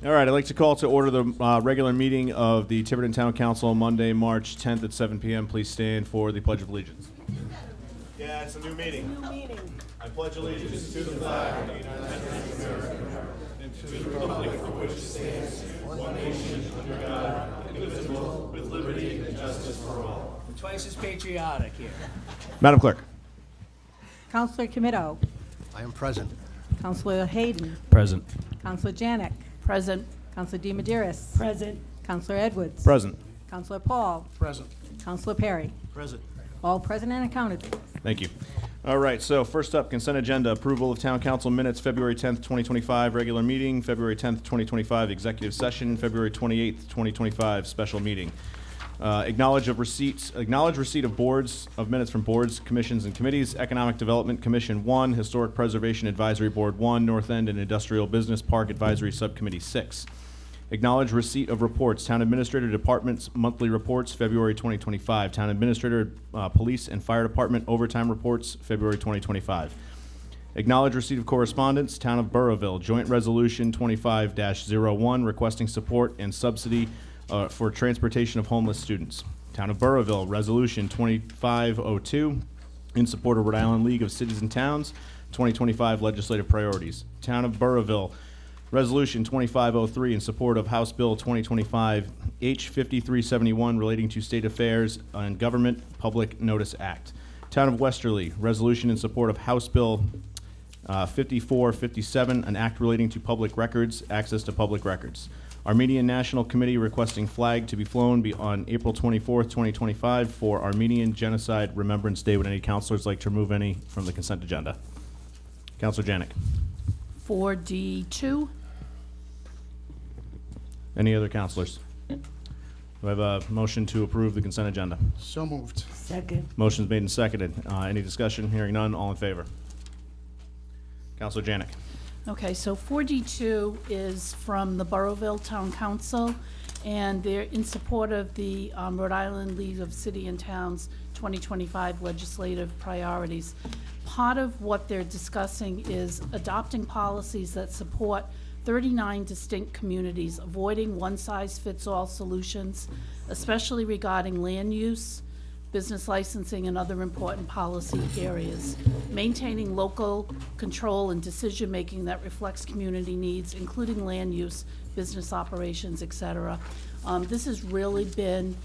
All right, I'd like to call to order the regular meeting of the Tiverton Town Council Monday, March 10th at 7 p.m. Please stand for the Pledge of Allegiance. Yeah, it's a new meeting. I pledge allegiance to the flag of the United States of America and to the republic for which it stands, one nation, under God, indivisible, with liberty and justice for all. We're twice as patriotic here. Madam Clerk. Councilor Comito. I am present. Councilor Hayden. Present. Councilor Janik. Present. Councilor DiMederos. Present. Councilor Edwards. Present. Councilor Paul. Present. Councilor Perry. Present. All present and accounted for. Thank you. All right, so first up, consent agenda, approval of Town Council minutes, February 10th, 2025, regular meeting, February 10th, 2025, executive session, February 28th, 2025, special meeting. Acknowledge receipt of boards of minutes from boards, commissions, and committees. Economic Development Commission 1, Historic Preservation Advisory Board 1, North End and Industrial Business Park Advisory Subcommittee 6. Acknowledge receipt of reports. Town Administrator Department's monthly reports, February 2025. Town Administrator Police and Fire Department overtime reports, February 2025. Acknowledge receipt of correspondence. Town of Burrillville Joint Resolution 25-01 requesting support and subsidy for transportation of homeless students. Town of Burrillville Resolution 2502 in support of Rhode Island League of Cities and Towns 2025 legislative priorities. Town of Burrillville Resolution 2503 in support of House Bill 2025 H5371 relating to state affairs and government public notice act. Town of Westerly Resolution in support of House Bill 5457, an act relating to public records, access to public records. Armenian National Committee requesting flag to be flown on April 24th, 2025 for Armenian Genocide Remembrance Day. Would any councilors like to remove any from the consent agenda? Councilor Janik. 4D2. Any other councilors? Do I have a motion to approve the consent agenda? So moved. Second. Motion's made and seconded. Any discussion? Hearing none. All in favor? Councilor Janik. Okay, so 4D2 is from the Burrillville Town Council, and they're in support of the Rhode Island League of City and Towns 2025 legislative priorities. Part of what they're discussing is adopting policies that support 39 distinct communities, avoiding one-size-fits-all solutions, especially regarding land use, business licensing, and other important policy areas. Maintaining local control and decision-making that reflects community needs, including land use, business operations, et cetera. This has really been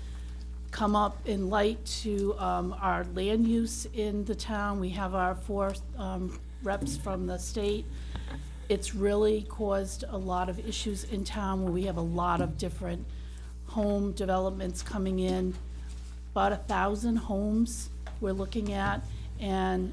come up in light to our land use in the town. We have our 4 reps from the state. It's really caused a lot of issues in town where we have a lot of different home developments coming in. About 1,000 homes we're looking at, and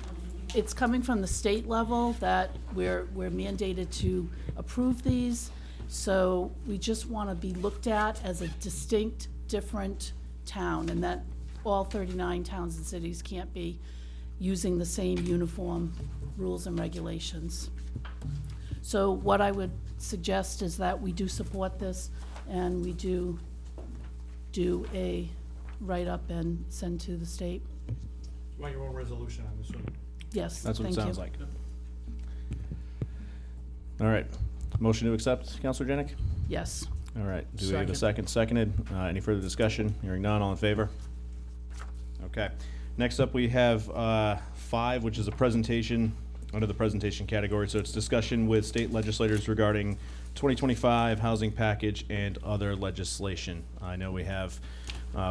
it's coming from the state level that we're mandated to approve these. So we just want to be looked at as a distinct, different town, and that all 39 towns and cities can't be using the same uniform rules and regulations. So what I would suggest is that we do support this, and we do a write-up and send to the state. You want your own resolution, I'm assuming? Yes, That's what it thank sounds you. like. All right. Motion to accept, Councilor Janik? Yes. All right. Do we have a second? Seconded. Any further discussion? Hearing none. All in favor? Okay. Next up, we have 5, which is a presentation under the presentation category. So it's discussion with state legislators regarding 2025 housing package and other legislation. I know we have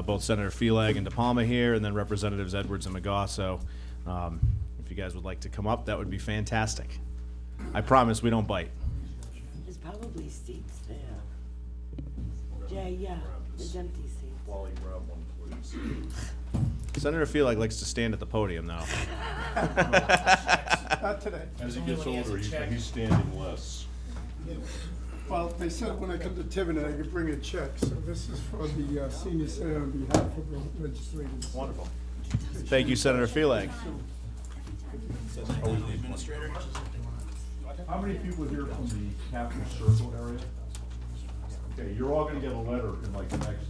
both Senator Felag and DaPonte here, and then Representatives Edwards and McGaugh. So if you guys would like to come up, that would be fantastic. I promise we don't bite. There's probably seats there. Yeah, there's empty seats. Wally, grab one, please. Senator Felag likes to stand at the podium now. Not today. As he gets older, he's standing less. Well, they said when I come to Tiverton, I could bring a check, so this is for the senior senator on behalf of the legislators. Wonderful. Thank you, Senator Felag. How many people here from the Capitol Circle area? Okay, you're all gonna get a letter in like the next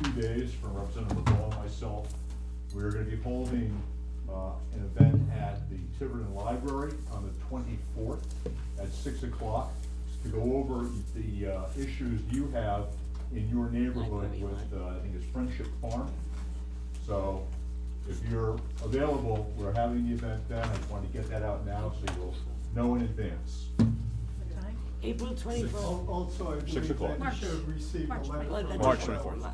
2 days from Representative McGaugh and myself. We're gonna be holding an event at the Tiverton Library on the 24th at 6 o'clock. to go over the issues you have in your neighborhood with, I think it's Friendship Farm. So if you're available, we're having the event then. I just wanted to get that out now so you'll know in advance. April 24th. Also, I 6 believe o'clock. that you should have received a March letter. Well, from that's March before 24th.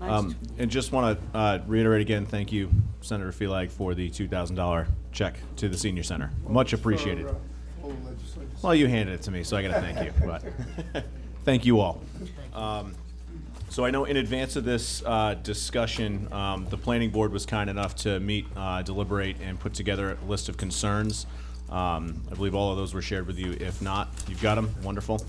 March And just want to reiterate again, thank you, Senator Felag, for the $2,000 check to the senior center. Much appreciated. For, all legislators. Well, you handed it to me, so I got to thank you. But thank you all. So I know in advance of this discussion, the planning board was kind enough to meet, deliberate, and put together a list of concerns. I believe all of those were shared with you. If not, you've got them. Wonderful.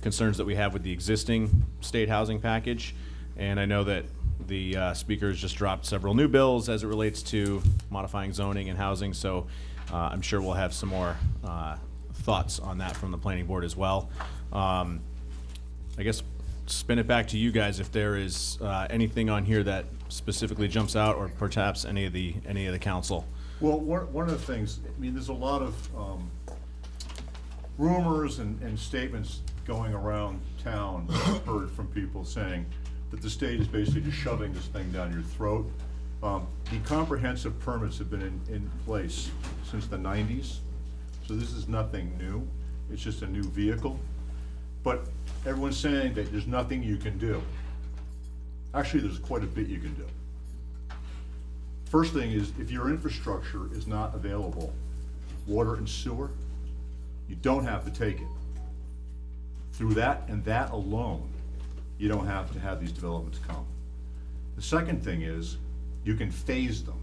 Concerns that we have with the existing state housing package. And I know that the speakers just dropped several new bills as it relates to modifying zoning and housing. So I'm sure we'll have some more thoughts on that from the planning board as well. I guess spin it back to you guys if there is anything on here that specifically jumps out, or perhaps any of the council. Well, one of the things, I mean, there's a lot of rumors and statements going around town that I've heard from people saying that the state is basically just shoving this thing down your throat. The comprehensive permits have been in place since the 90s, so this is nothing new. It's just a new vehicle. But everyone's saying that there's nothing you can do. Actually, there's quite a bit you can do. First thing is, if your infrastructure is not available, water and sewer, you don't have to take it. Through that and that alone, you don't have to have these developments come. The second thing is, you can phase them.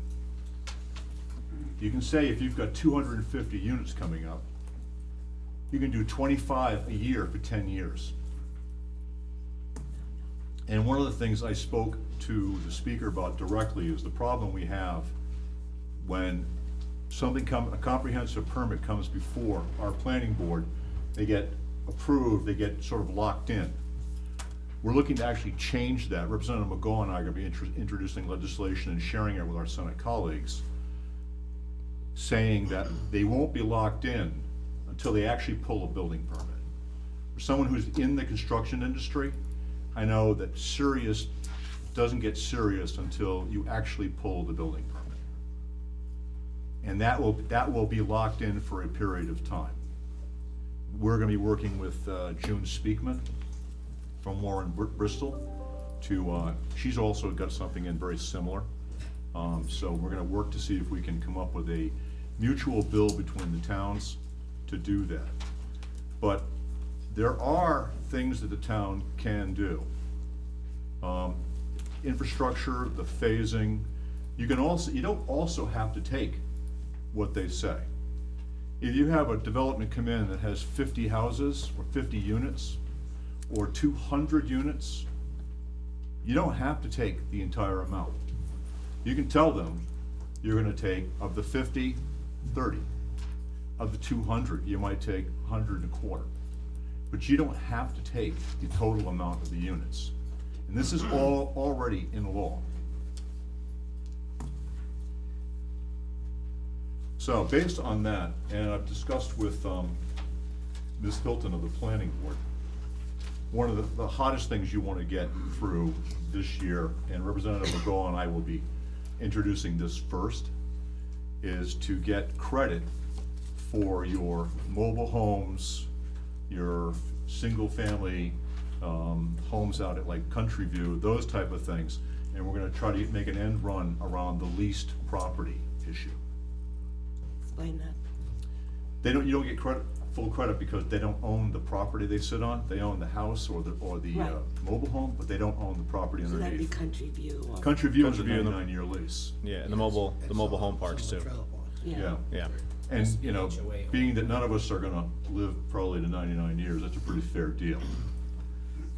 You can say if you've got 250 units coming up, you can do 25 a year for 10 years. And one of the things I spoke to the speaker about directly is the problem we have when a comprehensive permit comes before our planning board, they get approved, they get sort of locked in. We're looking to actually change that. Representative McGaugh and I are gonna be introducing legislation and sharing it with our Senate colleagues, saying that they won't be locked in until they actually pull a building permit. For someone who's in the construction industry, I know that serious doesn't get serious until you actually pull the building permit. And that will be locked in for a period of time. We're gonna be working with June Speakman from Warren Bristol to, she's also got something in very similar. So we're gonna work to see if we can come up with a mutual bill between the towns to do that. But there are things that the town can do. Infrastructure, the phasing, you don't also have to take what they say. If you have a development come in that has 50 houses or 50 units or 200 units, you don't have to take the entire amount. You can tell them you're gonna take, of the 50, 30. Of the 200, you might take 100 and a quarter. But you don't have to take the total amount of the units. And this is all already in law. So based on that, and I've discussed with Ms. Hilton of the Planning Board, one of the hottest things you want to get through this year, and Representative McGaugh and I will be introducing this first, is to get credit for your mobile homes, your single-family homes out at like Country View, those type of things. And we're gonna try to make an end run around the leased property issue. Explain that. You don't get full credit because they don't own the property they sit on. They own the house or the Right. mobile home, but they don't own the property So that'd be underneath. Country View or. Country View is a Country View and the- 99-year lease. Yeah, and the mobile home parks too. Yeah. Yeah. And, you know, being that none of us are gonna live probably to 99 years, that's a pretty fair deal.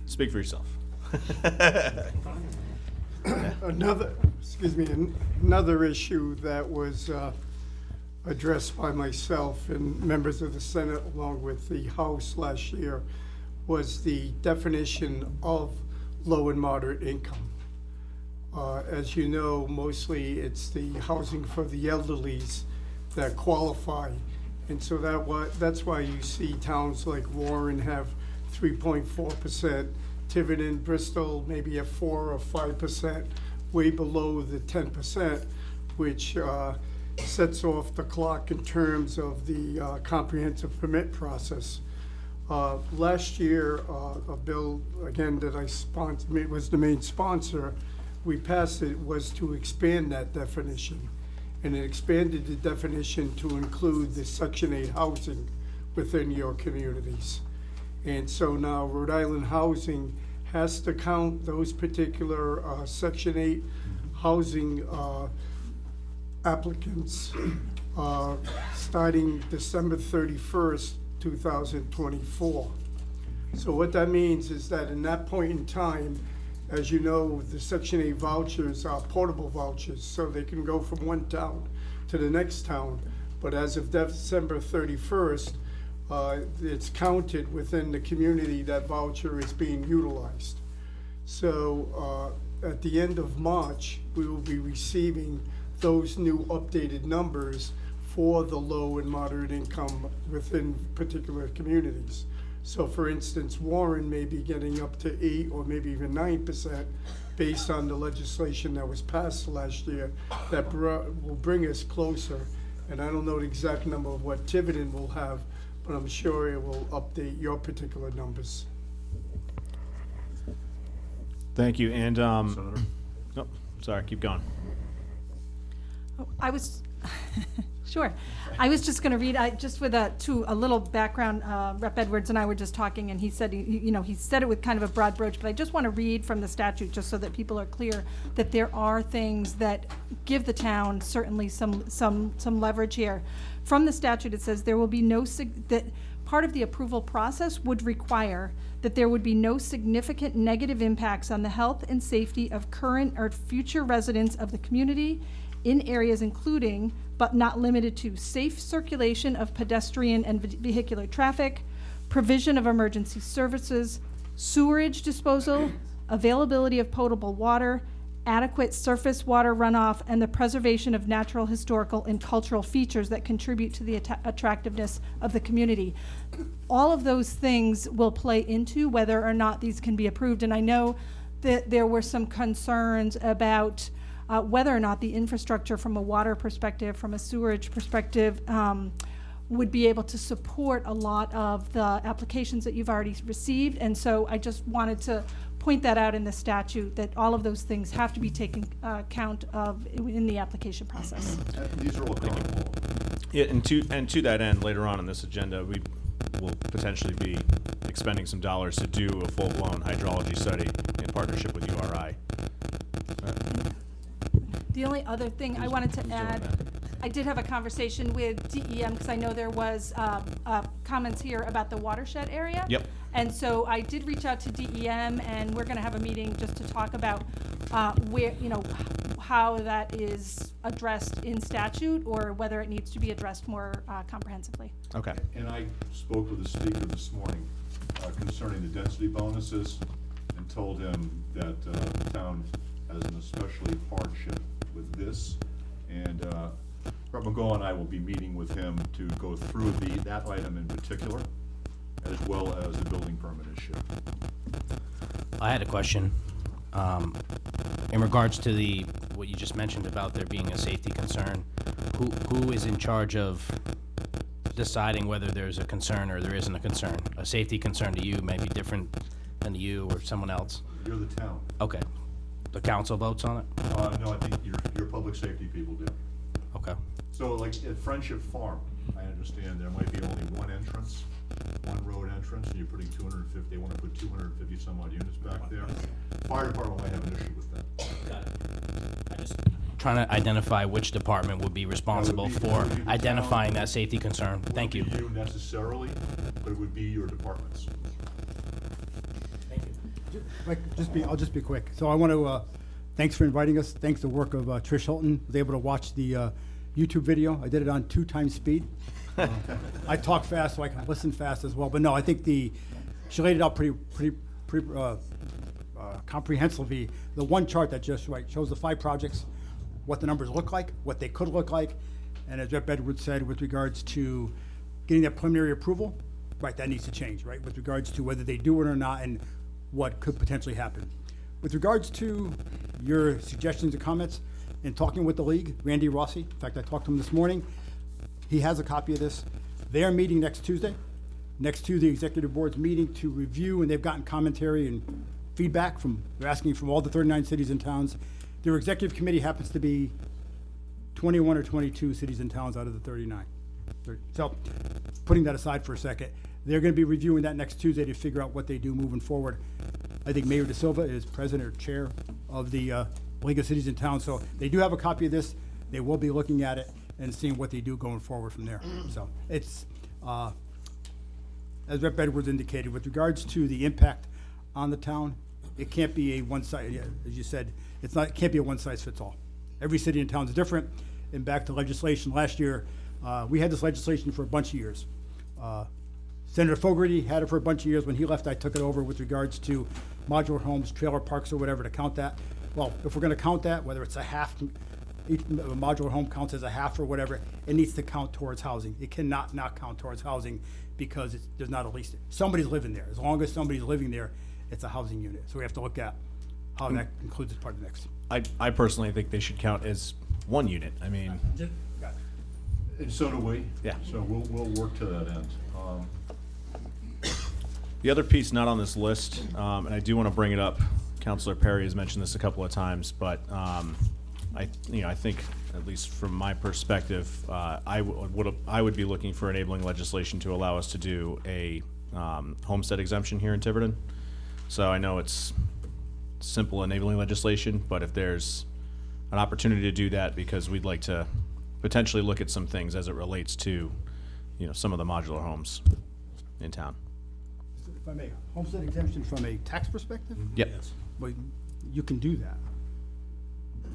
Speak for yourself. Another issue that was addressed by myself and members of the Senate along with the House last year was the definition of low and moderate income. As you know, mostly it's the housing for the elderlies that qualify, And so that's why you see towns like Warren have 3.4%, Tiverton, Bristol maybe at 4 or 5%, way below the 10%, which sets off the clock in terms of the comprehensive permit process. Last year, a bill, again, that I sponsored, was the main sponsor, we passed it, was to expand that definition. And it expanded the definition to include the Section 8 housing within your communities. And so now Rhode Island Housing has to count those particular Section 8 housing applicants starting December 31st, 2024. So what that means is that in that point in time, as you know, the Section 8 vouchers are portable vouchers, so they can go from one town to the next town. But as of December 31st, it's counted within the community that voucher is being utilized. So at the end of March, we will be receiving those new updated numbers for the low and moderate income within particular communities. So for instance, Warren may be getting up to 8 or maybe even 9% based on the legislation that was passed last year that will bring us closer. And I don't know the exact number of what Tiverton will have, but I'm sure it will update your particular numbers. Thank you, and, Senator? oh, sorry, keep going. I was, sure. I was just going to read, just with a little background, Rep. Edwards and I were just talking, and he said, he said it with kind of a broad brush, but I just want to read from the statute just so that people are clear that there are things that give the town certainly some leverage here. From the statute, it says there will be that part of the approval process would require that there would be no significant negative impacts on the health and safety of current or future residents of the community in areas including, but not limited to, safe circulation of pedestrian and vehicular traffic, provision of emergency services, sewerage disposal, availability of potable water, adequate surface water runoff, and the preservation of natural, historical, and cultural features that contribute to the attractiveness of the community. All of those things will play into whether or not these can be approved, and I know that there were some concerns about whether or not the infrastructure from a water perspective, from a sewerage perspective, would be able to support a lot of the applications that you've already received. And so I just wanted to point that out in the statute, that all of those things have to be taken account of in the application process. These are all current law. Yeah, and to that end, later on in this agenda, we will potentially be expending some dollars to do a full-blown hydrology study in partnership with URI. The only other thing I wanted to add, I did have a conversation with DEM because I know there was comments here about the watershed area. Yep. And so I did reach out to DEM, and we're going to have a meeting just to talk about where, how that is addressed in statute or whether it needs to be addressed more comprehensively. Okay. And I spoke with the speaker this morning concerning the density bonuses and told him that the town has an especially hardship with this. And Rep. McGaugh and I will be meeting with him to go through that item in particular, as well as the building permit issue. I had a question in regards to what you just mentioned about there being a safety concern. Who is in charge of deciding whether there's a concern or there isn't a concern? A safety concern to you may be different than to you or someone else. You're the town. Okay. The council votes on it? No, I think your public safety people do. Okay. So like at Friendship Farm, I understand there might be only one entrance, one road entrance, and you're putting 250, they want to put 250 some odd units back there. Fire department might have an issue with that. Got it. I just trying to identify which department would be responsible That for would be the identifying town. that safety concern. Thank you. It wouldn't be you necessarily, but it would be your departments. I'll just be quick. So I want to, thanks for inviting us. Thanks to the work of Trish Hilton. Was able to watch the YouTube video. I did it on 2x speed. I talk fast, so I can listen fast as well. But no, I think she laid it out pretty comprehensively. The one chart that just shows the 5 projects, what the numbers look like, what they could look like, and as Rep. Edwards said, with regards to getting that preliminary approval, right, that needs to change, right, with regards to whether they do it or not and what could potentially happen. With regards to your suggestions and comments, in talking with the league, Randy Rossi, in fact, I talked to him this morning, he has a copy of this. They are meeting next Tuesday. Next Tuesday, the executive board's meeting to review, and they've gotten commentary and feedback from, they're asking from all the 39 cities and towns. Their executive committee happens to be 21 or 22 cities and towns out of the 39. So, putting that aside for a second, they're gonna be reviewing that next Tuesday to figure out what they do moving forward. I think Mayor De Silva is president or chair of the League of Cities and Towns, so they do have a copy of this. They will be looking at it and seeing what they do going forward from there. So, it's, as Rep. Edwards indicated, with regards to the impact on the town, it can't be a as you said, it can't be a one-size-fits-all. Every city and town is different. And back to legislation, last year, we had this legislation for a bunch of years. Senator Fogarty had it for a bunch of years. When he left, I took it over with regards to modular homes, trailer parks, or whatever, to count that. Well, if we're gonna count that, whether it's a half, each modular home counts as a half or whatever, it needs to count towards housing. It cannot not count towards housing because there's not a lease. Somebody's living there. As long as somebody's living there, it's a housing unit. So we have to look at how that includes as part of the mix. I personally think they should count as one unit. I mean, And so do we. Yeah. So we'll work to that end. the other piece not on this list, and I do want to bring it up, Councilor Perry has mentioned this a couple of times, but I think, at least from my perspective, I would be looking for enabling legislation to allow us to do a homestead exemption here in Tiverton. So I know it's simple enabling legislation, but if there's an opportunity to do that, because we'd like to potentially look at some things as it relates to, some of the modular homes in town. If I may, homestead exemption from a tax perspective? Yep. Well, you can do that.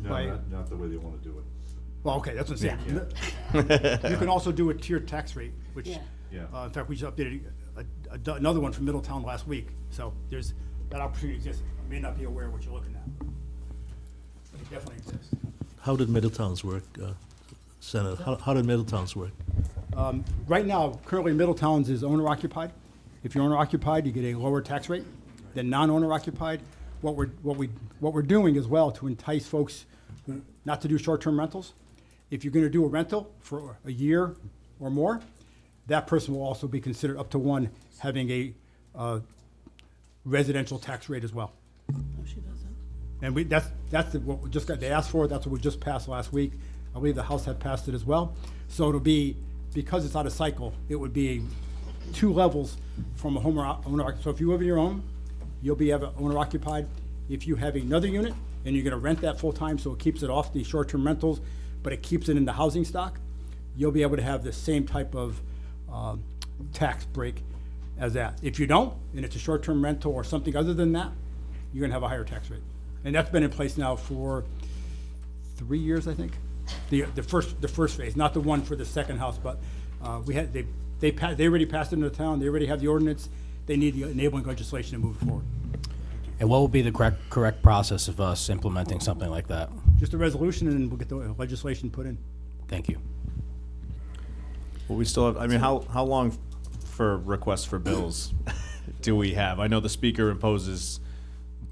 No, Right. not the way they want to do it. Well, okay, that's what I'm saying. You can also do a tiered tax rate, which, Yeah. Yeah. in fact, we just updated another one from Middletown last week. So there's, that opportunity exists. I may not be aware of what you're looking at. But it definitely exists. How did Middletown's work, Senator? How did Middletown's work? Right now, currently Middletown's is owner occupied. If you're owner occupied, you get a lower tax rate than non-owner occupied. What we're doing as well to entice folks not to do short-term rentals. If you're gonna do a rental for a year or more, that person will also be considered up to one having a residential tax rate as well. No, she doesn't. And what we just got, they asked for it, that's what we just passed last week. I believe the House had passed it as well. So it'll be, because it's out of cycle, it would be 2 levels from a owner. So if you live in your own, you'll be owner occupied. If you have another unit and you're gonna rent that full time, so it keeps it off the short-term rentals, but it keeps it in the housing stock, you'll be able to have the same type of tax break as that. If you don't, and it's a short-term rental or something other than that, you're gonna have a higher tax rate. And that's been in place now for 3 years, I think. The first phase, not the one for the second house, but they already passed it in the town, they already have the ordinance, they need the enabling legislation to move forward. And what would be the correct process of us implementing something like that? Just a resolution and we'll get the legislation put in. Thank you. Well, we still have, I mean, how long for requests for bills do we have? I know the speaker imposes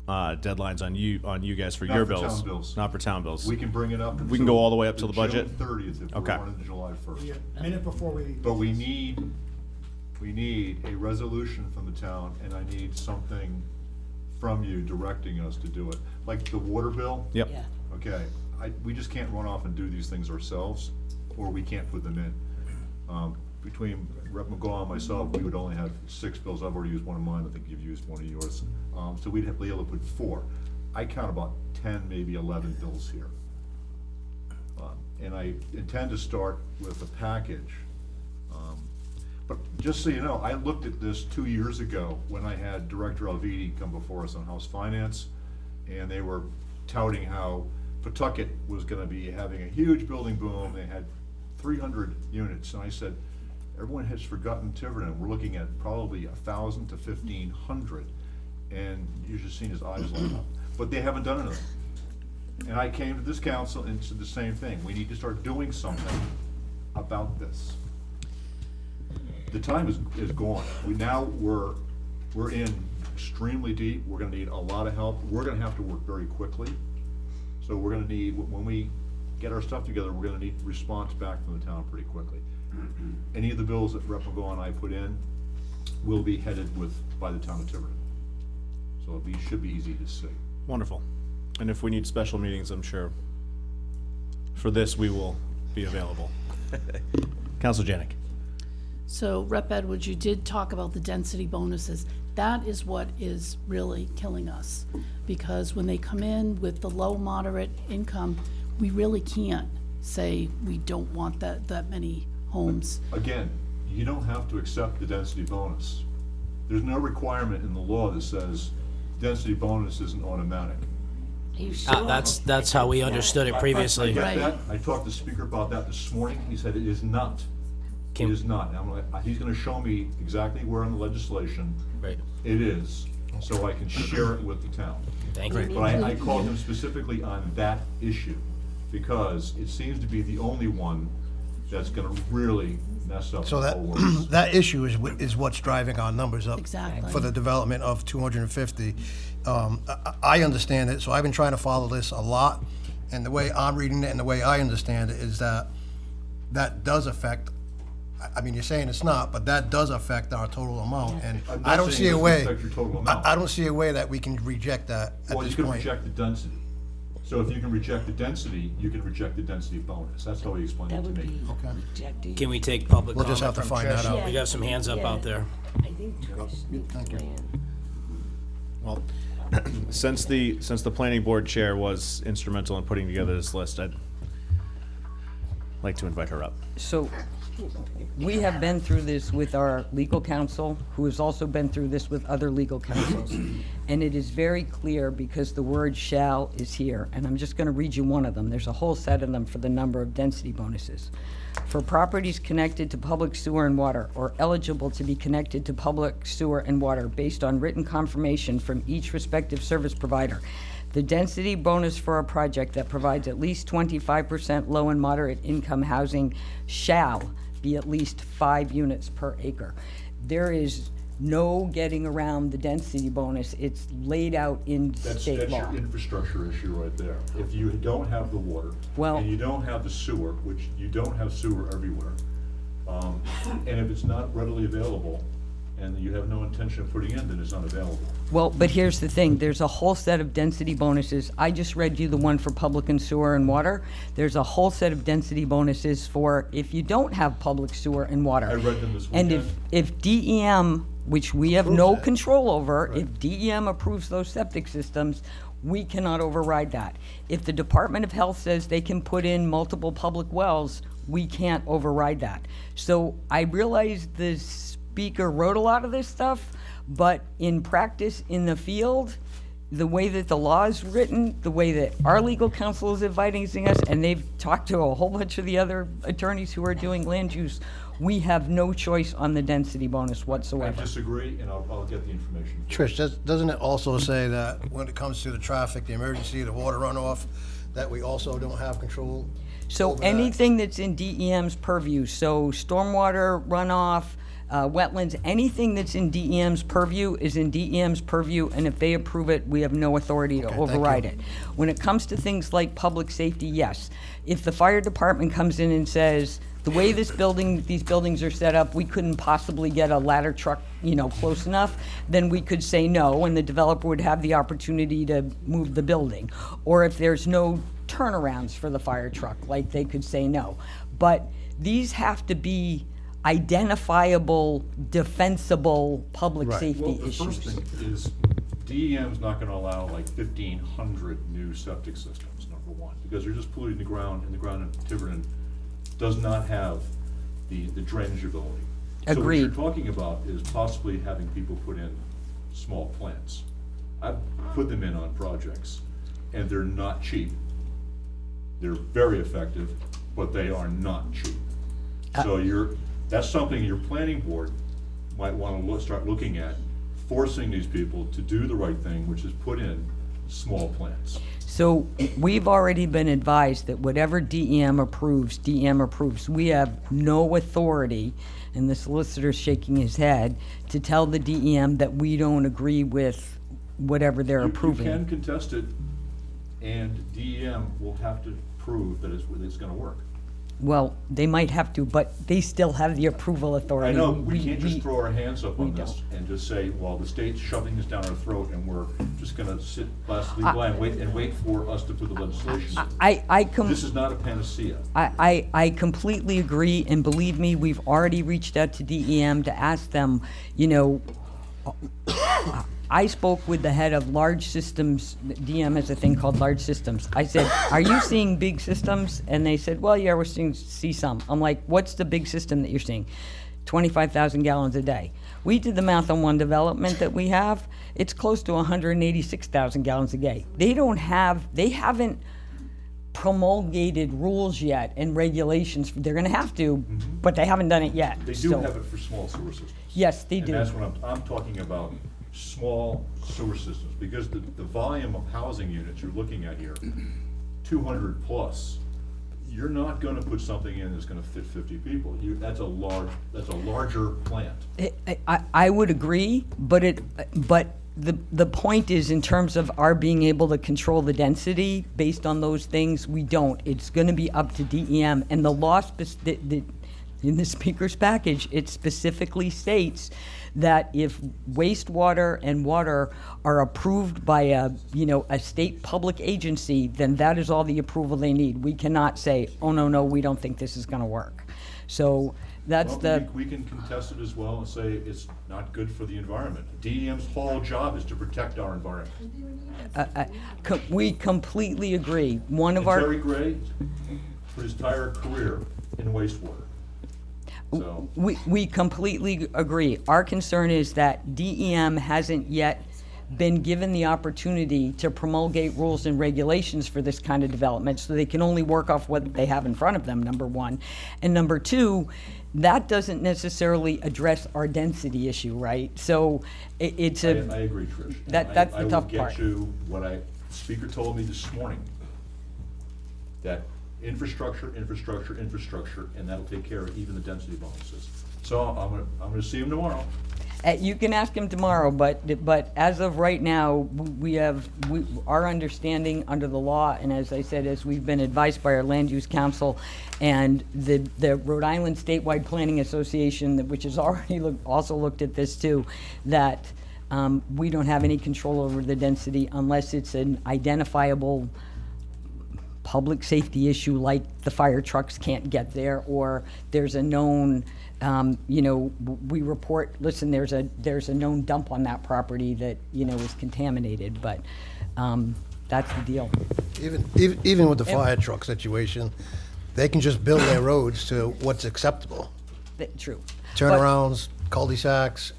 deadlines on you guys for Not your for bills. town bills. Not for town bills. We can bring it up. We can go all the way up to the budget? June 30th if Okay. we're running to July 1st. A minute before we. But we need a resolution from the town, and I need something from you directing us to do it. Like the water bill? Yep. Yeah. Okay, we just can't run off and do these things ourselves, or we can't put them in. Between Rep. McGaw and myself, we would only have 6 bills. I've already used one of mine, I think you've used one of yours. So we'd be able to put 4. I count about 10, maybe 11 bills here. And I intend to start with a package. But just so you know, I looked at this 2 years ago when I had Director Alviti come before us on House Finance, and they were touting how Pawtucket was gonna be having a huge building boom. They had 300 units, and I said, everyone has forgotten Tiverton. We're looking at probably 1,000 to 1,500, and you should have seen his eyes light up. But they haven't done anything. And I came to this council and said the same thing. We need to start doing something about this. the time is gone. We're in extremely deep. We're gonna need a lot of help. We're gonna have to work very quickly. So we're gonna need, when we get our stuff together, we're gonna need response back from the town pretty quickly. Any of the bills that Rep. McGowan and I put in will be headed by the town of Tiverton. So it should be easy to see. Wonderful. And if we need special meetings, I'm sure for this, we will be available. Council Janik. So Rep. Edwards, you did talk about the density bonuses. That is what is really killing us. Because when they come in with the low, moderate income, we really can't say we don't want that many homes. Again, you don't have to accept the density bonus. There's no requirement in the law that says density bonus isn't automatic. Are you sure? That's how we understood it I previously. get Right. that. I talked to the speaker about that this morning. He said it is not. It is not. And he's gonna show me exactly where in the legislation Right. it is, so I can share it with the town. Thank you. But I called him specifically on that issue, because it seems to be the only one that's gonna really mess up So the that, whole works. that issue is what's driving our numbers up. Exactly. For the development of 250. I understand it, so I've been trying to follow this a lot, and the way I'm reading it and the way I understand it is that does affect, I mean, you're saying it's not, but that does affect our total amount, and I'm not I don't saying see it a doesn't way, affect your total amount. I don't see a way that we can reject that at Well, this you can point. reject the density. So if you can reject the density, you can reject the density bonus. That's how he explained That it to would me. be Okay. rejected. Can we take public We'll comment just have to from find that Trish? out. We got some hands up Yeah. out there. I think Trish needs to Thank you. weigh in. Well, since the planning board chair was instrumental in putting together this list, I'd like to invite her up. So, we have been through this with our legal counsel, who has also been through this with other legal counsels. And it is very clear, because the word shall is here, and I'm just gonna read you one of them. There's a whole set of them for the number of density bonuses. For properties connected to public sewer and water, or eligible to be connected to public sewer and water based on written confirmation from each respective service provider, the density bonus for a project that provides at least 25% low and moderate income housing shall be at least 5 units per acre. There is no getting around the density bonus. It's laid out in That's state law. your infrastructure issue right there. If you don't have the water, Well- and you don't have the sewer, which you don't have sewer everywhere, and if it's not readily available, and you have no intention of putting in, then it's not available. Well, but here's the thing, there's a whole set of density bonuses. I just read you the one for public and sewer and water. There's a whole set of density bonuses for if you don't have public sewer and water. I read them this And weekend. if DEM, which we have no Approves that. control over, if DEM approves those septic systems, we cannot override that. If the Department of Health says they can put in multiple public wells, we can't override that. So I realize the speaker wrote a lot of this stuff, but in practice, in the field, the way that the law is written, the way that our legal counsel is advising us, and they've talked to a whole bunch of the other attorneys who are doing land use, we have no choice on the density bonus I whatsoever. disagree, and I'll get the information. Trish, doesn't it also say that when it comes to the traffic, the emergency, the water runoff, that we also don't have control? So over that? anything that's in DEM's purview, so stormwater runoff, wetlands, anything that's in DEM's purview is in DEM's purview, and if they approve it, we have no authority to Okay, thank override you. it. When it comes to things like public safety, yes. If the fire department comes in and says, the way these buildings are set up, we couldn't possibly get a ladder truck, close enough, then we could say no, and the developer would have the opportunity to move the building. Or if there's no turnarounds for the fire truck, like they could say no. But these have to be identifiable, defensible public Well, safety the first issues. thing is, DEM's not gonna allow like 1,500 new septic systems, number one, because they're just polluting the ground, and the ground in Tiverton does not have the drainage ability. So what Agreed. you're talking about is possibly having people put in small plants. I've put them in on projects, and they're not cheap. They're very effective, but they are not cheap. So that's something your planning board might wanna start looking at, forcing these people to do the right thing, which is put in small plants. So we've already been advised that whatever DEM approves. We have no authority, and the solicitor's shaking his head, to tell the DEM that we don't agree with whatever they're approving. You can contest it, and DEM will have to prove that it's gonna work. Well, they might have to, but they still have the approval I authority. know, we can't just throw our hands up on we this and just say, well, the state's shoving this down our throat, and we're just gonna sit placidly by and wait for us to put the legislation in. This is not a panacea. I completely agree, and believe me, we've already reached out to DEM to ask them, you know, I spoke with the head of large systems. DM has a thing called large systems. I said, are you seeing big systems? And they said, well, yeah, see some. I'm like, what's the big system that you're seeing? 25,000 gallons a day. We did the math on one development that we have. It's close to 186,000 gallons a day. They haven't promulgated rules yet and regulations. They're gonna have to, but they haven't done it yet. They do have it for small sewer systems. Yes, they do. And that's what I'm talking about, small sewer systems, because the volume of housing units you're looking at here, 200 plus, you're not gonna put something in that's gonna fit 50 people. That's a larger plant. I would agree, but the point is, in terms of our being able to control the density based on those things, we don't. It's gonna be up to DEM, and the law in the speaker's package, it specifically states that if wastewater and water are approved by a state public agency, then that is all the approval they need. We cannot say, oh, no, we don't think this is gonna work. So that's We can contest it as well and say it's not good for the environment. DEM's whole job is to protect our environment. We completely agree. And Terry Gray, for his entire career in wastewater. So, We completely agree. Our concern is that DEM hasn't yet been given the opportunity to promulgate rules and regulations for this kind of development, so they can only work off what they have in front of them, number one. And number two, that doesn't necessarily address our density issue, right? So I agree, Trish. That's the tough I will part. get you what the speaker told me this morning, that infrastructure, and that'll take care of even the density bonuses. So I'm gonna see him tomorrow. You can ask him tomorrow, but as of right now, our understanding under the law, and as I said, as we've been advised by our land use council and the Rhode Island Statewide Planning Association, which has already also looked at this too, that we don't have any control over the density unless it's an identifiable public safety issue, like the fire trucks can't get there, or there's a known, we report, listen, there's a known dump on that property that, is contaminated, but that's the deal. Even with the fire truck situation, they can just build their roads to what's acceptable. True. Turnarounds, cul-de-sacs.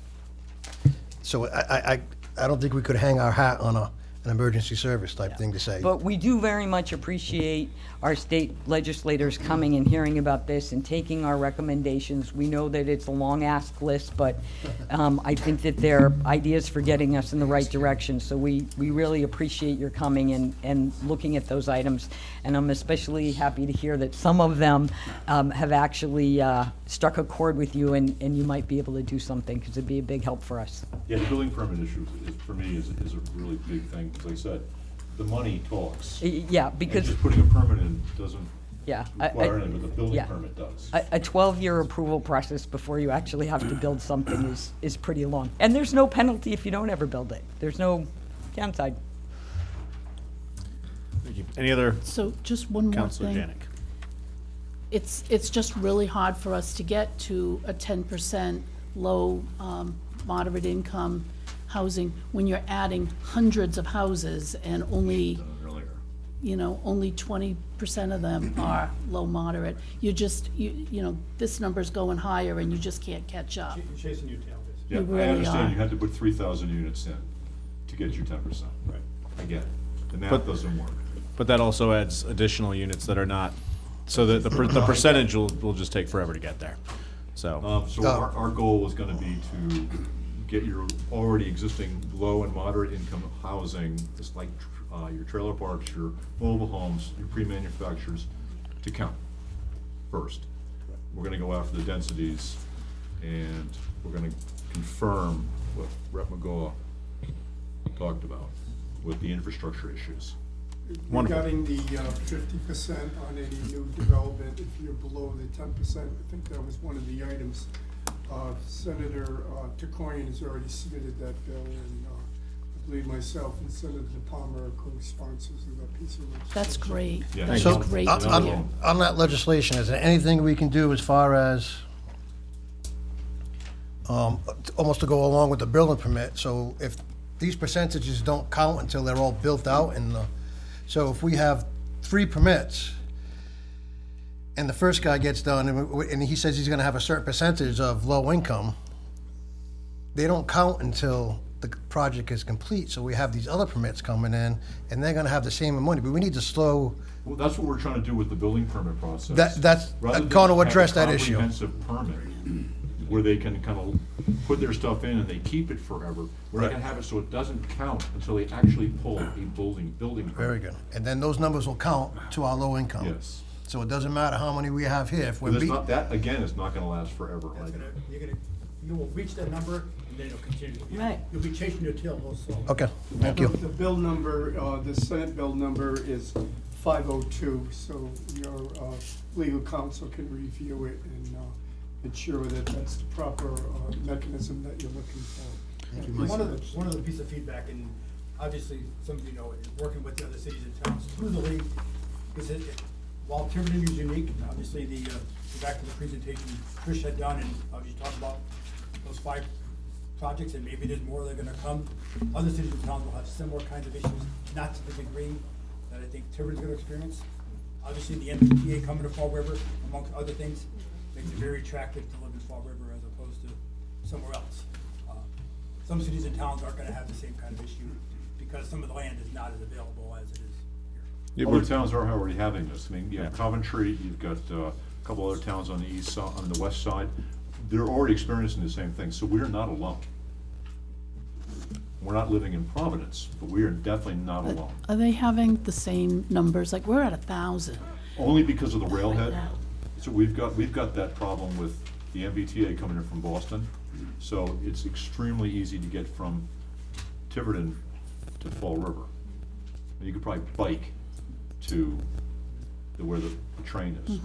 So I don't think we could hang our hat on an emergency service type thing to say. But we do very much appreciate our state legislators coming and hearing about this and taking our recommendations. We know that it's a long ask list, but I think that they're ideas for getting us in the right direction. So we really appreciate your coming and looking at those items. And I'm especially happy to hear that some of them have actually struck a chord with you, and you might be able to do something, because it'd be a big help for us. Yeah, the building permit issue for me is a really big thing. As I said, the money talks. Yeah, And because, just putting a permit in doesn't yeah. require anything, but the building yeah. permit does. A 12-year approval process before you actually have to build something is pretty long. And there's no penalty if you don't ever build it. There's no downside. Thank you. Any other? So just one more Counselor thing. Janik. It's just really hard for us to get to a 10% low, moderate income housing when you're adding hundreds of houses and only, only 20% of them are low moderate. This number's going higher and you just can't catch up. Chasing your tail. Yeah, You I really understand, are. you had to put 3,000 units in to get your 10%. Right. I get it. The math doesn't work. But that also adds additional units that are not, so that the percentage will just take forever to get there. So, So our goal was gonna be to get your already existing low and moderate income housing, just like your trailer parks, your mobile homes, your pre-manufacturers to count first. We're gonna go after the densities, and we're gonna confirm what Rep. McGaw talked about with the infrastructure issues. Wonderful. Regarding the 50% on any new development, if you're below the 10%, I think that was one of the items. Senator Tacoyan has already submitted that bill, and I believe myself and Senator DaPonte are co-sponsors of that piece of legislation. That's great. Yeah. That's So, great on- to on- hear. On that legislation, is there anything we can do as far as, almost to go along with the building permit? So if these percentages don't count until they're all built out, and so if we have 3 permits, and the first guy gets done, and he says he's gonna have a certain percentage of low income, they don't count until the project is complete, so we have these other permits coming in, and they're gonna have the same money, but we need to slow, Well, that's what we're trying to do with the building permit process. that's Rather than gonna have a address that issue. comprehensive permit, where they can kind of put their stuff in and they keep it forever. We're not Right. gonna have it so it doesn't count until they actually pull a building permit. Very good. And then those numbers will count to our low income. Yes. So it doesn't matter how many we have here, if we're But it's beat, not, that, again, is not gonna last forever. either. You will reach that number, and then it'll continue. Right. You'll be chasing your tail real slow. okay, thank you. The bill number, the Senate bill number is 502, so your legal counsel can review it and ensure that that's the proper mechanism that you're looking for. One of the piece of feedback, and obviously, some of you know, is working with the other cities and towns through the league, is that while Tiverton is unique, obviously back to the presentation Trish had done, and obviously talked about those 5 projects, and maybe there's more that are gonna come. Other cities and towns will have similar kinds of issues, not to the degree that I think Tiverton's gonna experience. Obviously, the MBTA coming to Fall River, amongst other things, makes it very attractive to live in Fall River as opposed to somewhere else. Some cities and towns aren't gonna have the same kind of issue, because some of the land is not as available as it is here. Other towns are already having this. I mean, you have Coventry, you've got a couple other towns on the east side, on the west side. They're already experiencing the same thing, so we're not alone. We're not living in Providence, but we are definitely not alone. Are they having the same numbers? Like, we're at 1,000. Only because of the railhead. So we've got that problem with the MBTA coming in from Boston. So it's extremely easy to get from Tiverton to Fall River. And you could probably bike to where the train is.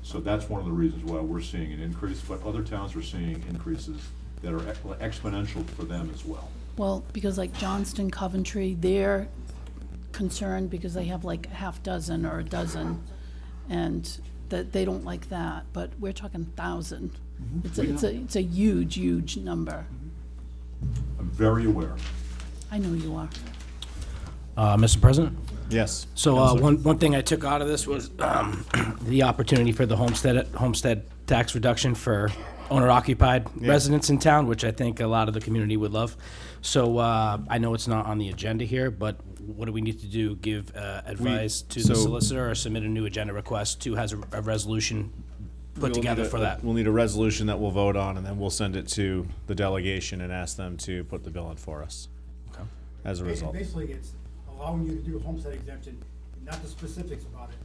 So that's one of the reasons why we're seeing an increase, but other towns are seeing increases that are exponential for them as well. Well, because like Johnston, Coventry, they're concerned because they have like a half dozen or a dozen, and that they don't like that, but we're talking 1,000. It's a huge, huge number. I'm very aware. I know you are. Mr. President? Yes. So Counselor. one thing I took out of this was the opportunity for the homestead tax reduction for owner-occupied residents in town, which I think a lot of the community would love. So I know it's not on the agenda here, but what do we need to do? Give advice to the solicitor or submit a new agenda request to has a resolution put together for that? We'll need a resolution that we'll vote on, and then we'll send it to the delegation and ask them to put the bill in for us. Okay. As a result. Basically, it's allowing you to do a homestead exemption, not the specifics about it.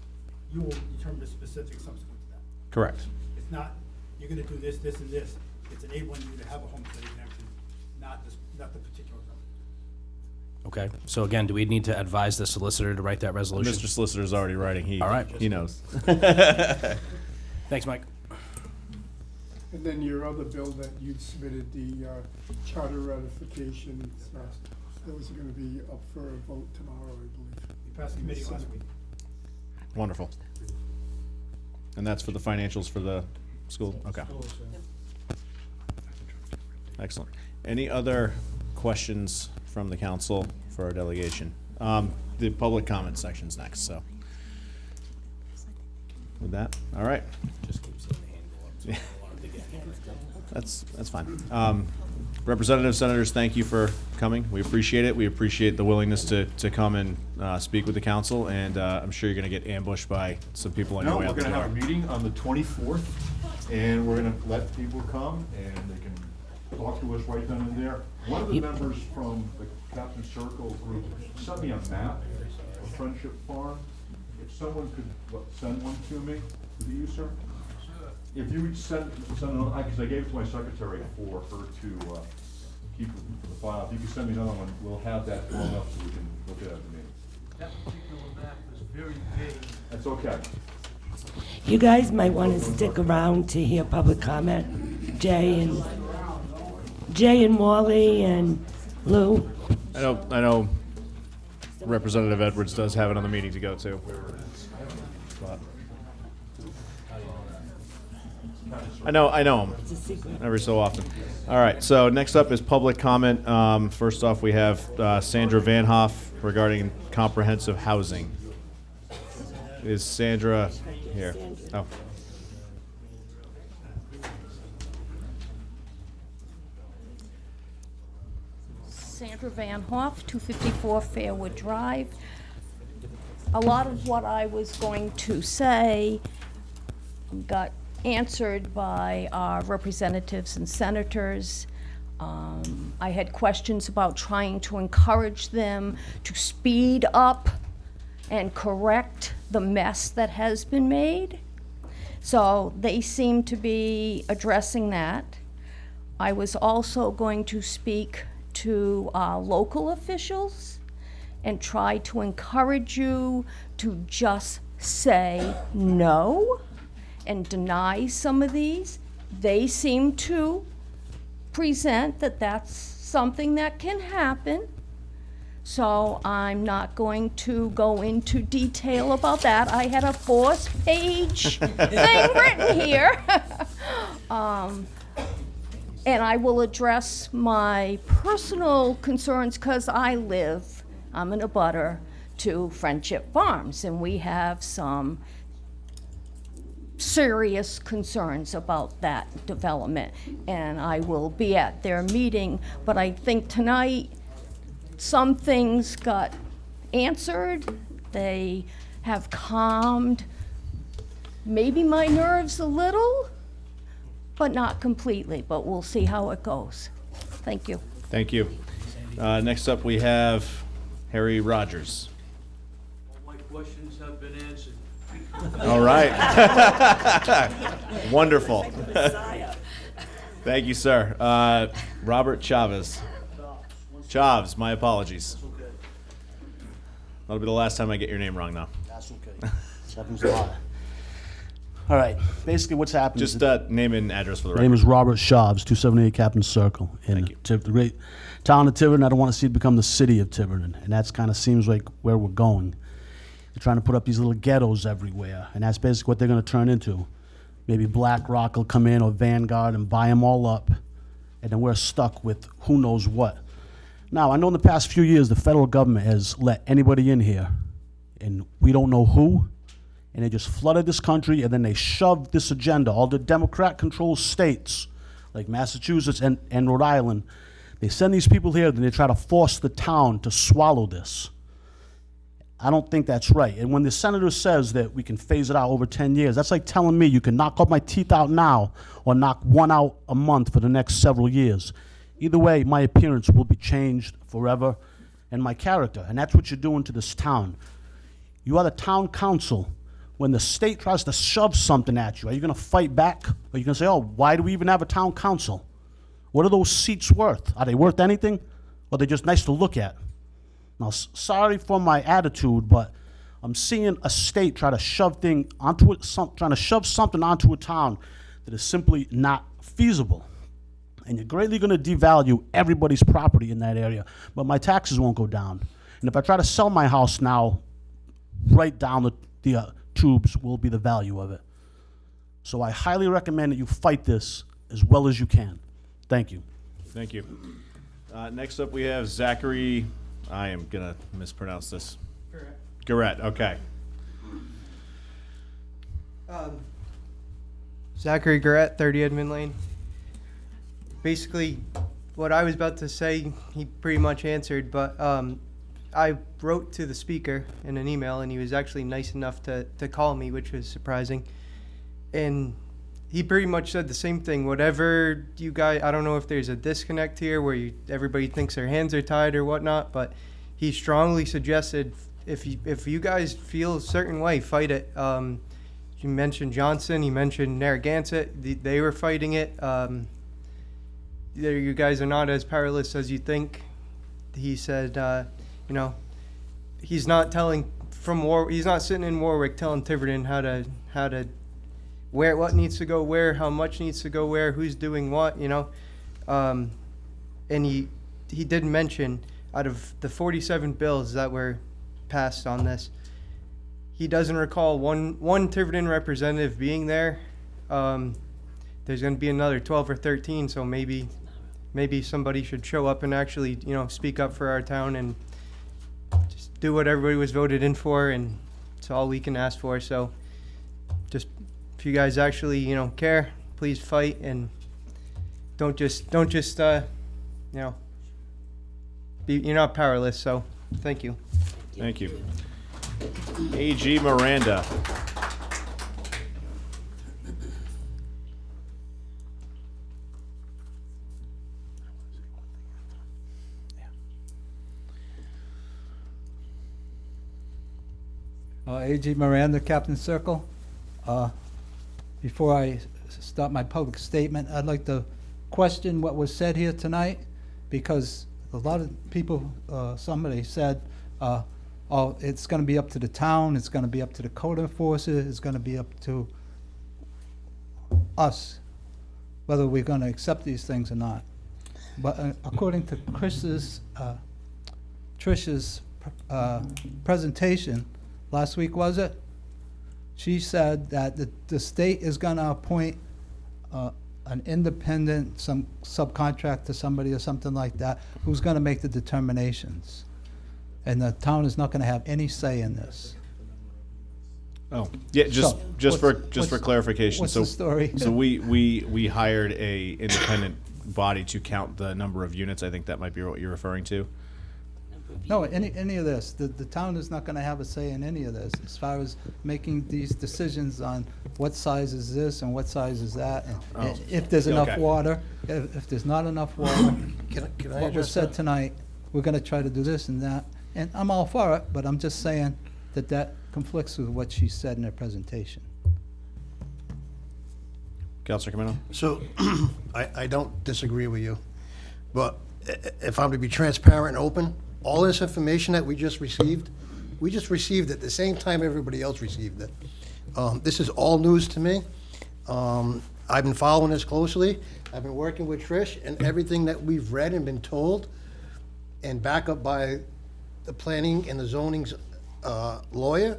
You will determine the specifics subsequent to that. Correct. It's not, you're gonna do this, this, and this. It's enabling you to have a homestead exemption, not the particular zone. Okay, so again, do we need to advise the solicitor to write that resolution? Mr. Solicitor's already writing. All right. He knows. Thanks, Mike. And then your other bill that you submitted, the charter ratification, those are gonna be up for a vote tomorrow, I believe. You passed the committee last week. Wonderful. And that's for the financials for the school? Okay. Excellent. Any other questions from the council for our delegation? The public comment section's next, so. With that, all right. Just keep seeing the hand go up, so I don't want it to get- That's fine. Representatives, senators, thank you for coming. We appreciate it. We appreciate the willingness to come and speak with the council, and I'm sure you're gonna get ambushed by some people on your No, way we're out the gonna have a door. meeting on the 24th, and we're gonna let people come, and they can talk to us right then and there. One of the members from the Captain Circle group sent me a map of Friendship Farm. If someone could send one to me, would you, sir? If you would send it on, because I gave it to my secretary for her to keep for the file. If you could send me another one, we'll have that blown up so we can look at it at the meeting. That particular map was very vague. That's okay. You guys might want to stick around to hear public comment. Jay and Wally and Lou. I know Representative Edwards does have another meeting to go to. But I know him every so often. All right, so next up is public comment. First off, we have Sandra Vanhoff regarding comprehensive housing. Is Sandra here? Oh. Sandra Van Hoff, 254 Fairwood Drive. A lot of what I was going to say got answered by our representatives and senators. I had questions about trying to encourage them to speed up and correct the mess that has been made. So they seem to be addressing that. I was also going to speak to local officials and try to encourage you to just say no and deny some of these. They seem to present that that's something that can happen. So I'm not going to go into detail about that. I had a 4-page thing written here. And I will address my personal concerns because I'm in a butter to Friendship Farms, and we have some serious concerns about that development. And I will be at their meeting, but I think tonight some things got answered. They have calmed maybe my nerves a little, but not completely, but we'll see how it goes. Thank you. Thank you. Next up, we have Harry Rogers. All my questions have been answered. All right. Wonderful. Thank you, sir. Robert Chavez. Chavez, my apologies. That'll be the last time I get your name wrong now. That's okay. Happens a lot. All right. Basically, what's happened? Just name and address for the My name record. is Robert Schaubs, 278 Captain Circle in the great town of Tiverton. I don't want to see it become the city of Tiverton, and that's kind of seems like where we're going. They're trying to put up these little ghettos everywhere, and that's basically what they're going to turn into. Maybe BlackRock will come in or Vanguard and buy them all up, and then we're stuck with who knows what. Now, I know in the past few years the federal government has let anybody in here, and we don't know who, and they just flooded this country, and then they shoved this agenda. All the Democrat-controlled states, like Massachusetts and Rhode Island, they send these people here, then they try to force the town to swallow this. I don't think that's right. And when the senator says that we can phase it out over 10 years, that's like telling me you can knock all my teeth out now or knock one out a month for the next several years. Either way, my appearance will be changed forever and my character. And that's what you're doing to this town. You are the town council. When the state tries to shove something at you, are you going to fight back? Or are you going to say, oh, why do we even have a town council? What are those seats worth? Are they worth anything? Or are they just nice to look at? Now, sorry for my attitude, but I'm seeing a state try to shove trying to shove something onto a town that is simply not feasible. And you're greatly going to devalue everybody's property in that area, but my taxes won't go down. And if I try to sell my house now, right down the tubes will be the value of it. So I highly recommend that you fight this as well as you can. Thank you. Thank you. Next up, we have Zachary. I am going to mispronounce this. Garrett, okay. Zachary Garrett, 30 Edmund Lane. Basically, what I was about to say, he pretty much answered, but I wrote to the speaker in an email, and he was actually nice enough to call me, which was surprising. And he pretty much said the same thing. Whatever you guys, I don't know if there's a disconnect here where everybody thinks their hands are tied or whatnot, but he strongly suggested if you guys feel a certain way, fight it. You mentioned Johnson, he mentioned Narragansett, they were fighting it. You guys are not as powerless as you think. He said, you know, he's not sitting in Warwick telling Tiverton how to where, what needs to go where, how much needs to go where, who's doing what, you know. And he did mention, out of the 47 bills that were passed on this, he doesn't recall one Tiverton representative being there. There's going to be another 12 or 13, so maybe somebody should show up and actually, you know, speak up for our town and just do what everybody was voted in for, and it's all we can ask for. So just, if you guys actually, you know, care, please fight, and don't just you know, you're not powerless. So thank you. Thank you. AG Miranda. AG Miranda, Captain Circle. Before I start my public statement, I'd like to question what was said here tonight, because a lot of people, somebody said, oh, it's going to be up to the town, it's going to be up to the code enforcers, it's going to be up to us, whether we're going to accept these things or not. But according to Trish's presentation, last week was it? She said that the state is going to appoint an independent, some subcontract to somebody or something like that, who's going to make the determinations. And the town is not going to have any say in this. Oh, yeah, just for clarification. What's the story? So we hired a independent body to count the number of units. I think that might be what you're referring to. No, any of this. The town is not going to have a say in any of this as far as making these decisions on what size is this and what size is that, and if there's enough water, if there's not enough water. Can I what was said tonight, we're going to try to do this and that. And I'm all for it, but I'm just saying that conflicts with what she said in her presentation. Councilor Camino? So, I don't disagree with you, but if I'm to be transparent and open, all this information that we just received at the same time everybody else received it. This is all news to me. I've been following this closely. I've been working with Trish, and everything that we've read and been told, and back up by the planning and the zoning's lawyer,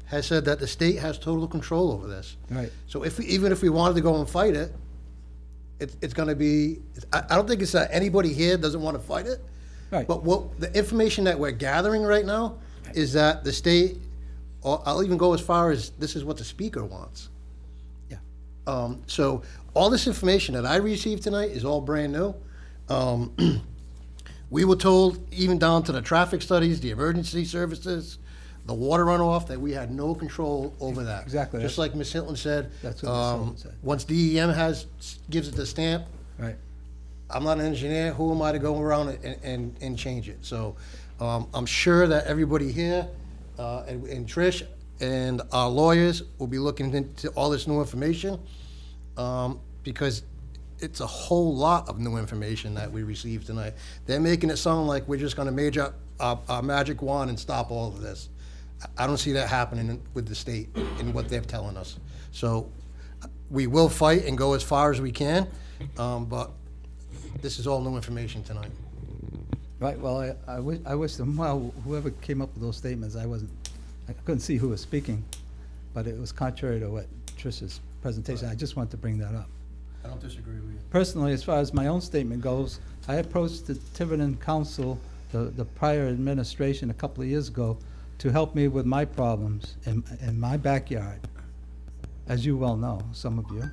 has said that the state has total control over this. Right. So even if we wanted to go and fight it, it's going to be, I don't think it's that anybody here doesn't want to fight it. Right. But what the information that we're gathering right now is that the state, or I'll even go as far as this is what the speaker wants. Yeah. So all this information that I received tonight is all brand new. We were told, even down to the traffic studies, the emergency services, the water runoff, that we had no control over that. Exactly. Just like Ms. Hilton said. That's what Ms. Hilton said. Once DEM gives it the stamp, Right. I'm not an engineer, who am I to go around and change it? So I'm sure that everybody here, and Trish and our lawyers will be looking into all this new information, because it's a whole lot of new information that we received tonight. They're making it sound like we're just gonna major our magic wand and stop all of this. I don't see that happening with the state and what they're telling us. So we will fight and go as far as we can, but this is all new information tonight. Right, well, I wish them well, whoever came up with those statements. I couldn't see who was speaking, but it was contrary to what Trish's presentation. I just wanted to bring that up. I don't disagree with you. Personally, as far as my own statement goes, I approached the Tiverton Council, the prior administration a couple of years ago, to help me with my problems in my backyard, as you well know, some of you.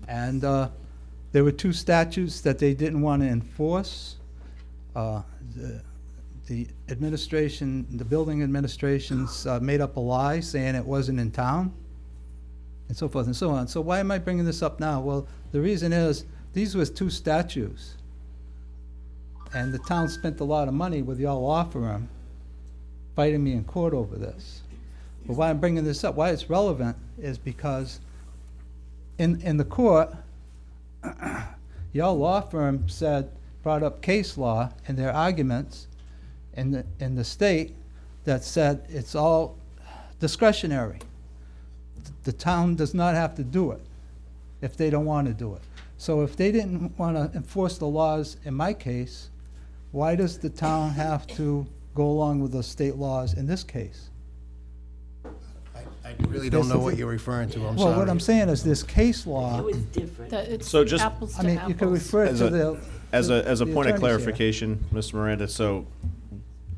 And there were two statutes that they didn't want to enforce. The administration, the building administrations made up a lie saying it wasn't in town. and so forth and so on. So why am I bringing this up now? Well, the reason is, these was 2 statues. And the town spent a lot of money with your law firm fighting me in court over this. But why I'm bringing this up, why it's relevant, is because in the court, your law firm brought up case law in their arguments in the state that said it's all discretionary. The town does not have to do it if they don't want to do it. So if they didn't want to enforce the laws in my case, why does the town have to go along with the state laws in this case? I really don't know what you're referring to, I'm sorry. Well, what I'm saying is this case law, It was different. So just- apples I to mean, you could apples. refer it As to a, the. as a, as a the point of attorneys here. clarification, Mr. Miranda, so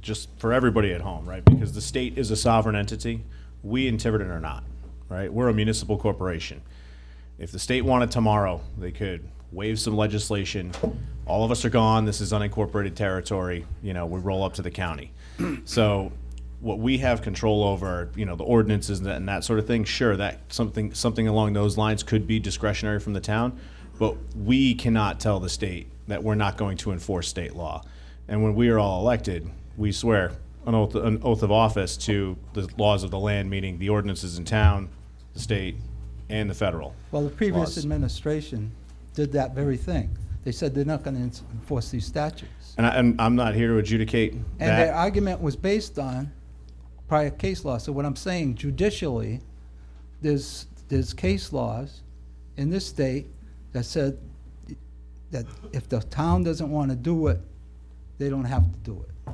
just for everybody at home, right? Because the state is a sovereign entity, we in Tiverton are not, right? We're a municipal corporation. If the state wanted tomorrow, they could waive some legislation. All of us are gone. This is unincorporated territory. You know, we roll up to the county. So what we have control over, you know, the ordinances and that sort of thing, sure, that something along those lines could be discretionary from the town, but we cannot tell the state that we're not going to enforce state law. And when we are all elected, we swear an oath of office to the laws of the land, meaning the ordinances in town, the state, and the federal. Well, the previous laws. administration did that very thing. They said they're not going to enforce these statutes. And I'm not here to adjudicate And their that. argument was based on prior case law. So what I'm saying, judicially, there's case laws in this state that said that if the town doesn't want to do it, they don't have to do it.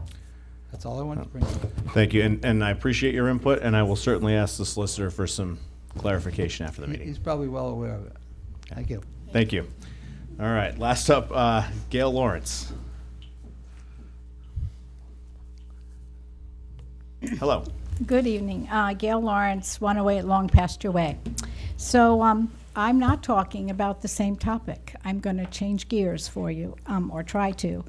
That's all I wanted to bring up. Thank you, and I appreciate your input, and I will certainly ask the solicitor for some clarification after the meeting. He's probably well aware of it. Thank you. Thank you. All right, last up, Gail Lawrence. Hello. Good evening. Gail Lawrence, 108 Long Pasture Way. So I'm not talking about the same topic. I'm going to change gears for you, or try to.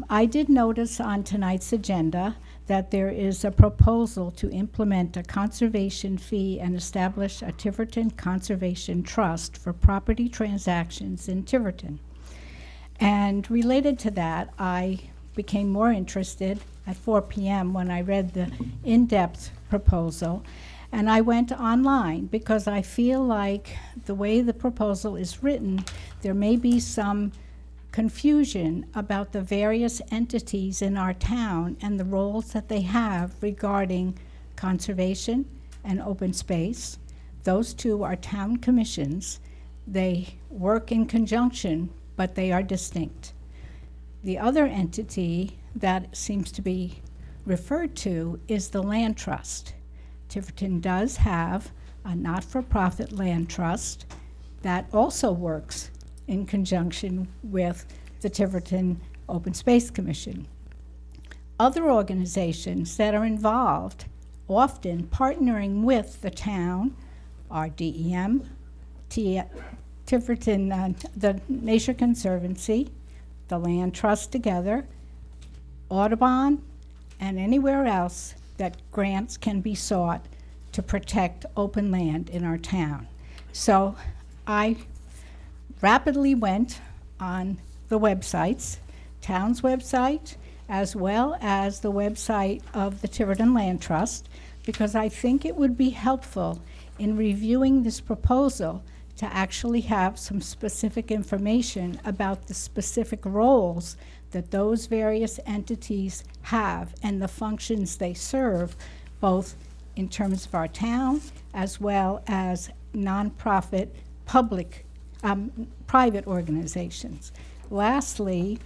I did notice on tonight's agenda that there is a proposal to implement a conservation fee and establish a Tiverton Conservation Trust for property transactions in Tiverton. And related to that, I became more interested at 4 p.m. when I read the in-depth proposal, and I went online because I feel like the way the proposal is written, there may be some confusion about the various entities in our town and the roles that they have regarding conservation and open space. Those two are town commissions. They work in conjunction, but they are distinct. The other entity that seems to be referred to is the land trust. Tiverton does have a not-for-profit land trust that also works in conjunction with the Tiverton Open Space Commission. Other organizations that are involved, often partnering with the town, are DEM, Tiverton, the Nature Conservancy, the Land Trust together, Audubon, and anywhere else that grants can be sought to protect open land in our town. So I rapidly went on the websites, town's website, as well as the website of the Tiverton Land Trust, because I think it would be helpful in reviewing this proposal to actually have some specific information about the specific roles that those various entities have and the functions they serve, both in terms of our town as well as nonprofit public private organizations. Lastly,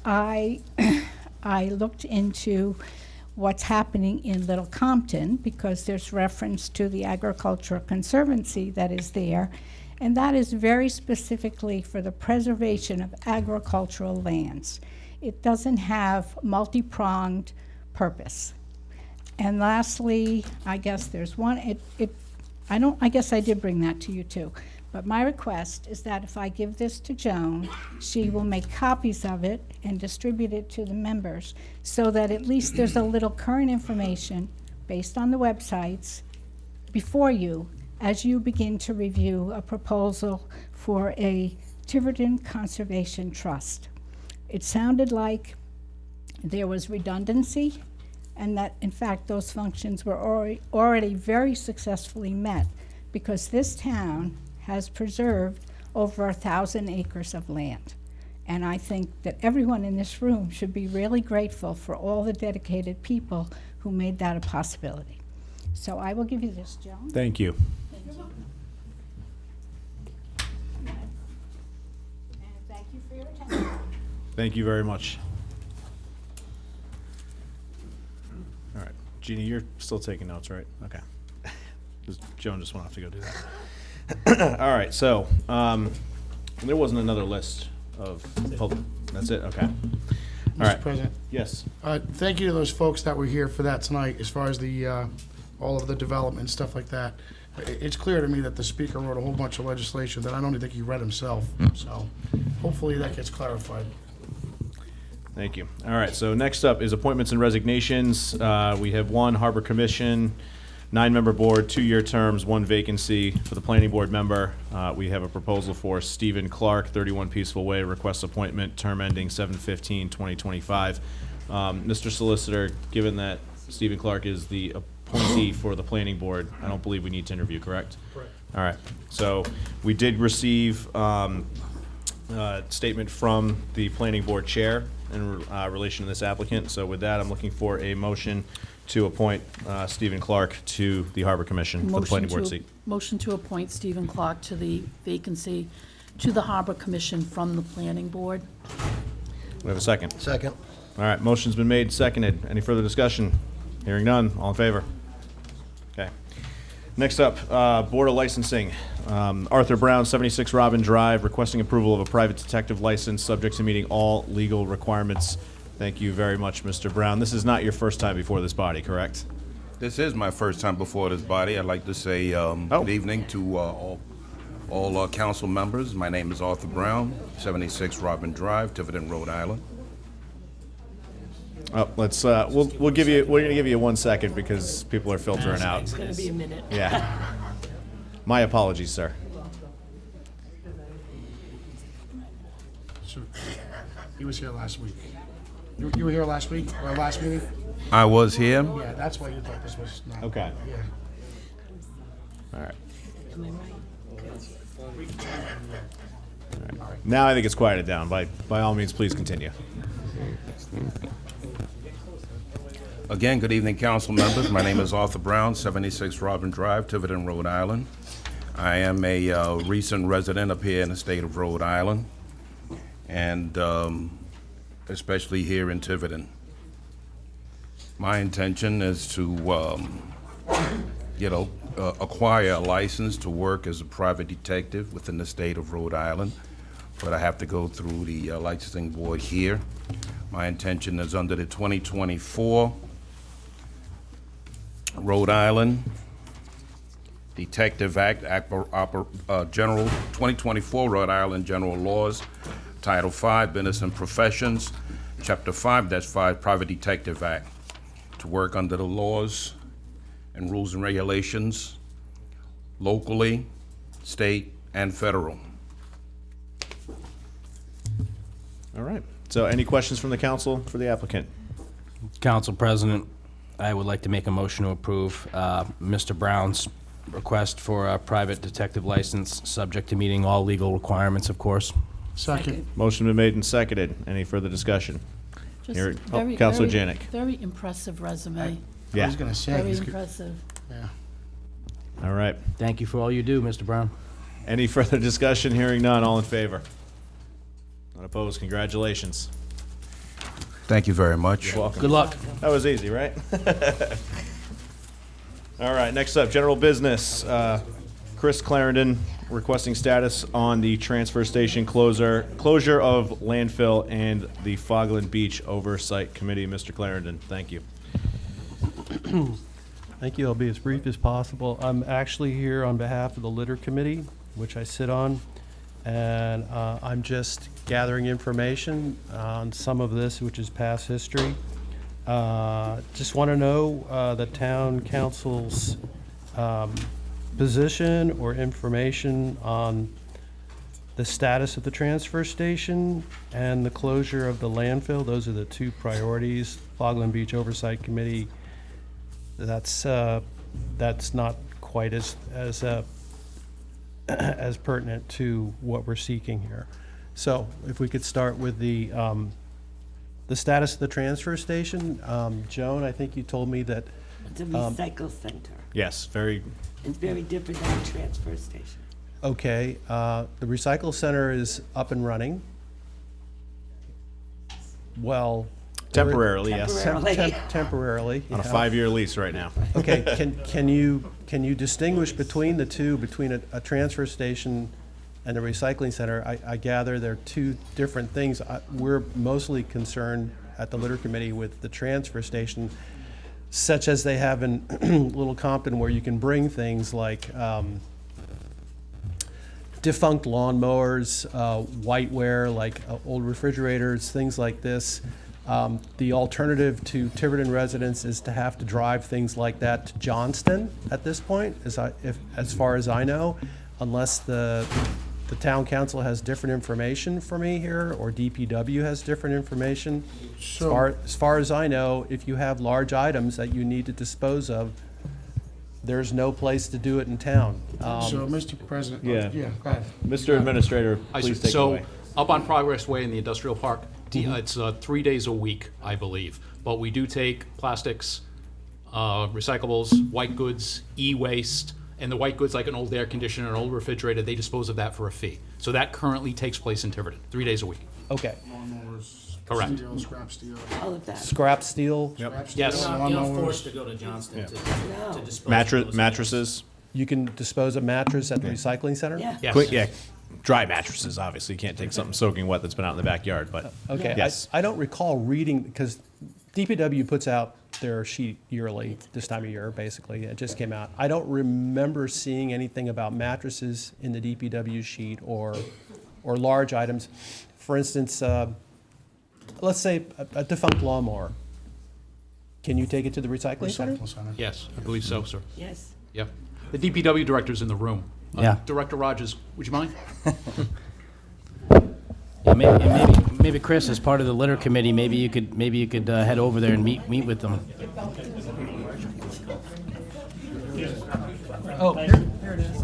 I looked into what's happening in Little Compton because there's reference to the Agricultural Conservancy that is there, and that is very specifically for the preservation of agricultural lands. It doesn't have multi-pronged purpose. And lastly, I guess there's one, I guess I did bring that to you too. But my request is that if I give this to Joan, she will make copies of it and distribute it to the members so that at least there's a little current information based on the websites before you as you begin to review a proposal for a Tiverton Conservation Trust. It sounded like there was redundancy, and that in fact those functions were already very successfully met, because this town has preserved over 1,000 acres of land. And I think that everyone in this room should be really grateful for all the dedicated people who made that a possibility. So I will give you this, Joan. Thank you. And thank you for your attention. Thank you very much. All right, Jeannie, you're still taking notes, right? Okay. Joan just went off to go do that. All right, so there wasn't another list of public. That's it. Okay. All right. Mr. President. Yes. Thank you to those folks that were here for that tonight, as far as the all of the development and stuff like that. It's clear to me that the speaker wrote a whole bunch of legislation that I don't even think he read himself. So hopefully that gets clarified. Thank you. All right, so next up is appointments and resignations. We have one Harbor Commission, 9-member board, 2-year terms, 1 vacancy. For the planning board member, we have a proposal for Stephen Clark, 31 Peaceful Way, request appointment, term ending 7/15/2025. Mr. Solicitor, given that Stephen Clark is the appointee for the planning board, I don't believe we need to interview, correct? Correct. All right, so we did receive statement from the planning board chair in relation to this applicant. So with that, I'm looking for a motion to appoint Stephen Clark to the Harbor Commission for the planning board seat. Motion to appoint Stephen Clark to the vacancy to the Harbor Commission from the Planning Board. We have a second. Second. All right, motion's been made, seconded. Any further discussion? Hearing none, all in favor? Okay. Next up, Board of Licensing. Arthur Brown, 76 Robin Drive, requesting approval of a private detective license, subject to meeting all legal requirements. Thank you very much, Mr. Brown. This is not your first time before this body, correct? This is my first time before this body. I'd like to say good evening to all council members. My name is Arthur Brown, 76 Robin Drive, Tiverton, Rhode Island. Oh, let's we're gonna give you 1 second because people are filtering out. It's gonna be a minute. Yeah. My apologies, sir. So, he was here last week. You were here last week, or last meeting? I was here. Yeah, that's why you thought this was not. Okay. Yeah. All right. All right. Now I think it's quieted down. By all means, please continue. Again, good evening, council members. My name is Arthur Brown, 76 Robin Drive, Tiverton, Rhode Island. I am a recent resident up here in the state of Rhode Island, and especially here in Tiverton. My intention is to, acquire a license to work as a private detective within the state of Rhode Island, but I have to go through the licensing board here. My intention is under the 2024 Rhode Island Detective Act, General 2024 Rhode Island General Laws, Title 5, Business and Professions, Chapter 5-5, Private Detective Act, to work under the laws and rules and regulations locally, state, and federal. All right. So any questions from the council for the applicant? Council President, I would like to make a motion to approve Mr. Brown's request for a private detective license, subject to meeting all legal requirements, of course. Second. Motion been made and seconded. Any further discussion? Just Here- very, Councilor very- Janik. Very impressive resume. Yeah. I was gonna say. Very he's impressive. Yeah. All right. Thank you for all you do, Mr. Brown. Any further discussion? Hearing none. All in favor? Not opposed. Congratulations. Thank you very much. You're welcome. Good luck. That was easy, right? All right, next up, general business. Chris Clarendon requesting status on the transfer station closure of landfill and the Fogland Beach Oversight Committee. Mr. Clarendon, thank you. Thank you. I'll be as brief as possible. I'm actually here on behalf of the Litter Committee, which I sit on, and I'm just gathering information on some of this, which is past history. Just want to know the town council's position or information on the status of the transfer station and the closure of the landfill. Those are the two priorities. Fogland Beach Oversight Committee, that's not quite as as pertinent to what we're seeking here. So if we could start with the status of the transfer station. Joan, I think you told me that. It's a recycle center. Yes, very. It's very different than a transfer station. Okay, the recycle center is up and running. Well. Temporarily, yes. Temporarily. On a yeah. 5-year lease right now. Okay, can you distinguish between the two, between a transfer station and a recycling center? I gather they're two different things. We're mostly concerned at the Litter Committee with the transfer station, such as they have in Little Compton, where you can bring things like defunct lawnmowers, whiteware, like old refrigerators, things like this. The alternative to Tiverton residents is to have to drive things like that to Johnston at this point, as far as I know, unless the town council has different information for me here, or DPW has different information. As far as I know, if you have large items that you need to dispose of, there's no place to do it in town. So, Mr. President. Yeah. Go ahead. Mr. Administrator, please take it away. Up on Progress Way in the industrial park, it's 3 days a week, I believe. But we do take plastics, recyclables, white goods, e-waste, and the white goods, like an old air conditioner, an old refrigerator, they dispose of that for a fee. So that currently takes place in Tiverton, 3 days a week. Okay. Lawnmowers, Correct. steel, scrap steel. All of that. Scrap steel. Scrap steel, Yes. You're not lawnmowers. forced to go to Johnston to dispose of those Mattresses. You can dispose of mattress at the recycling center? Yeah. Yes. Quick, yeah. Dry mattresses, obviously. You can't take something soaking wet that's been out in the backyard, but. Okay, Yes. I don't recall reading, because DPW puts out their sheet yearly, this time of year, basically. It just came out. I don't remember seeing anything about mattresses in the DPW sheet or large items. For instance, let's say a defunct lawnmower. Can you take it to the recycling center? Recycle center. Yes, I believe so, sir. Yes. Yep. The DPW director's in the room. Yeah. Director Rogers, would you mind? Yeah, maybe Chris, as part of the litter committee, maybe you could head over there and meet with them. Oh, here it is.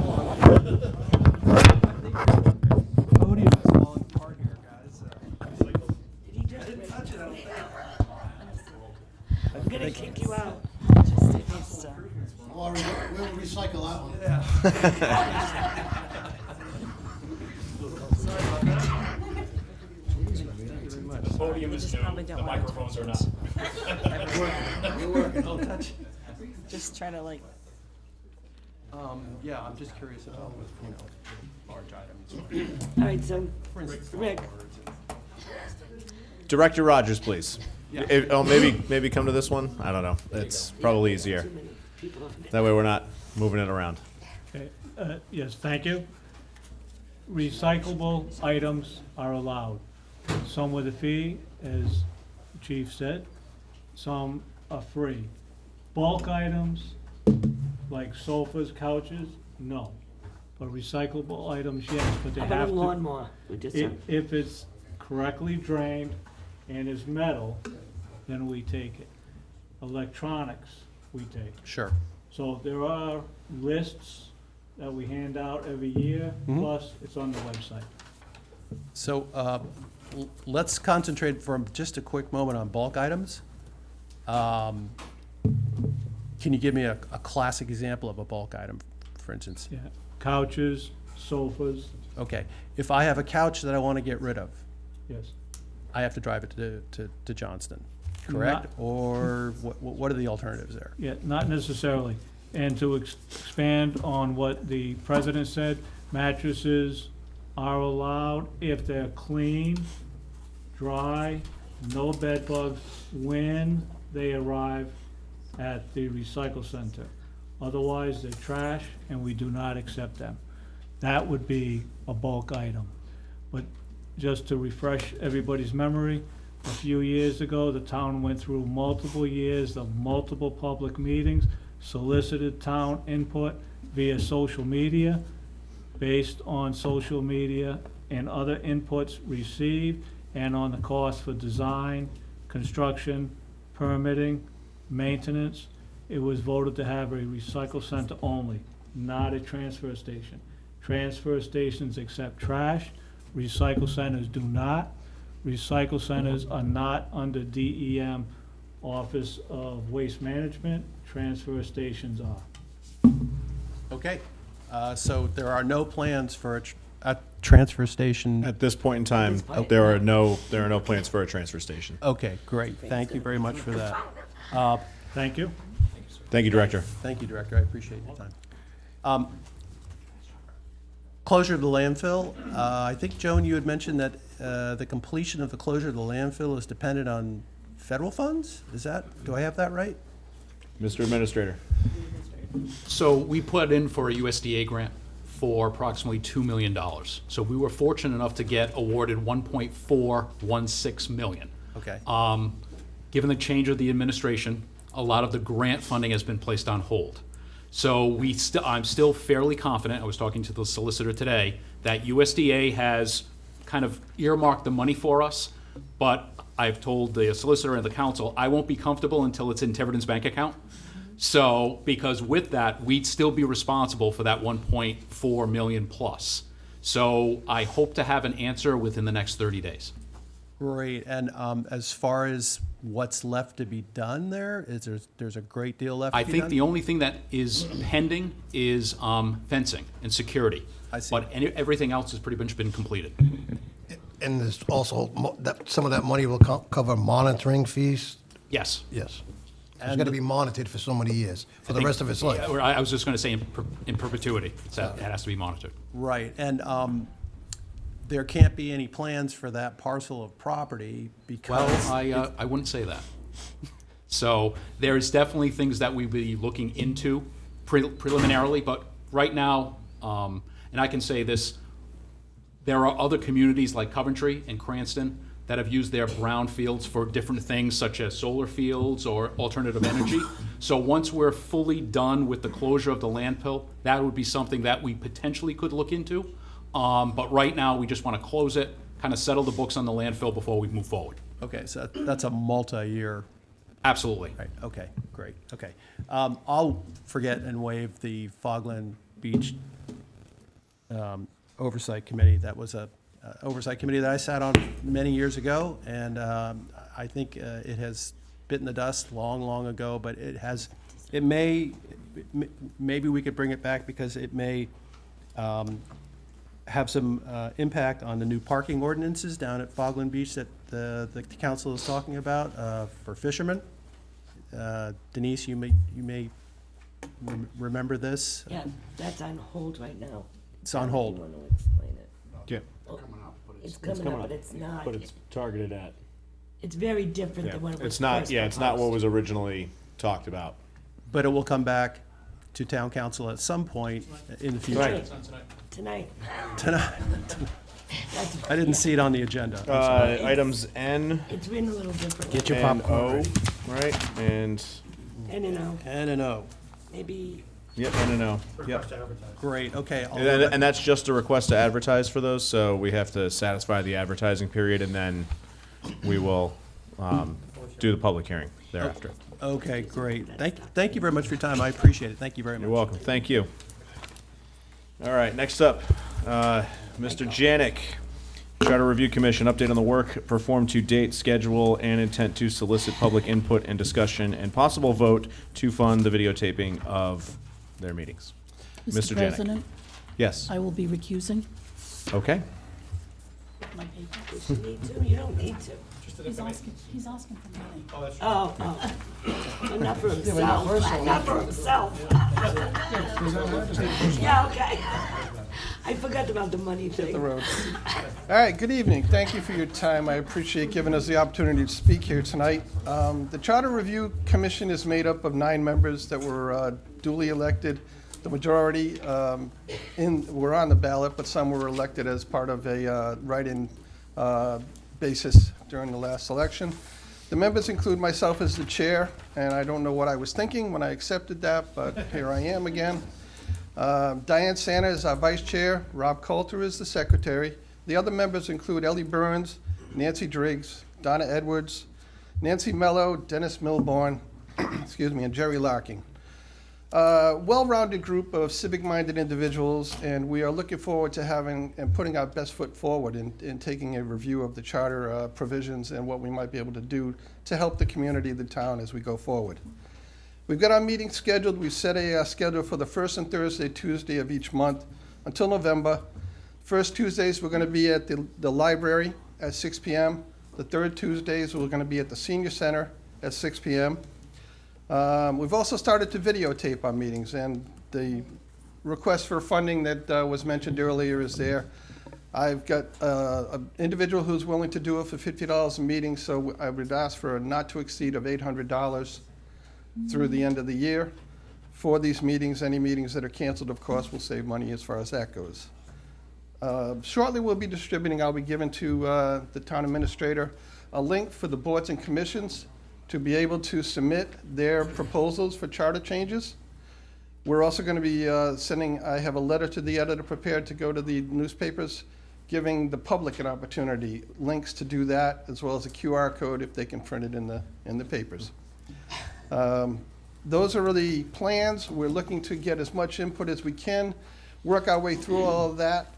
Podium is falling apart here, guys. I'm gonna kick you out. We'll recycle that one. The podium is new, the microphones are not. We're working. Don't touch. Just try to like. Yeah, I'm just curious about, large items. All right, so, Rick, Director Rogers, please. Yeah. Maybe come to this one? I don't know. It's probably easier. That way we're not moving it around. Okay, yes, thank you. Recyclable items are allowed. Some with a fee, as Chief said, some are free. Bulk items, like sofas, couches, no. But recyclable items, yes, but they how have about a to. lawnmower? We just If it's correctly drained and is metal, then we take it. Electronics, we take. Sure. So there are lists that we hand out every year, plus it's on the website. So let's concentrate for just a quick moment on bulk items. Can you give me a classic example of a bulk item, for instance? Yeah, couches, sofas, Okay, if I have a couch that I want to get rid of, yes. I have to drive it to Johnston, correct? Not- Or what are the alternatives there? Yeah, not necessarily. And to expand on what the president said, mattresses are allowed if they're clean, dry, no bed bugs, when they arrive at the recycle center. Otherwise, they're trash and we do not accept them. That would be a bulk item. But just to refresh everybody's memory, a few years ago, the town went through multiple years of multiple public meetings solicited town input via social media, based on social media and other inputs received, and on the cost for design, construction, permitting, maintenance. It was voted to have a recycle center only, not a transfer station. Transfer stations accept trash, recycle centers do not. Recycle centers are not under DEM Office of Waste Management, transfer stations are. Okay, so there are no plans for a transfer station? At this point in time, there are no plans for a transfer station. Okay, great. Thank you very much for that. Thank you. Thank you, Director. Thank you, Director. I appreciate your time. Closure of the landfill. I think, Joan, you had mentioned that the completion of the closure of the landfill is dependent on federal funds? Do I have that right? Mr. Administrator. So we put in for a USDA grant for approximately $2 million. So we were fortunate enough to get awarded $1.416 million. Okay. Given the change of the administration, a lot of the grant funding has been placed on hold. So I'm still fairly confident, I was talking to the solicitor today, that USDA has kind of earmarked the money for us, but I've told the solicitor and the council, I won't be comfortable until it's in Tiverton's bank account. So, because with that, we'd still be responsible for that 1.4 million plus. So I hope to have an answer within the next 30 days. Great. And as far as what's left to be done there, there's a great deal left to I be think done? the only thing that is pending is fencing and security. I see. But everything else has pretty much been completed. And there's also, some of that money will cover monitoring fees? Yes. Yes. It's got to be monitored for so many years, for the rest of its life. Or I was just going to say in perpetuity, so it has to be monitored. Right. And there can't be any plans for that parcel of property because... Well, I wouldn't say that. So there's definitely things that we'd be looking into preliminarily, but right now, and I can say this, there are other communities like Coventry and Cranston that have used their brownfields for different things such as solar fields or alternative energy. So once we're fully done with the closure of the landfill, that would be something that we potentially could look into. But right now, we just want to close it, kind of settle the books on the landfill before we move forward. Okay, so that's a multi-year... Absolutely. Right, okay, great, okay. I'll forget and waive the Fogland Beach Oversight Committee. That was a oversight committee that I sat on many years ago, and I think it has bitten the dust long ago, but maybe we could bring it back because it may have some impact on the new parking ordinances down at Fogland Beach that the council is talking about for fishermen. Denise, you may remember this. Yeah, that's on hold right now. It's on hold. You want to explain it? Yeah. It's coming up, but it's not. But it's targeted at. It's very different Yeah. than what it was It's not, first yeah, it's not what proposed. was originally talked about. But it will come back to town council at some point in the future. Right. Tonight. Tonight. That's- I didn't see it on the agenda. I'm sorry. Items N It's written a little different. Get your and popcorn O, ready. right? And, And N and O. maybe yep, N and O. Yep. Great, okay. I'll And, and that's just a request to advertise for those, so we have to satisfy the advertising period, and then we will do the public hearing thereafter. Okay, great. Thank you very much for your time. I appreciate it. Thank you very much. You're welcome. Thank you. All right, next up, Mr. Janik, Charter Review Commission, update on the work performed to date, schedule, and intent to solicit public input and discussion and possible vote to fund the videotaping of their meetings. Mr. Janik. President, Yes. I will be recusing Okay. my paper. you need to, you don't need to. He's asking for money. Oh. But not for himself, not for himself. Yeah, okay. I forgot about the money thing. All right, good evening. Thank you for your time. I appreciate giving us the opportunity to speak here tonight. The Charter Review Commission is made up of 9 members that were duly elected. The majority were on the ballot, but some were elected as part of a write-in basis during the last election. The members include myself as the chair, and I don't know what I was thinking when I accepted that, but here I am again. Diane Santa is our vice chair. Rob Coulter is the secretary. The other members include Ellie Burns, Nancy Driggs, Donna Edwards, Nancy Mello, Dennis Milborn, excuse me, and Jerry Larking. Well-rounded group of civic-minded individuals, and we are looking forward to having and putting our best foot forward in taking a review of the charter provisions and what we might be able to do to help the community, the town, as we go forward. We've got our meeting scheduled. We've set a schedule for the first and Thursday, Tuesday of each month until November. First Tuesdays, we're going to be at the library at 6 p.m. The third Tuesdays, we're going to be at the senior center at 6 p.m. We've also started to videotape our meetings, and the request for funding that was mentioned earlier is there. I've got an individual who's willing to do it for $50 a meeting, so I would ask for a not to exceed of $800 through the end of the year for these meetings. Any meetings that are canceled, of course, will save money as far as that goes. Shortly, we'll be distributing, I'll be giving to the town administrator a link for the boards and commissions to be able to submit their proposals for charter changes. We're also going to be sending, I have a letter to the editor prepared to go to the newspapers, giving the public an opportunity, links to do that, as well as a QR code if they can print it in the papers. Those are the plans. We're looking to get as much input as we can, work our way through all of that.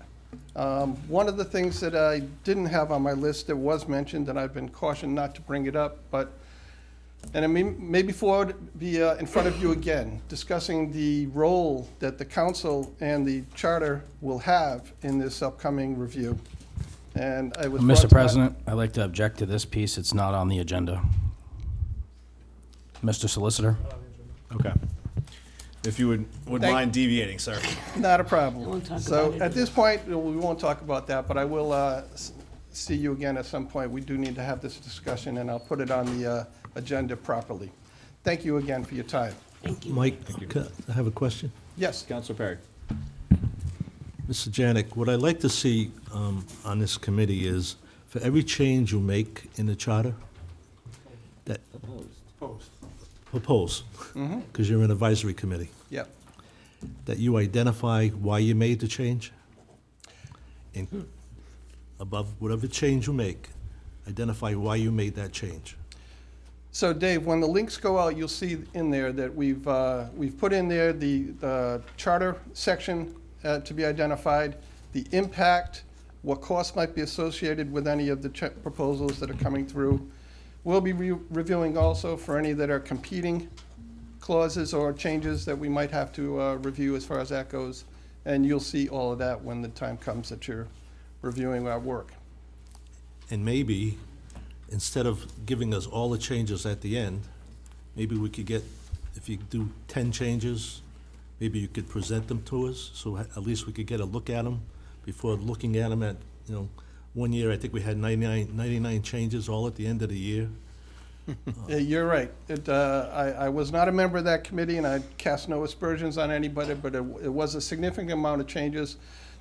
One of the things that I didn't have on my list that was mentioned, and I've been cautioned not to bring it up, but and I may forward be in front of you again, discussing the role that the council and the charter will have in this upcoming review. And I was Mr. President, I'd like to object to this piece. It's not on the agenda. Mr. Solicitor? Okay. If you would mind deviating, sir. Not a problem. won't talk So about it. at this point, we won't talk about that, but I will see you again at some point. We do need to have this discussion, and I'll put it on the agenda properly. Thank you again for your time. Thank you. Mike, I have a question. Yes. Councilor Perry. Mr. Janik, what I'd like to see on this committee is, for every change you make in the charter, that propose, because you're an advisory committee, Yep. that you identify why you made the change, and above whatever change you make, identify why you made that change. So Dave, when the links go out, you'll see in there that we've put in there the charter section to be identified, the impact, what costs might be associated with any of the proposals that are coming through. We'll be reviewing also for any that are competing clauses or changes that we might have to review as far as that goes. And you'll see all of that when the time comes that you're reviewing our work. And maybe, instead of giving us all the changes at the end, maybe we could get, if you do 10 changes, maybe you could present them to us, so at least we could get a look at them before looking at them at, 1 year, I think we had 99 changes all at the end of the year. Yeah, you're right. I was not a member of that committee, and I cast no aspersions on anybody, but it was a significant amount of changes.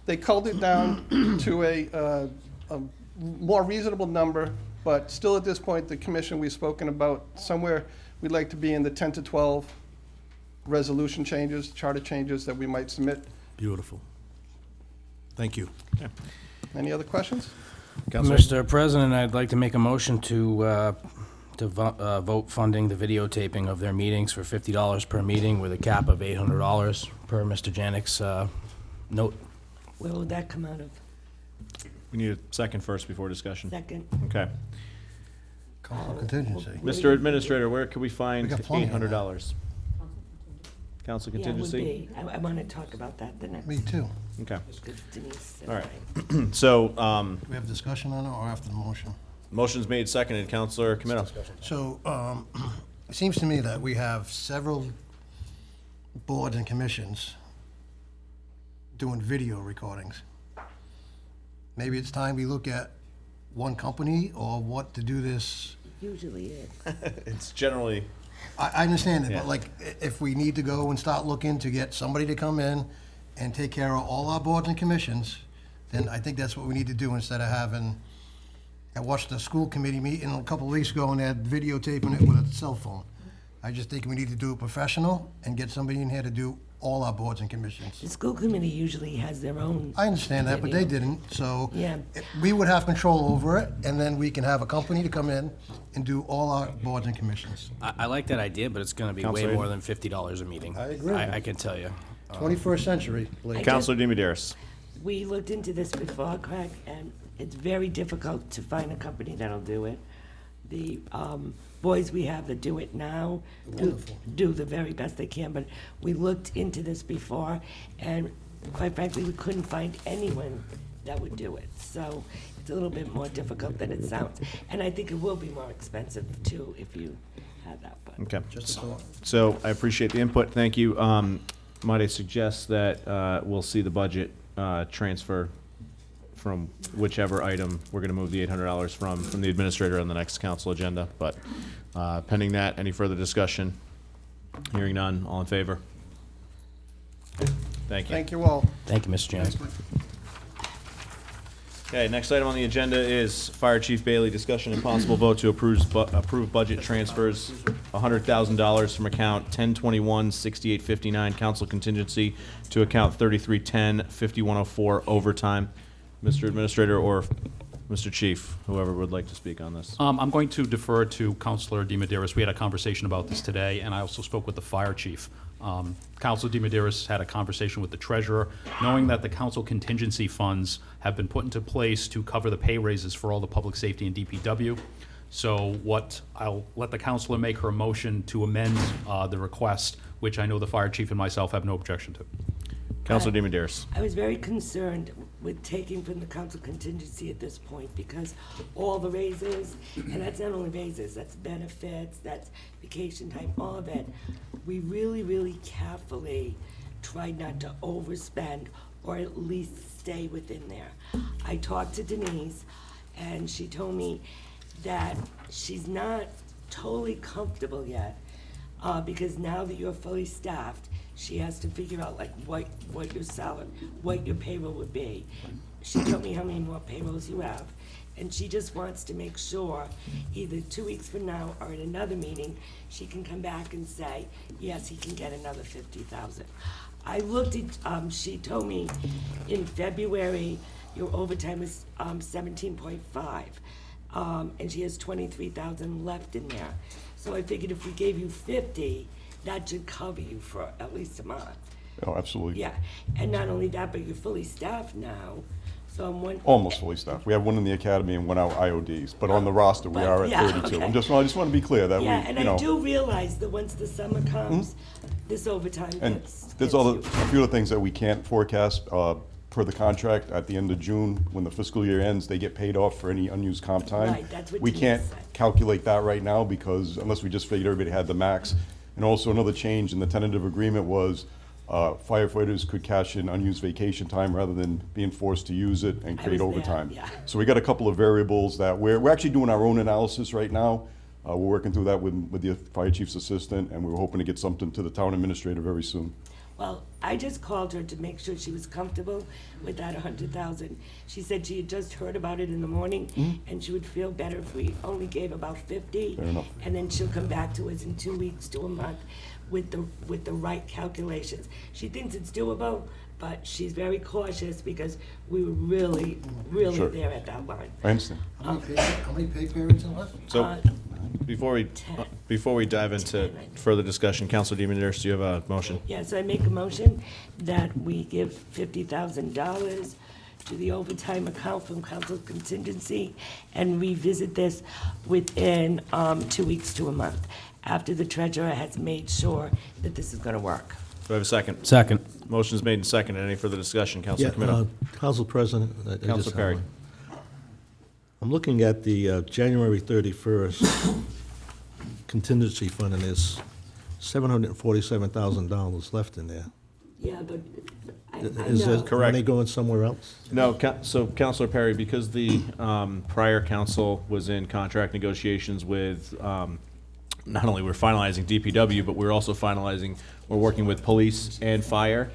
They culled it down to a more reasonable number, but still at this point, the commission we've spoken about, somewhere we'd like to be in the 10 to 12 resolution changes, charter changes that we might submit. Beautiful. Thank you. Any other questions? Mr. President, I'd like to make a motion to vote funding the videotaping of their meetings for $50 per meeting with a cap of $800 per Mr. Janik's note. Where would that come out of? We need a second first before discussion. Second. Okay. Council contingency. Mr. Administrator, where can we find We got plenty of that. $800? Council contingency? Yeah, it would be. I want to talk about that the next. Me too. Okay. Because Denise and All right. So, We have discussion on it or after the motion? motion's made, seconded. Counselor Camino. So, it seems to me that we have several boards and commissions doing video recordings. Maybe it's time we look at one company or what to do this. Usually is. It's generally, I understand it, Yeah. but like, if we need to go and start looking to get somebody to come in and take care of all our boards and commissions, then I think that's what we need to do instead of having I watched a school committee meeting a couple of weeks ago, and they're videotaping it with a cell phone. I just think we need to do it professional and get somebody in here to do all our boards and commissions. The school committee usually has their own. I understand that, but they video. didn't, so Yeah. we would have control over it, and then we can have a company to come in and do all our boards and commissions. I like that idea, but it's gonna be way Counselor more than $50 a meeting. I agree. I can tell you. 21st century, please. Counselor Demidaris. We looked into this before, Craig, and it's very difficult to find a company that'll do it. The boys we have that do it now do the very best they can, but we looked into this before, and quite frankly, we couldn't find anyone that would do it. So it's a little bit more difficult than it sounds. And I think it will be more expensive too if you have that, but. Okay. Just a thought. So I appreciate the input. Thank you. Might I suggest that we'll see the budget transfer from whichever item we're going to move the $800 from the administrator on the next council agenda. But pending that, any further discussion? Hearing none. All in favor? Thank you. Thank you all. Thank you, Mr. Jones. Okay, next item on the agenda is Fire Chief Bailey, discussion and possible vote to approve budget transfers, $100,000 from account 1021-6859 council contingency to account 3310-5104 overtime. Mr. Administrator or Mr. Chief, whoever would like to speak on this. I'm going to defer to Councilor DiMederos. We had a conversation about this today, and I also spoke with the fire chief. Councilor DiMederos had a conversation with the treasurer, knowing that the council contingency funds have been put into place to cover the pay raises for all the public safety and DPW. So I'll let the councilor make her motion to amend the request, which I know the fire chief and myself have no objection to. Councilor DiMederos. I was very concerned with taking from the council contingency at this point because all the raises, and that's not only raises, that's benefits, that's vacation time, all of it. We really, really carefully tried not to overspend or at least stay within there. I talked to Denise and she told me that she's not totally comfortable yet because now that you're fully staffed, she has to figure out like what your salary, what your payroll would be. She told me how many more payrolls you have. And she just wants to make sure, either 2 weeks from now or at another meeting, she can come back and say, yes, he can get another 50,000. I looked at, she told me in February, your overtime was 17.5. And she has 23,000 left in there. So I figured if we gave you 50, that should cover you for at least a month. Oh, absolutely. Yeah, and not only that, but you're fully staffed now, so I'm wondering. Almost fully staffed. We have one in the academy and one out IODs, but on the roster, we are at yeah, 32. okay. I just want to be clear that Yeah, we, and you know. I do realize that once the summer comes, this overtime And gets there's a few of the things that we can't forecast per the contract. At the end of June, when the fiscal year ends, they get paid off for any unused comp time. Right, that's what We Denise can't said. calculate that right now because unless we just figured everybody had the max. And also another change in the tentative agreement was firefighters could cash in unused vacation time rather than being forced to use it and create was there, overtime. yeah. So we got a couple of variables that we're actually doing our own analysis right now. We're working through that with the fire chief's assistant, and we're hoping to get something to the town administrator very soon. Well, I just called her to make sure she was comfortable with that 100,000. She said she had just heard about it in the morning, and she would feel better if we only gave about 50. Fair enough. And then she'll come back to us in 2 weeks to a month with the right calculations. She thinks it's doable, but she's very cautious because we were really, really Sure. there at that line. I understand. How many pay periods are left? So before we dive into further discussion, Councilor DiMederos, do you have a motion? Yes, I make a motion that we give $50,000 to the overtime account from council contingency and revisit this within 2 weeks to a month, after the treasurer has made sure that this is gonna work. Do I have a second? Second. Motion is made and seconded. Any further discussion? Councilor Camino? Council President. I just Councilor have Perry. one. I'm looking at the January 31st contingency fund, and there's $747,000 left in there. Yeah, but I Is know. there money going somewhere else? No, so Councilor Perry, because the prior council was in contract negotiations with, not only we're finalizing DPW, but we're also we're working with police and fire.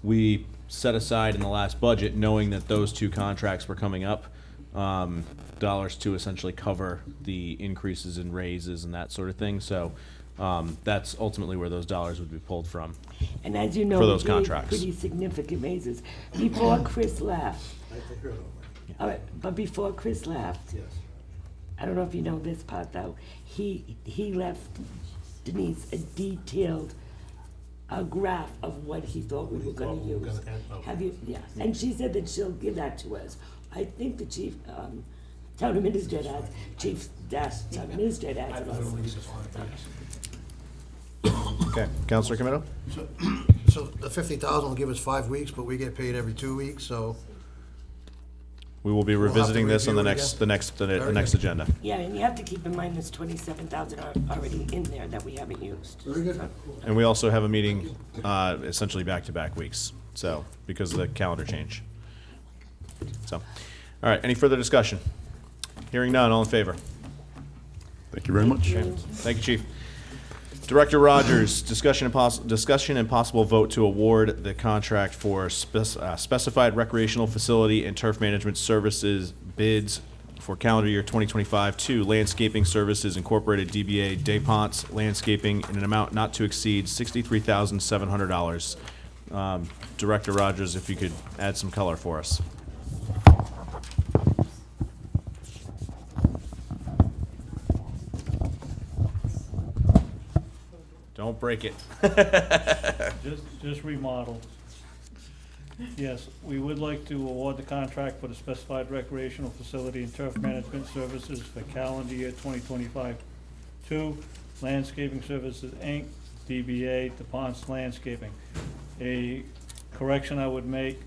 We set aside in the last budget, knowing that those two contracts were coming up, dollars to essentially cover the increases in raises and that sort of thing. So that's ultimately where those dollars would be pulled from. And as you know, for we those gave contracts. pretty significant raises. Before Chris left, all right, but before Chris left, I don't know if you know this part though, he left Denise a detailed graph of what he thought we were gonna use. Have you, yeah, and she said that she'll give that to us. I think the chief, town administrator has, town administrator has it also. Okay, Councilor Camino? So the 50,000 will give us 5 weeks, but we get paid every 2 weeks, so We will be We'll have to revisiting this on the review it next, the Very next good. agenda. Yeah, and you have to keep in mind there's 27,000 already in there that we haven't used. Very good. And we also have a meeting, essentially back-to-back weeks, so, because of the calendar change. So, all right, any further discussion? Hearing none, all in favor? Thank you very much. Thank you, Chief. Director Rogers, discussion and possible vote to award the contract for specified recreational facility and turf management services bids for calendar year 2025 to Landscaping Services Incorporated, DBA DaPonte Landscaping, in an amount not to exceed $63,700. Director Rogers, if you could add some color for us. Don't break it. Just remodel. Yes, we would like to award the contract for the specified recreational facility and turf management services for calendar year 2025 to Landscaping Services, Inc., DBA DaPonte Landscaping. A correction I would make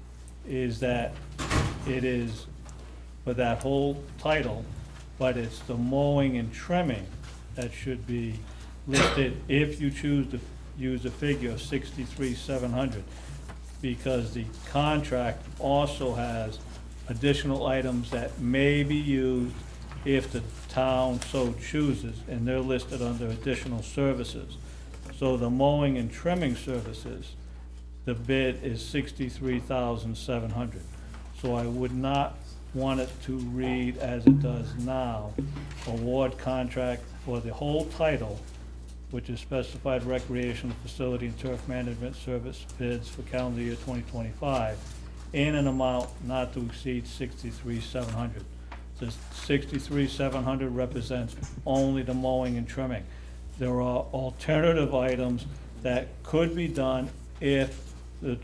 is that it is for that whole title, but it's the mowing and trimming that should be listed if you choose to use a figure of $63,700, because the contract also has additional items that may be used if the town so chooses, and they're listed under additional services. So the mowing and trimming services, the bid is $63,700. So I would not want it to read as it does now, award contract for the whole title, which is specified recreational facility and turf management service bids for calendar year 2025, in an amount not to exceed $63,700. The $63,700 represents only the mowing and trimming. There are alternative items that could be done if the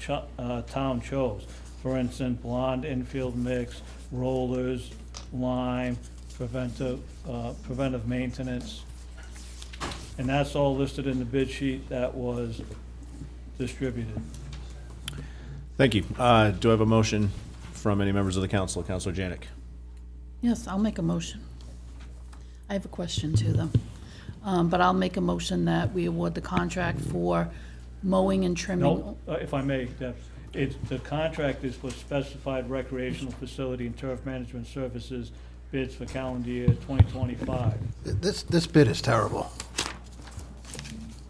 town chose. For instance, blonde infield mix, rollers, lime, preventive maintenance. And that's all listed in the bid sheet that was distributed. Thank you. Do I have a motion from any members of the council? Councilor Janik. Yes, I'll make a motion. I have a question too, though. But I'll make a motion that we award the contract for mowing and trimming. No, if I may, Deb, the contract is for specified recreational facility and turf management services bids for calendar year 2025. This bid is terrible.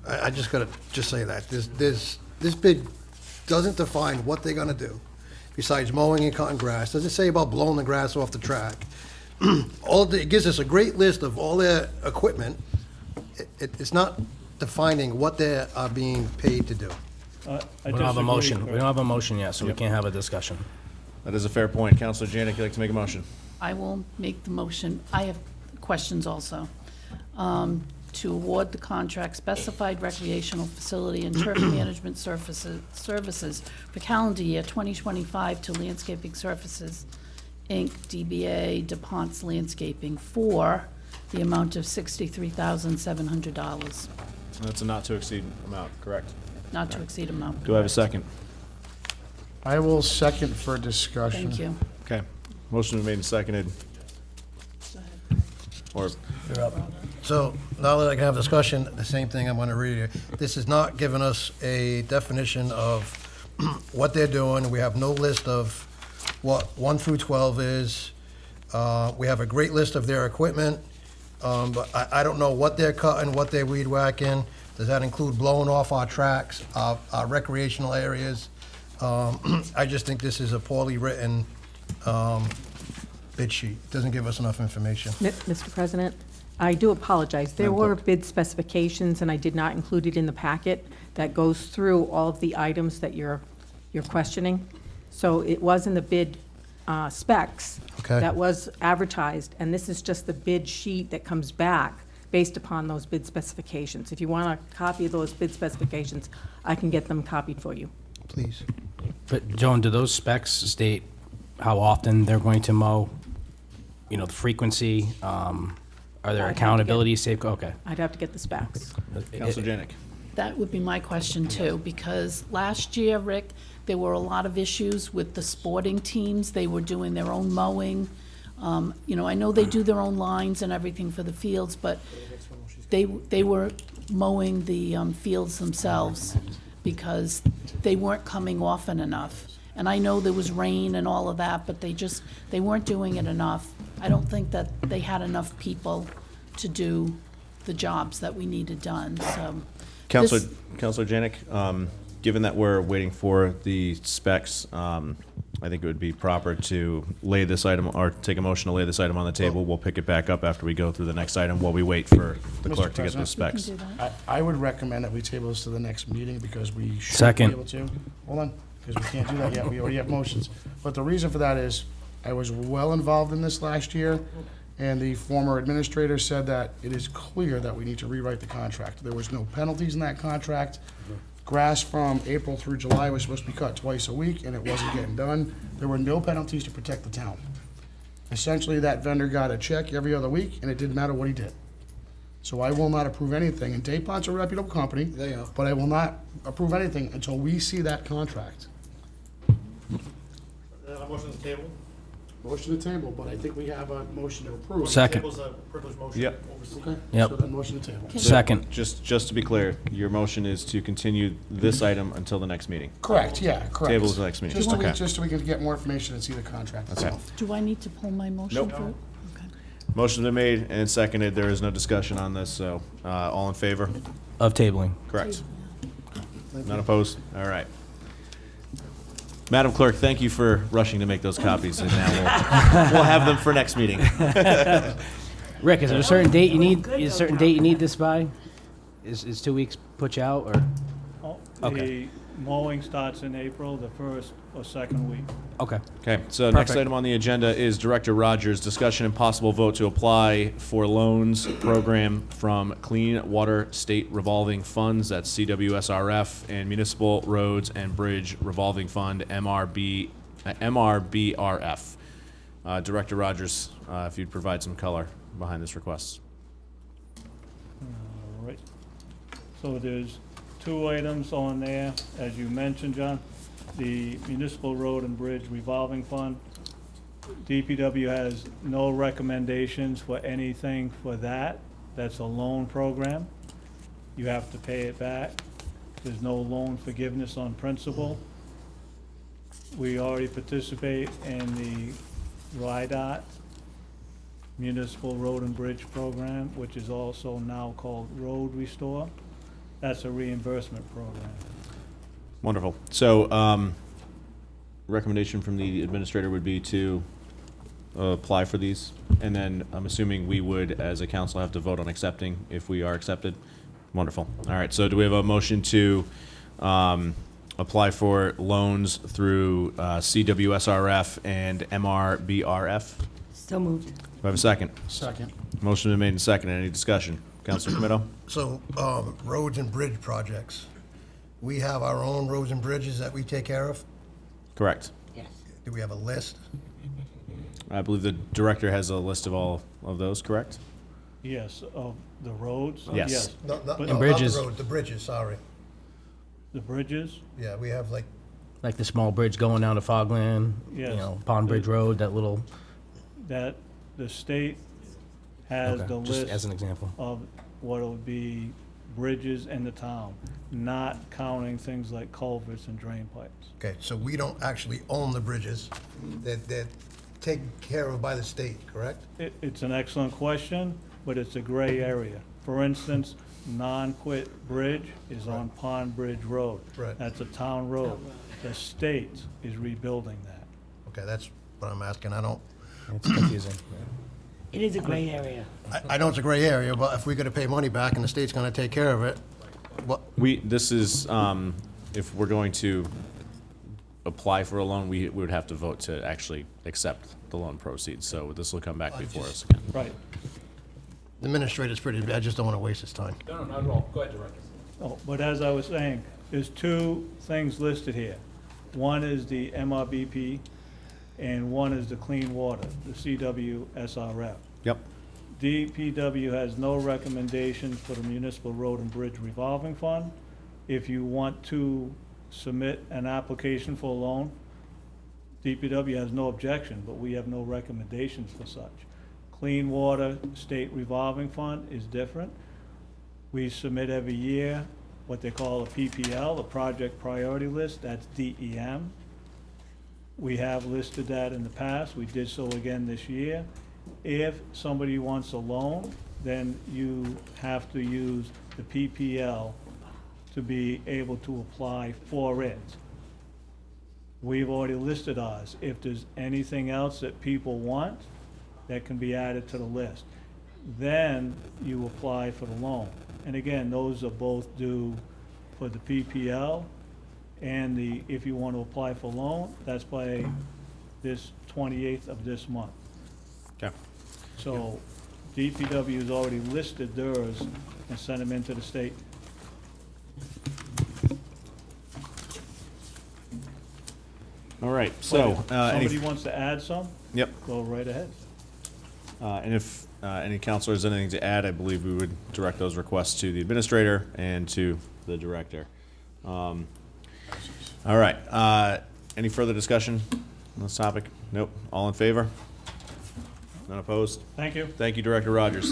I just gotta say that. This bid doesn't define what they're gonna do, besides mowing and cutting grass. Doesn't say about blowing the grass off the track. It gives us a great list of all their equipment. It's not defining what they are being paid to do. We don't have a motion. We don't have a motion yet, so we can't have a discussion. That is a fair point. Councilor Janik, you'd like to make a motion? I will make the motion. I have questions also. To award the contract specified recreational facility and turf management services for calendar year 2025 to Landscaping Services, Inc., DBA DaPonte Landscaping, for the amount of $63,700. That's a not to exceed amount, correct? Not to exceed amount. Do I have a second? I will second for discussion. Thank you. Okay. Motion been made and seconded. Or, You're up. So now that I can have discussion, the same thing I'm gonna read here. This is not giving us a definition of what they're doing. We have no list of what 1 through 12 is. We have a great list of their equipment, but I don't know what they're cutting, what they're weed whacking. Does that include blowing off our tracks, our recreational areas? I just think this is a poorly written bid sheet. It doesn't give us enough information. Mr. President, I do apologize. There Madam were Clerk. bid specifications, and I did not include it in the packet that goes through all of the items that you're questioning. So it was in the bid specs. Okay. That was advertised, and this is just the bid sheet that comes back based upon those bid specifications. If you want a copy of those bid specifications, I can get them copied for you. Please. But Joan, do those specs state how often they're going to mow? You know, the frequency, are there I'd have to accountability safe, okay. I'd have to get the specs. Counselor Janik. That would be my question too, because last year, Rick, there were a lot of issues with the sporting teams. They were doing their own mowing. You know, I know they do their own lines and everything for the fields, but they were mowing the fields themselves because they weren't coming often enough. And I know there was rain and all of that, but they weren't doing it enough. I don't think that they had enough people to do the jobs that we needed done, so. Counselor this- Janik, given that we're waiting for the specs, I think it would be proper to lay this item, or take a motion to lay this item on the table. We'll pick it back up after we go through the next item while we wait for the Mr. clerk to get the President? specs. We can do that. I would recommend that we table this to the next meeting because we should be Second. able to. Hold on, because we can't do that yet. We already have motions. But the reason for that is I was well involved in this last year, and the former administrator said that it is clear that we need to rewrite the contract. There was no penalties in that contract. Grass from April through July was supposed to be cut twice a week, and it wasn't getting done. There were no penalties to protect the town. Essentially, that vendor got a check every other week, and it didn't matter what he did. So I will not approve anything, and DaPonte's a reputable company. They are. But I will not approve anything until we see that contract. Motion to table? Motion to table, but I think we have a motion to approve. Second. Table's a privileged motion. Yep. Okay? Yep. So then motion to table. Second. Just to be clear, your motion is to continue this item until the next meeting. Correct, yeah, correct. Table is the next meeting. Just so Okay. we can get more information and see the contract Okay. itself. Do I need to pull my motion Nope. for it? Okay. Motion's been made and seconded. There is no discussion on this, so all in favor? Of tabling. Correct. Not opposed? All right. Madam Clerk, thank you for rushing to make those copies, and now we'll have them for next meeting. Rick, is there a certain date you need, is a certain date you need this by? Is 2 weeks put you out, or? Oh, Okay. The mowing starts in April, the first or second week. Okay. Okay, so next Perfect. item on the agenda is Director Rogers' discussion and possible vote to apply for loans program from Clean Water State Revolving Funds, that's CWSRF, and Municipal Roads and Bridge Revolving Fund, MRBRF. Director Rogers, if you'd provide some color behind this request. All right. So there's 2 items on there, as you mentioned, John. The Municipal Road and Bridge Revolving Fund. DPW has no recommendations for anything for that. That's a loan program. You have to pay it back. There's no loan forgiveness on principal. We already participate in the RIDOT Municipal Road and Bridge Program, which is also now called Road Restore. That's a reimbursement program. Wonderful. So, recommendation from the administrator would be to apply for these, and then I'm assuming we would, as a council, have to vote on accepting if we are accepted. Wonderful. All right, so do we have a motion to apply for loans through CWSRF and MRBRF? So moved. Do I have a second? Second. Motion been made and seconded. Any discussion? Councilor Comito? So, roads and bridge projects. We have our own roads and bridges that we take care of? Correct. Yes. Do we have a list? I believe the director has a list of all of those, correct? Yes, of the roads? Yes. No, But not bridges. the roads, the bridges, sorry. the bridges? Yeah, we have like, Like the small bridge going down to Fogland, you Yes. know, Pond Bridge Road, that little, That the state has Okay, the just list as an example. of what would be bridges in the town, not counting things like culverts and drain pipes. okay, so we don't actually own the bridges. They're taken care of by the state, correct? It's an excellent question, but it's a gray area. For instance, Non-Quit Bridge is on Pond Bridge Road. Right. That's a town road. The state is rebuilding that. Okay, that's what I'm asking. I don't, It's confusing. It is a gray area. I know it's a gray area, but if we're gonna pay money back and the state's gonna take care of it, what, This is, if we're going to apply for a loan, we would have to vote to actually accept the loan proceeds. So this will come back before us again. Right. the administrator's pretty, I just don't wanna waste his time. No, not at all. Go ahead, Director. Oh, but as I was saying, there's two things listed here. One is the MRBP, and one is the clean water, the CWSRF. Yep. DPW has no recommendations for the Municipal Road and Bridge Revolving Fund. If you want to submit an application for a loan, DPW has no objection, but we have no recommendations for such. Clean Water State Revolving Fund is different. We submit every year what they call a PPL, a Project Priority List, that's DEM. We have listed that in the past, we did so again this year. If somebody wants a loan, then you have to use the PPL to be able to apply for it. We've already listed ours. If there's anything else that people want, that can be added to the list. Then you apply for the loan. And again, those are both due for the PPL and if you want to apply for loan, that's by this 28th of this month. Okay. So DPW has already listed theirs and sent them into the state. All right, so, Somebody wants to add some? Yep. Go right ahead. And if any counselor has anything to add, I believe we would direct those requests to the administrator and to the director. All right, any further discussion on this topic? Nope. All in favor? None opposed? Thank you. Thank you, Director Rogers.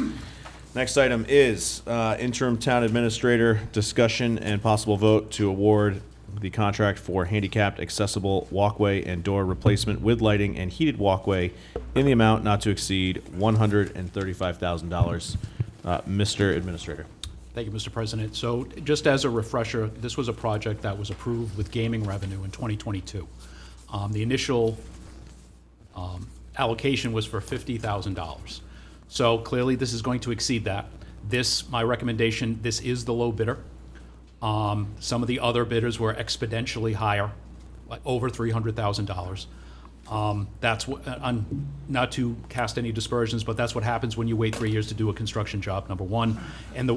Next item is interim town administrator discussion and possible vote to award the contract for handicapped accessible walkway and door replacement with lighting and heated walkway in the amount not to exceed $135,000. Mr. Administrator. Thank you, Mr. President. So just as a refresher, this was a project that was approved with gaming revenue in 2022. The initial allocation was for $50,000. So clearly, this is going to exceed that. My recommendation, this is the low bidder. Some of the other bidders were exponentially higher, like over $300,000. That's what, not to cast any dispersions, but that's what happens when you wait 3 years to do a construction job, number one. And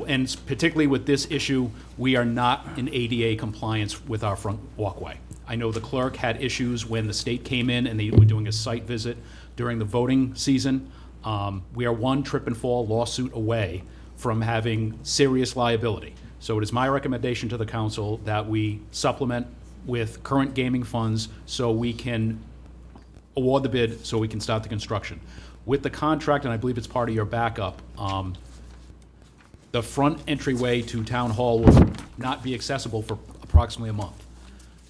particularly with this issue, we are not in ADA compliance with our front walkway. I know the clerk had issues when the state came in and they were doing a site visit during the voting season. We are one trip and fall lawsuit away from having serious liability. So it is my recommendation to the council that we supplement with current gaming funds so we can award the bid, so we can start the construction. With the contract, and I believe it's part of your backup, the front entryway to Town Hall will not be accessible for approximately a month.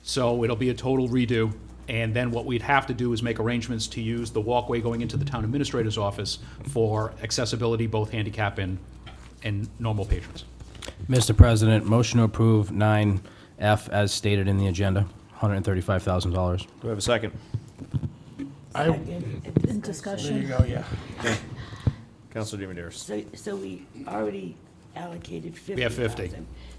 So it'll be a total redo, and then what we'd have to do is make arrangements to use the walkway going into the town administrator's office for accessibility, both handicap and normal patrons. Mr. President, motion to approve 9F as stated in the agenda, $135,000. Do we have a second? In discussion? There you go, yeah. Councilor DiMederos. So we already allocated 50,000. We have 50.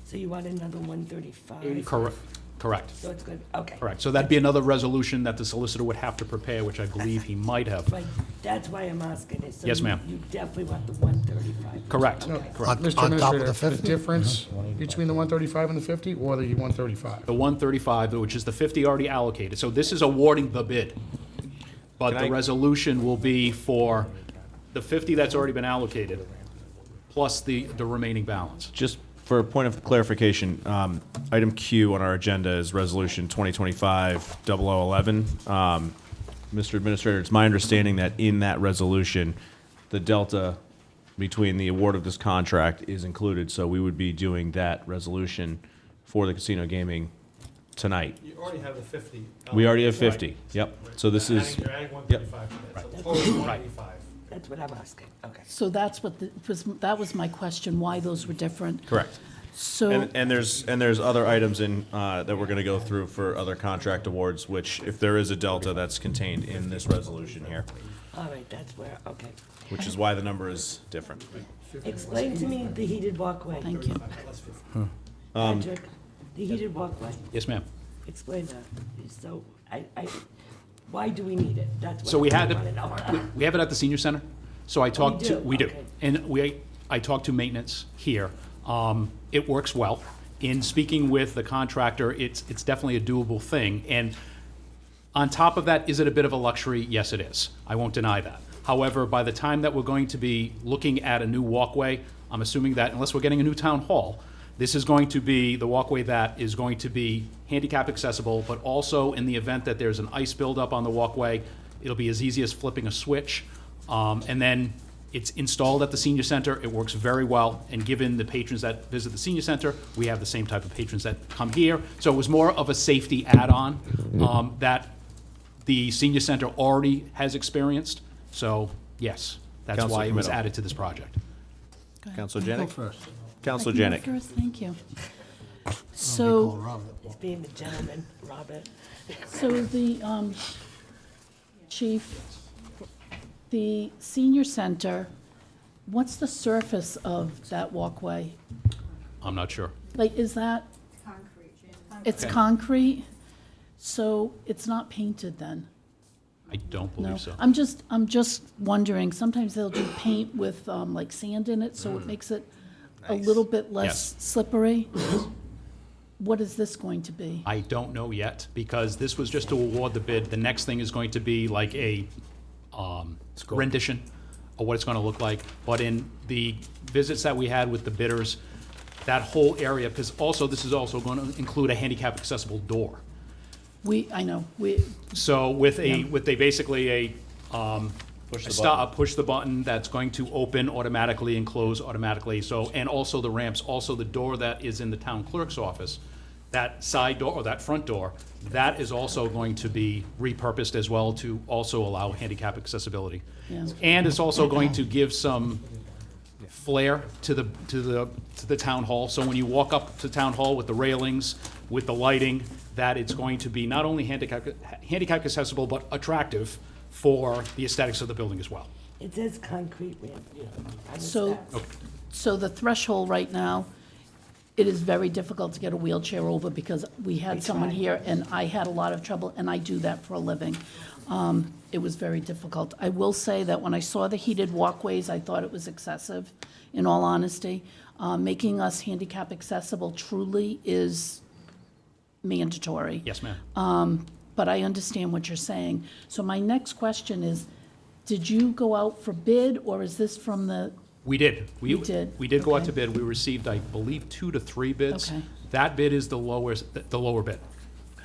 So you want another 135? Correct. So it's good, okay. Correct. So that'd be another resolution that the solicitor would have to prepare, which I believe he might have. Right, that's why I'm asking it. So Yes, ma'am. You definitely want the 135? Correct. Okay. Correct. Mr. On top of the Administrator, 50? difference between the 135 and the 50, or the 135? The 135, which is the 50 already allocated. So this is awarding the bid. But Can the I- resolution will be for the 50 that's already been allocated, plus the remaining balance. Just for a point of clarification, item Q on our agenda is Resolution 2025-0011. Mr. Administrator, it's my understanding that in that resolution, the delta between the award of this contract is included, so we would be doing that resolution for the casino gaming tonight. You already have the 50. We already have 50, yep. So this is, You're adding 135 to that, so total is 185. That's what I'm asking, okay. So that's what that was my question, why those were different. correct. So, And there's other items in, that we're gonna go through for other contract awards, which if there is a delta, that's contained in this resolution here. All right, that's where, okay. which is why the number is different. Explain to me the heated walkway. Thank you. Patrick, the heated walkway. Yes, ma'am. Explain that. So, why do we need it? That's So what we I had, wanna know. we have it at the senior center. So I talked to, do? we do. Okay. And I talked to maintenance here. It works well. In speaking with the contractor, it's definitely a doable thing. And on top of that, is it a bit of a luxury? Yes, it is. I won't deny that. However, by the time that we're going to be looking at a new walkway, I'm assuming that unless we're getting a new town hall, this is going to be the walkway that is going to be handicap accessible, but also in the event that there's an ice buildup on the walkway, it'll be as easy as flipping a switch. And then it's installed at the senior center. It works very well. And given the patrons that visit the senior center, we have the same type of patrons that come here. So it was more of a safety add-on that the senior center already has experienced. So, yes, that's Counselor why it was Camino. added to this project. Counselor Go Janik? first. Counselor I can go Janik? First, thank you. Call So, Robert. He's being the gentleman, Robert. so the, chief, the senior center, what's the surface of that walkway? I'm not sure. Like, is that? Concrete. It's Okay. concrete, so it's not painted then? I don't No, believe so. I'm just wondering, sometimes they'll do paint with, like sand in it, so it makes it a little bit less Yes. slippery. What is this going to be? I don't know yet, because this was just to award the bid. The next thing is going to be like a rendition of what it's gonna look like. But in the visits that we had with the bidders, that whole area, because also, this is also gonna include a handicap accessible door. I know, So with Yeah. basically a, Push the push the button that's going to open automatically and close automatically. So, and also the ramps, also the door that is in the town clerk's office, that side door or that front door, that is also going to be repurposed as well to also allow handicap accessibility. Yeah. And it's also going to give some flair to the town hall. So when you walk up to town hall with the railings, with the lighting, that it's going to be not only handicap accessible, but attractive for the aesthetics of the building as well. It says concrete ramp. on the So, steps. so the threshold right now, it is very difficult to get a wheelchair over because we had someone here and I had a lot of trouble, and I do that for a living. It was very difficult. I will say that when I saw the heated walkways, I thought it was excessive, in all honesty. Making us handicap accessible truly is mandatory. Yes, ma'am. But I understand what you're saying. So my next question is, did you go out for bid, or is this from the, We did. You did? We did go out Okay. to bid. We received, I believe, 2 to 3 bids. Okay. That bid is the lowest, the lower bid,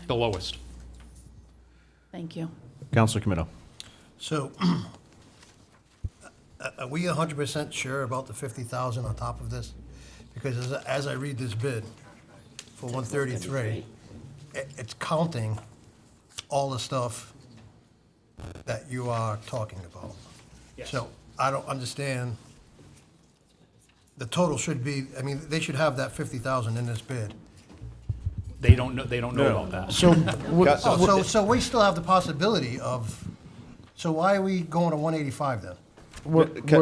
the lowest. thank you. Counselor Camino? So, are we 100% sure about the 50,000 on top of this? Because as I read this bid for 133, it's counting all the stuff that you are talking about. Yes. So I don't understand. The total should be, I mean, they should have that 50,000 in this bid. They don't know No. about that. So, So we still have the possibility of, so why are we going to 185 then?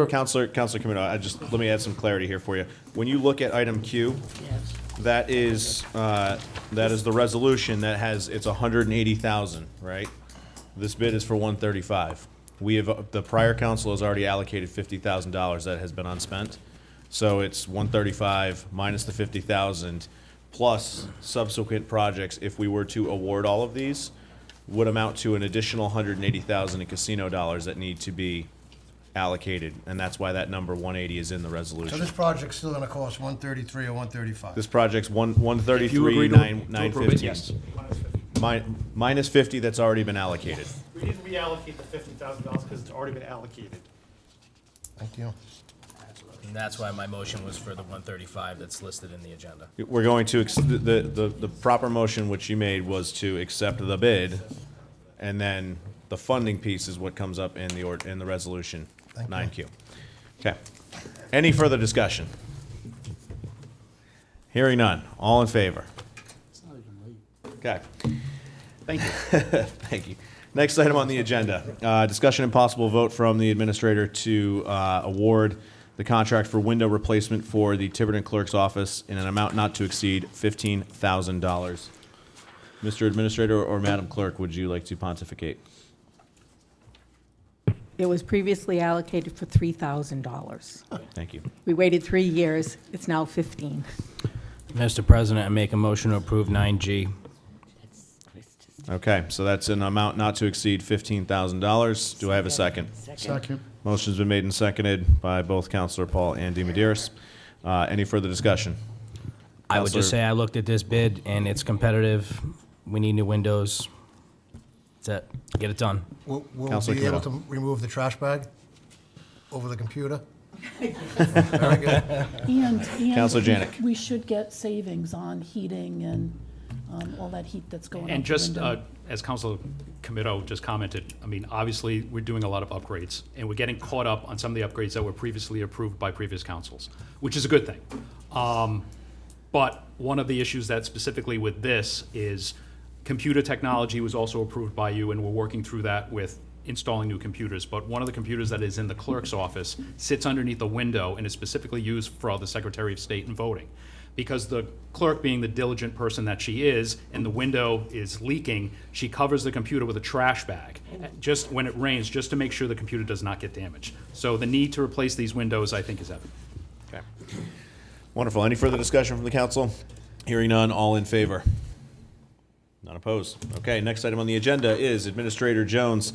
Counselor Camino, let me add some clarity here for you. When you look at item Q, that is the resolution that has, it's 180,000, right? This bid is for 135. The prior council has already allocated $50,000 that has been unspent. So it's 135 minus the 50,000 plus subsequent projects, if we were to award all of these, would amount to an additional 180,000 in casino dollars that need to be allocated. And that's why that number 180 is in the So resolution. this project's still gonna cost 133 or 135? This project's If you agree 133, to approve it, 915. yes. Minus 50 that's already been allocated. We didn't reallocate the $50,000 because it's already been allocated. Thank you. And that's why my motion was for the 135 that's listed in the agenda. We're going to, the proper motion which you made was to accept the bid, and then the funding piece is what comes up in the resolution, 9Q. Okay. Any further discussion? Hearing none. All in favor? Okay. Thank you. Thank you. Next item on the agenda, discussion and possible vote from the administrator to award the contract for window replacement for the Tiverton Clerk's Office in an amount not to exceed $15,000. Mr. Administrator or Madam Clerk, would you like to pontificate? It was previously allocated for $3,000. Thank you. We waited 3 years, it's now 15. Mr. President, I make a motion to approve 9G. Okay, so that's an amount not to exceed $15,000. Do I have a second? Second. Motion's been made and seconded by both Counselor Paul and DiMederos. Any further discussion? I would just Counselor- say I looked at this bid, and it's competitive. We need new windows. That's it. Get it done. Will we Counselor be able Camino. to remove the trash bag over the computer? Very good. And Counselor Janik. we should get savings on heating and all that heat that's going on. And just, as Council Comito just commented, I mean, obviously, we're doing a lot of upgrades, and we're getting caught up on some of the upgrades that were previously approved by previous councils, which is a good thing. But one of the issues that specifically with this is computer technology was also approved by you, and we're working through that with installing new computers. But one of the computers that is in the clerk's office sits underneath a window and is specifically used for the Secretary of State and voting. Because the clerk, being the diligent person that she is, and the window is leaking, she covers the computer with a trash bag, just when it rains, just to make sure the computer does not get damaged. So the need to replace these windows, I think, is evident. Okay. Wonderful. Any further discussion from the council? Hearing none, all in favor? None opposed. Okay, next item on the agenda is Administrator Jones,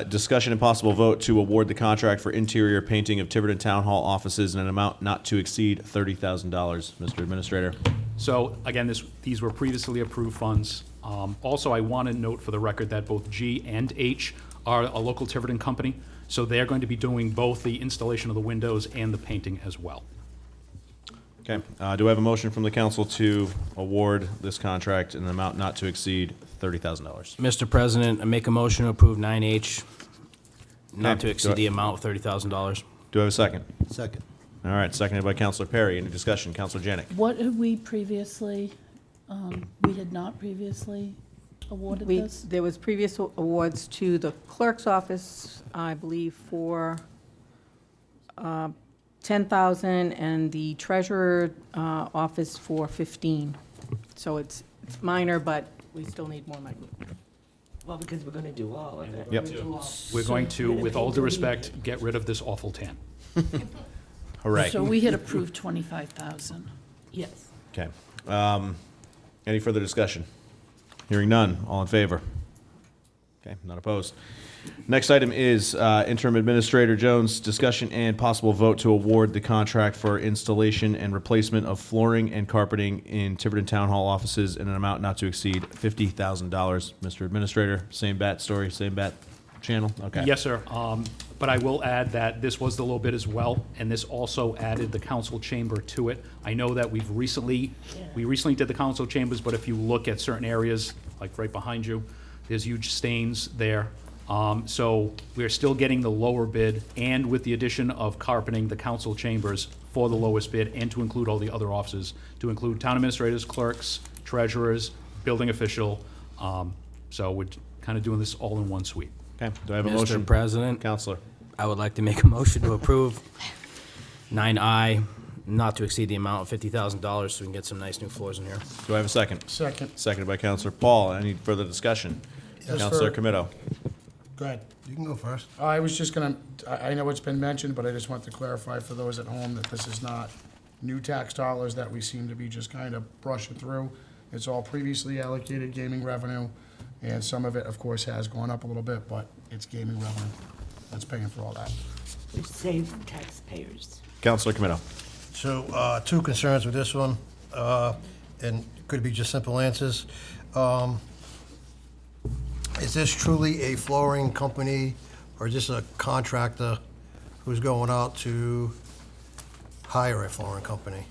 discussion and possible vote to award the contract for interior painting of Tiverton Town Hall offices in an amount not to exceed $30,000. Mr. Administrator. So again, these were previously approved funds. Also, I want to note for the record that both G and H are a local Tiverton company, so they're going to be doing both the installation of the windows and the painting as well. Okay, do I have a motion from the council to award this contract in an amount not to exceed $30,000? Mr. President, I make a motion to approve 9H, not to Okay. exceed the amount of $30,000. Do I have a second? Second. All right, seconded by Counselor Perry. Any discussion? Counselor Janik. What have we previously, we had not previously awarded this? There was previous awards to the clerk's office, I believe, for $10,000, and the treasurer office for $15,000. So it's minor, but we still need more money. Well, because we're gonna do all of it. Yep. We're going to, with all due respect, get rid of this awful tan. Hooray. So we had approved 25,000. Yes. Okay. Any further discussion? Hearing none. All in favor? Okay, none opposed. Next item is Interim Administrator Jones, discussion and possible vote to award the contract for installation and replacement of flooring and carpeting in Tiverton Town Hall offices in an amount not to exceed $50,000. Mr. Administrator, same bat story, same bat channel? Okay. Yes, sir. But I will add that this was the low bid as well, and this also added the council chamber to it. I know that we recently did the council chambers, but if you look at certain areas, like right behind you, there's huge stains there. So we're still getting the lower bid, and with the addition of carpeting, the council chambers for the lowest bid, and to include all the other offices, to include town administrators, clerks, treasurers, building official. So we're kind of doing this all in one sweep. Okay. Do I have a motion? Mr. President, Counselor. I would like to make a motion to approve 9I, not to exceed the amount of $50,000, so we can get some nice new floors in here. Do I have a second? Second. Seconded by Counselor Paul. Any further discussion? Yes, Counselor sir. Comito. Go ahead. You can go first. I was just gonna, I know it's been mentioned, but I just want to clarify for those at home that this is not new tax dollars that we seem to be just kind of brushing through. It's all previously allocated gaming revenue, and some of it, of course, has gone up a little bit, but it's gaming revenue that's paying for all that. We save taxpayers. Counselor Comito. So, two concerns with this one, and could be just simple answers. Is this truly a flooring company, or is this a contractor who's going out to hire a flooring company?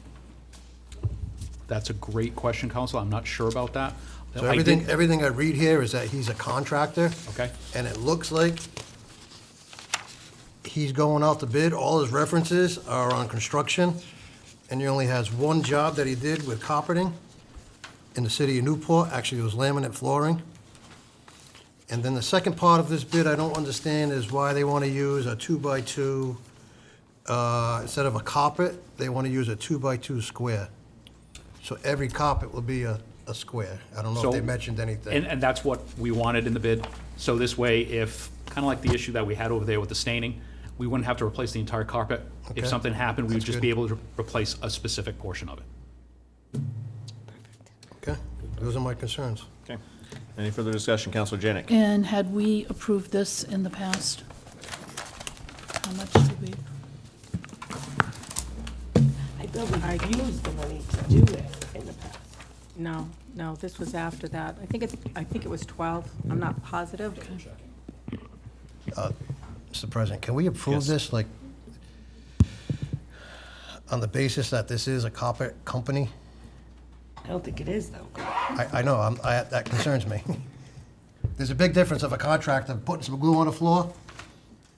That's a great question, Counsel. I'm not sure about that. So I did- everything I read here is that he's a contractor. Okay. And it looks like he's going out to bid. All his references are on construction, and he only has one job that he did with carpeting in the city of Newport. Actually, it was laminate flooring. And then the second part of this bid I don't understand is why they want to use a 2x2, instead of a carpet, they want to use a 2x2 square. So every carpet will be a square. I don't know if they mentioned anything. And that's what we wanted in the bid. So this way, if, kind of like the issue that we had over there with the staining, we wouldn't have to replace the entire carpet. If Okay. something happened, we would That's just good. be able to replace a specific portion of it. Okay, those are my concerns. Okay. Any further discussion? Counselor Janik? And had we approved this in the past? How much did we? I thought we used the money to do it in the past. No, this was after that. I think it was 12. I'm not positive. Mr. President, can we approve this, like, on the basis that this is a carpet company? I don't think it is, though. I know, that concerns me. There's a big difference of a contractor putting some glue on the floor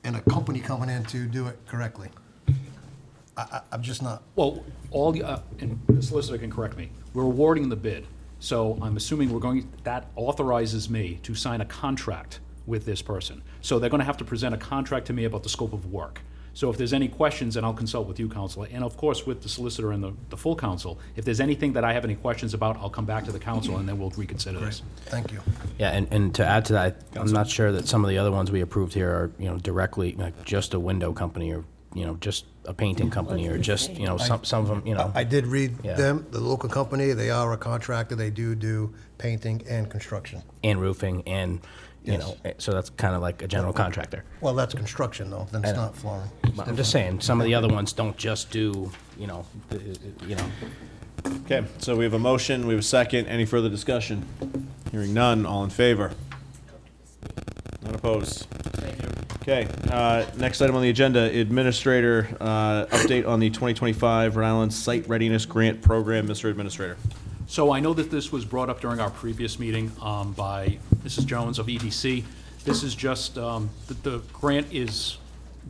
and a company coming in to do it correctly. I'm just not. Well, and the solicitor can correct me, we're awarding the bid. So I'm assuming that authorizes me to sign a contract with this person. So they're gonna have to present a contract to me about the scope of work. So if there's any questions, then I'll consult with you, Counselor, and of course with the solicitor and the full council. If there's anything that I have any questions about, I'll come back to the council and then we'll reconsider this. Thank you. Yeah, and to add to that, I'm not sure that some of the other ones we approved here are, directly, like, just a window company or, just a painting company or just, some of them, I did read Yeah. them, the local company, they are a contractor, they do painting and construction. and roofing and, so that's kind of like a general contractor. Well, that's construction though, then I it's know. not flooring. But I'm just saying, some of the other ones don't just do, Okay, so we have a motion, we have a second. Any further discussion? Hearing none, all in favor? None opposed? Thank you. Okay, next item on the agenda, Administrator, update on the 2025 Rhode Island Site Readiness Grant Program. Mr. Administrator. So I know that this was brought up during our previous meeting by Mrs. Jones of EDC. This is just, the grant is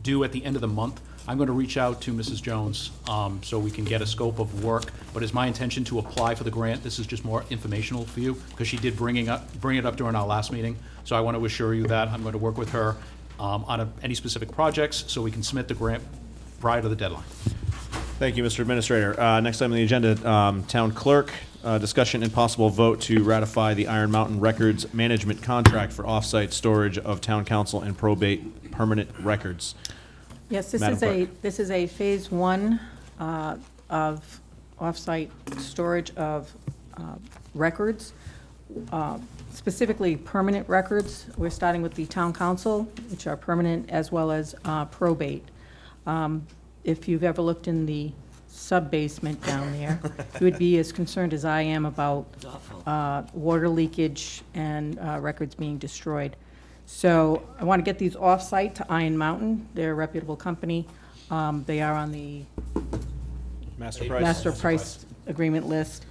due at the end of the month. I'm going to reach out to Mrs. Jones so we can get a scope of work, but it's my intention to apply for the grant. This is just more informational for you, because she did bring it up during our last meeting. So I want to assure you that I'm going to work with her on any specific projects so we can submit the grant prior to the deadline. Thank you, Mr. Administrator. Next item on the agenda, Town Clerk, discussion and possible vote to ratify the Iron Mountain Records Management Contract for off-site storage of town council and probate permanent records. Yes, Madam this is a phase one of off-site storage of records, specifically permanent records. We're starting with the town council, which are permanent, as well as probate. If you've ever looked in the sub-basement down there, you would be as concerned as I am about water leakage and records being destroyed. So I want to get these off-site to Iron Mountain. They're a reputable company. They are on the master price agreement list.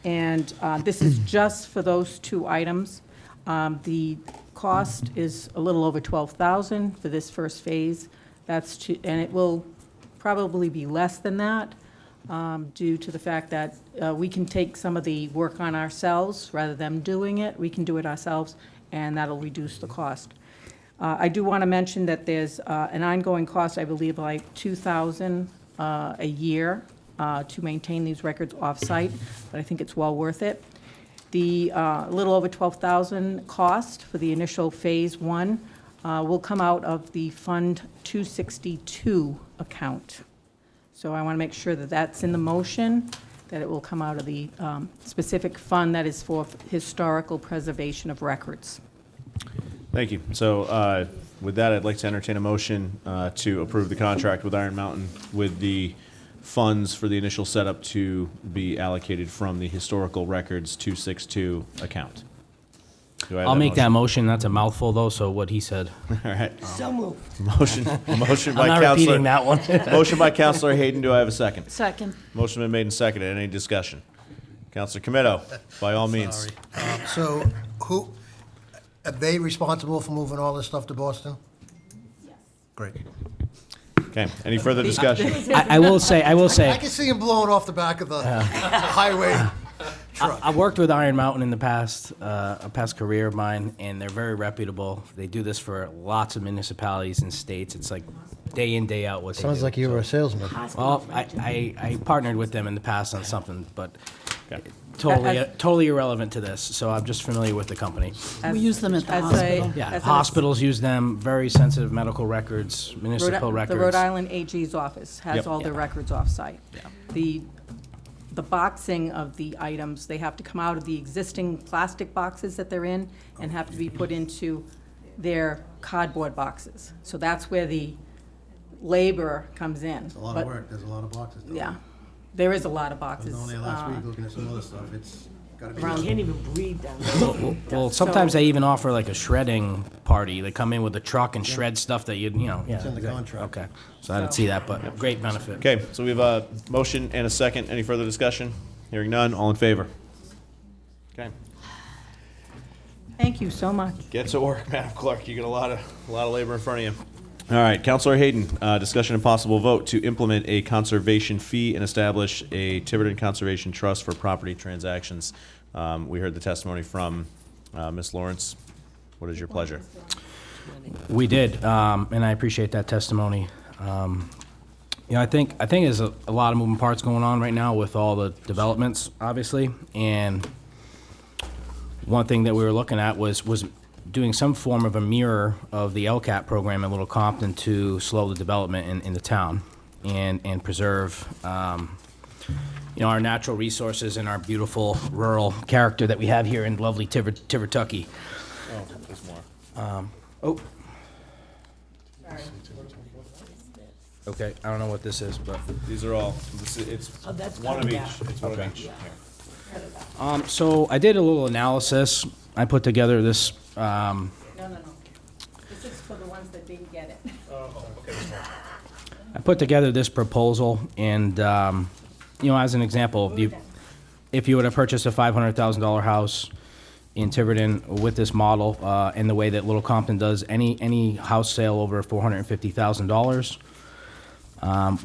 And this is just for those two items. The cost is a little over $12,000 for this first phase. And it will probably be less than that due to the fact that we can take some of the work on ourselves rather than doing it. We can do it ourselves, and that'll reduce the cost. I do want to mention that there's an ongoing cost, I believe, like $2,000 a year to maintain these records off-site, but I think it's well worth it. The little over $12,000 cost for the initial phase one will come out of the Fund 262 account. So I want to make sure that that's in the motion, that it will come out of the specific fund that is for historical preservation of records. Thank you. So with that, I'd like to entertain a motion to approve the contract with Iron Mountain with the funds for the initial setup to be allocated from the Historical Records 262 account. Do I have I'll make that motion. That's a mouthful, though, so what he said. All right. So moved. Motion by I'm not Counselor. repeating that one. Motion by Counselor Hayden. Do I have a second? Second. Motion been made and seconded. Any discussion? Counselor Comito, by all means. So are they responsible for moving all this stuff to Boston? Yes. Great. Okay. Any further discussion? I will say. I can see him blowing off the back of the highway I've worked with Iron Mountain in the past, a past career of mine, and they're very reputable. They do this for lots of municipalities and states. It's like day in, day out what they do. Sounds like you were a salesman. Well, I partnered with them in the past on something, but As- totally irrelevant to this, so I'm just familiar with the company. We use them at the as a- hospital. Yeah, as an- hospitals use them, very sensitive medical records, municipal The records. Rhode Island AG's office has Yep. all their records off-site. The boxing of the items, they have to come out of the existing plastic boxes that they're in and have to be put into their cardboard boxes. So that's where the labor comes in. It's a lot But- of work, there's a lot of boxes. though. Yeah, there is a lot of I boxes. was only last week looking at some other stuff, it's gotta be. Around- You can't even breathe down there. Well, sometimes they even offer like a shredding party. They come in with a truck and shred stuff that you know. It's in the yeah. contract. Okay, so I didn't see that, but great benefit. Okay, so we have a motion and a second. Any further discussion? Hearing none, all in favor? Okay. Thank you so much. Get to work, Madam Clerk. You got a lot of labor in front of you. All right, Councilor Hayden, discussion and possible vote to implement a conservation fee and establish a Tiverton Conservation Trust for property transactions. We heard the testimony from Ms. Lawrence. What is your pleasure? We did, and I appreciate that testimony. You know, I think there's a lot of moving parts going on right now with all the developments, obviously, and one thing that we were looking at was doing some form of a mirror of the LCAP program in Little Compton to slow the development in the town and preserve, you know, our natural resources and our beautiful rural character that we have here in lovely Tivertucky. Oh, there's more. Oh. Okay, I don't know what this is, but These are all, it's Oh, that's one of coming each. back. It's one Okay. of each. Here. so I did a little analysis. I put together this, No. This is for the ones that didn't get it. I put together this proposal, and you know, as an example, if you were to purchase a $500,000 house in Tiverton with this model, and the way that Little Compton does any house sale over $450,000,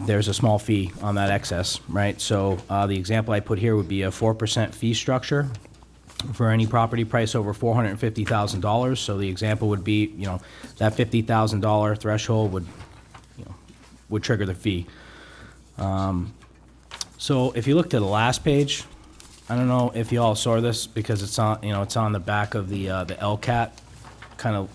there's a small fee on that excess, right? So the example I put here would be a 4% fee structure for any property price over $450,000. So the example would be, you know, that $50,000 threshold would trigger the fee. So if you look to the last page, I don't know if you all saw this because it's on, you know, it's on the back of the LCAT kind of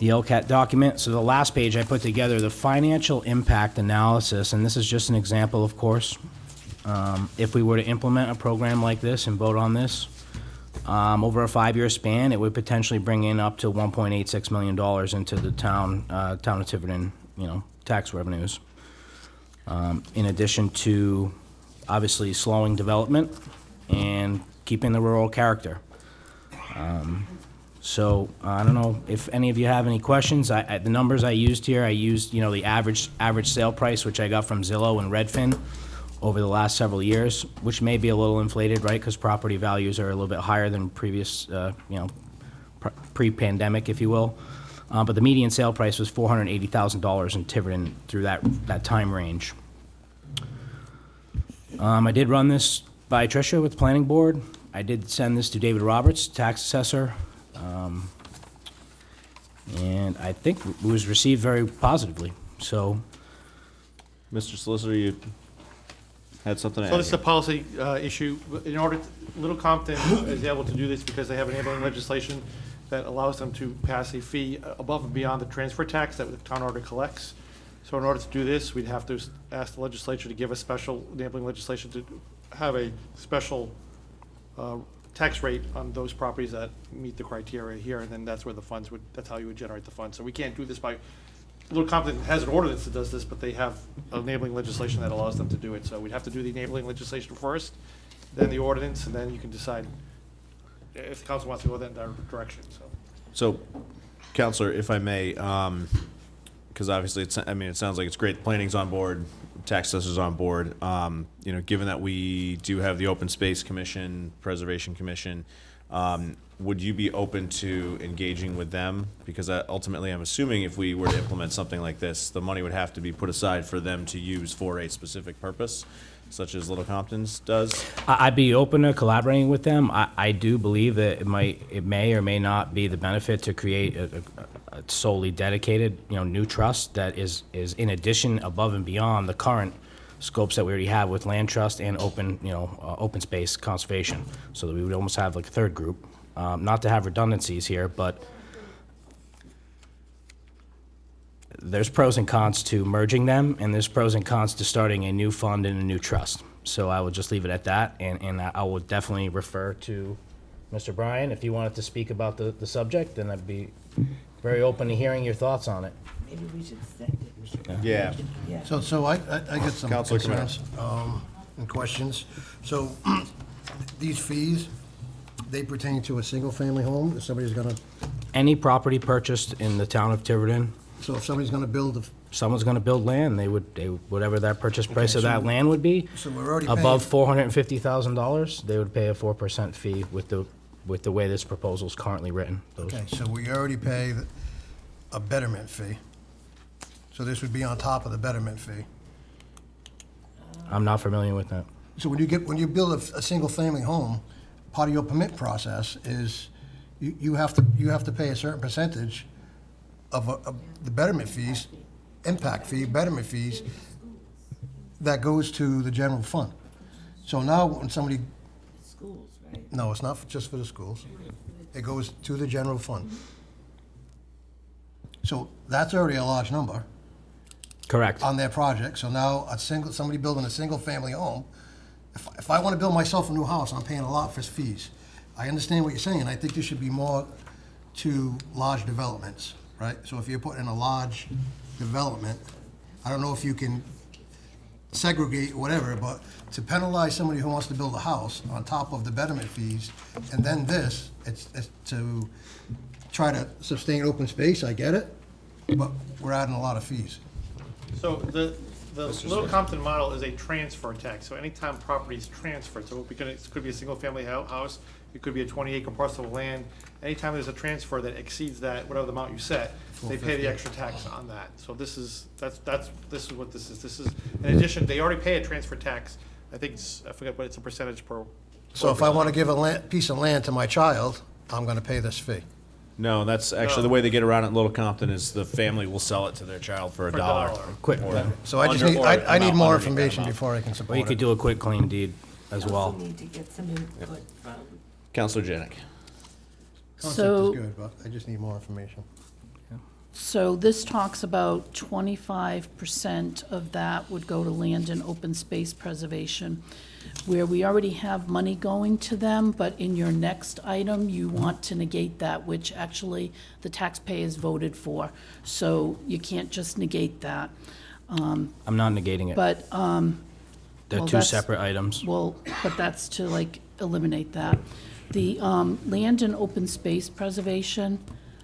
the LCAT document. So the last page I put together the financial impact analysis, and this is just an example, of course. If we were to implement a program like this and vote on this, over a 5-year span, it would potentially bring in up to $1.86 million into the town of Tiverton, you know, tax revenues. In addition to, obviously, slowing development and keeping the rural character. So I don't know if any of you have any questions. The numbers I used here, I used, you know, the average sale price, which I got from Zillow and Redfin over the last several years, which may be a little inflated, right? Because property values are a little bit higher than previous, you know, pre-pandemic, if you will. But the median sale price was $480,000 in Tiverton through that time range. I did run this by Tricia with the planning board. I did send this to David Roberts, tax assessor. And I think it was received very positively, so. Mr. Solicitor, you had something to add? So this is a policy issue. In order, Little Compton is able to do this because they have enabling legislation that allows them to pass a fee above and beyond the transfer tax that the town already collects. So in order to do this, we'd have to ask the legislature to give a special enabling legislation to have a special tax rate on those properties that meet the criteria here, and then that's where the funds would, that's how you would generate the funds. So we can't do this by, Little Compton has an ordinance that does this, but they have enabling legislation that allows them to do it. So we'd have to do the enabling legislation first, then the ordinance, and then you can decide if the council wants to go that direction, so. So, Counselor, if I may, because obviously it sounds like it's great. Planning's on board, tax assessor's on board. You know, given that we do have the Open Space Commission, Preservation Commission, would you be open to engaging with them? Because ultimately, I'm assuming if we were to implement something like this, the money would have to be put aside for them to use for a specific purpose, such as Little Compton's does. I'd be open to collaborating with them. I do believe that it may or may not be the benefit to create a solely dedicated, new trust that is in addition, above and beyond the current scopes that we already have with land trust and open space conservation. So that we would almost have like a third group. Not to have redundancies here, but there's pros and cons to merging them, and there's pros and cons to starting a new fund and a new trust. So I would just leave it at that, and I would definitely refer to Mr. Bryan. If you wanted to speak about the subject, then I'd be very open to hearing your thoughts on it. Maybe we should send it. Yeah. Yeah. So I get some Counselor concerns and questions. So these fees, they pertain to a single-family home? If somebody's gonna, Any property purchased in the town of Tiverton, so if somebody's gonna build a someone's gonna build land, they whatever that purchase price of so- that land would be, so we're already above paying- $450,000, they would pay a 4% fee with the way this proposal is currently written. Okay, so we already pay a betterment fee. So this would be on top of the betterment fee. I'm not familiar with that. So when you build a single-family home, part of your permit process is you have to pay a certain percentage of the betterment fees, impact fee, betterment fees, that goes to the general fund. So now when somebody, Schools, right? no, it's not just for the schools. It goes to the general fund. So that's already a large number Correct. on their project. So now somebody building a single-family home, if I want to build myself a new house, I'm paying a lot for fees. I understand what you're saying. I think there should be more to large developments, right? So if you're putting in a large development, I don't know if you can segregate whatever, but to penalize somebody who wants to build a house on top of the betterment fees, and then this, it's to try to sustain open space, I get it, but we're adding a lot of fees. So the Little Compton model is a transfer tax, so anytime property is transferred, so it could be a single-family house, it could be a 20-acre parcel of land, anytime there's a transfer that exceeds that, whatever the amount you set, they pay the extra tax on that. So this is what this is. This is, in addition, they already pay a transfer tax, I forget what it's a percentage per. So if I want to give a piece of land to my child, I'm going to pay this fee. No, that's actually the way they get around it in Little Compton is the family will sell it to their child for a dollar. Quick, So I just Under- need, or I need amount more underneath that information amount. before I can or support you could it. do a quick claim deed as We well. also need to get some input from. Counselor Janik. Concept So- is good, but I just need more information. So this talks about 25% of that would go to land and open space preservation, where we already have money going to them, but in your next item, you want to negate that, which actually the taxpayers voted for. So you can't just negate that. I'm not negating it. But, They're well, two that's- separate items. well, but that's to like eliminate that. The land and open space preservation,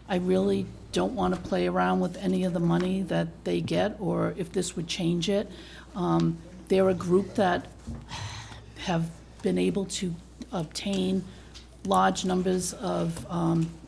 I really don't want to play around with any of the money that they get, or if this would change it. They're a group that have been able to obtain large numbers of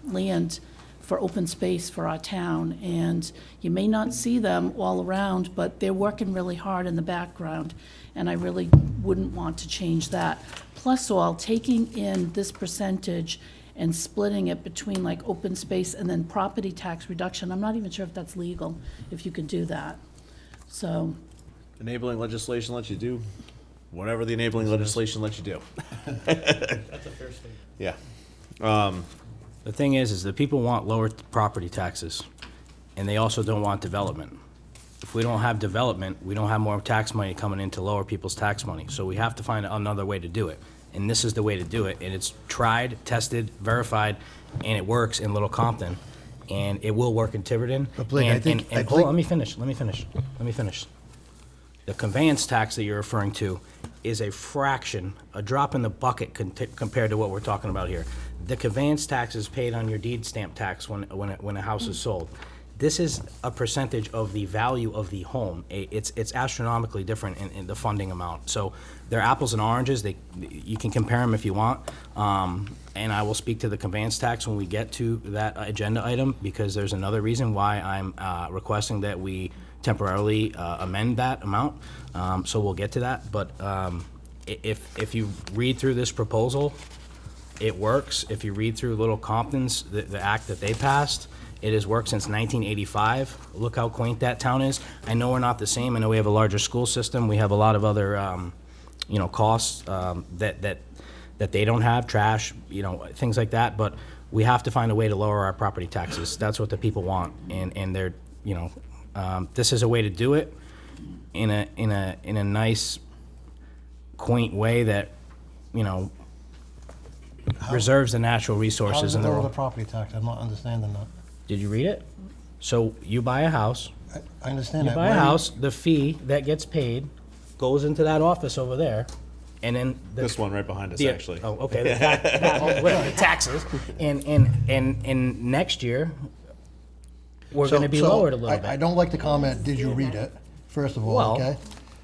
land for open space for our town, and you may not see them all around, but they're working really hard in the background, and I really wouldn't want to change that. Plus all, taking in this percentage and splitting it between like open space and then property tax reduction, I'm not even sure if that's legal, if you could do that. So, Enabling legislation lets you do whatever the enabling legislation lets you do. That's a fair statement. Yeah. The thing is that people want lower property taxes, and they also don't want development. If we don't have development, we don't have more tax money coming in to lower people's tax money. So we have to find another way to do it. And this is the way to do it. And it's tried, tested, verified, and it works in Little Compton. And it will work in Tiverton. But Blake, I think- Hold on, let me finish. The conveyance tax that you're referring to is a fraction, a drop in the bucket compared to what we're talking about here. The conveyance tax is paid on your deed stamp tax when a house is sold. this is a percentage of the value of the home. It's astronomically different in the funding amount. So they're apples and oranges. You can compare them if you want. And I will speak to the conveyance tax when we get to that agenda item, because there's another reason why I'm requesting that we temporarily amend that amount. So we'll get to that. But if you read through this proposal, it works. If you read through Little Compton's, the act that they passed, it has worked since 1985. Look how quaint that town is. I know we're not the same. I know we have a larger school system. We have a lot of other, costs that they don't have, trash, things like that. But we have to find a way to lower our property taxes. That's what the people want, and they're, this is a way to do it in a nice, quaint way that, reserves the natural resources in the How does it rural. lower the property tax? I'm not understanding that. Did you read it? So you buy a house. I understand You that. buy a Where- house, the fee that gets paid goes into that office over there, and then This one right behind us, actually. Oh, okay. The taxes, and next year we're going to be lowered a little bit. I don't like the comment, did you read it, first of all, Well- okay?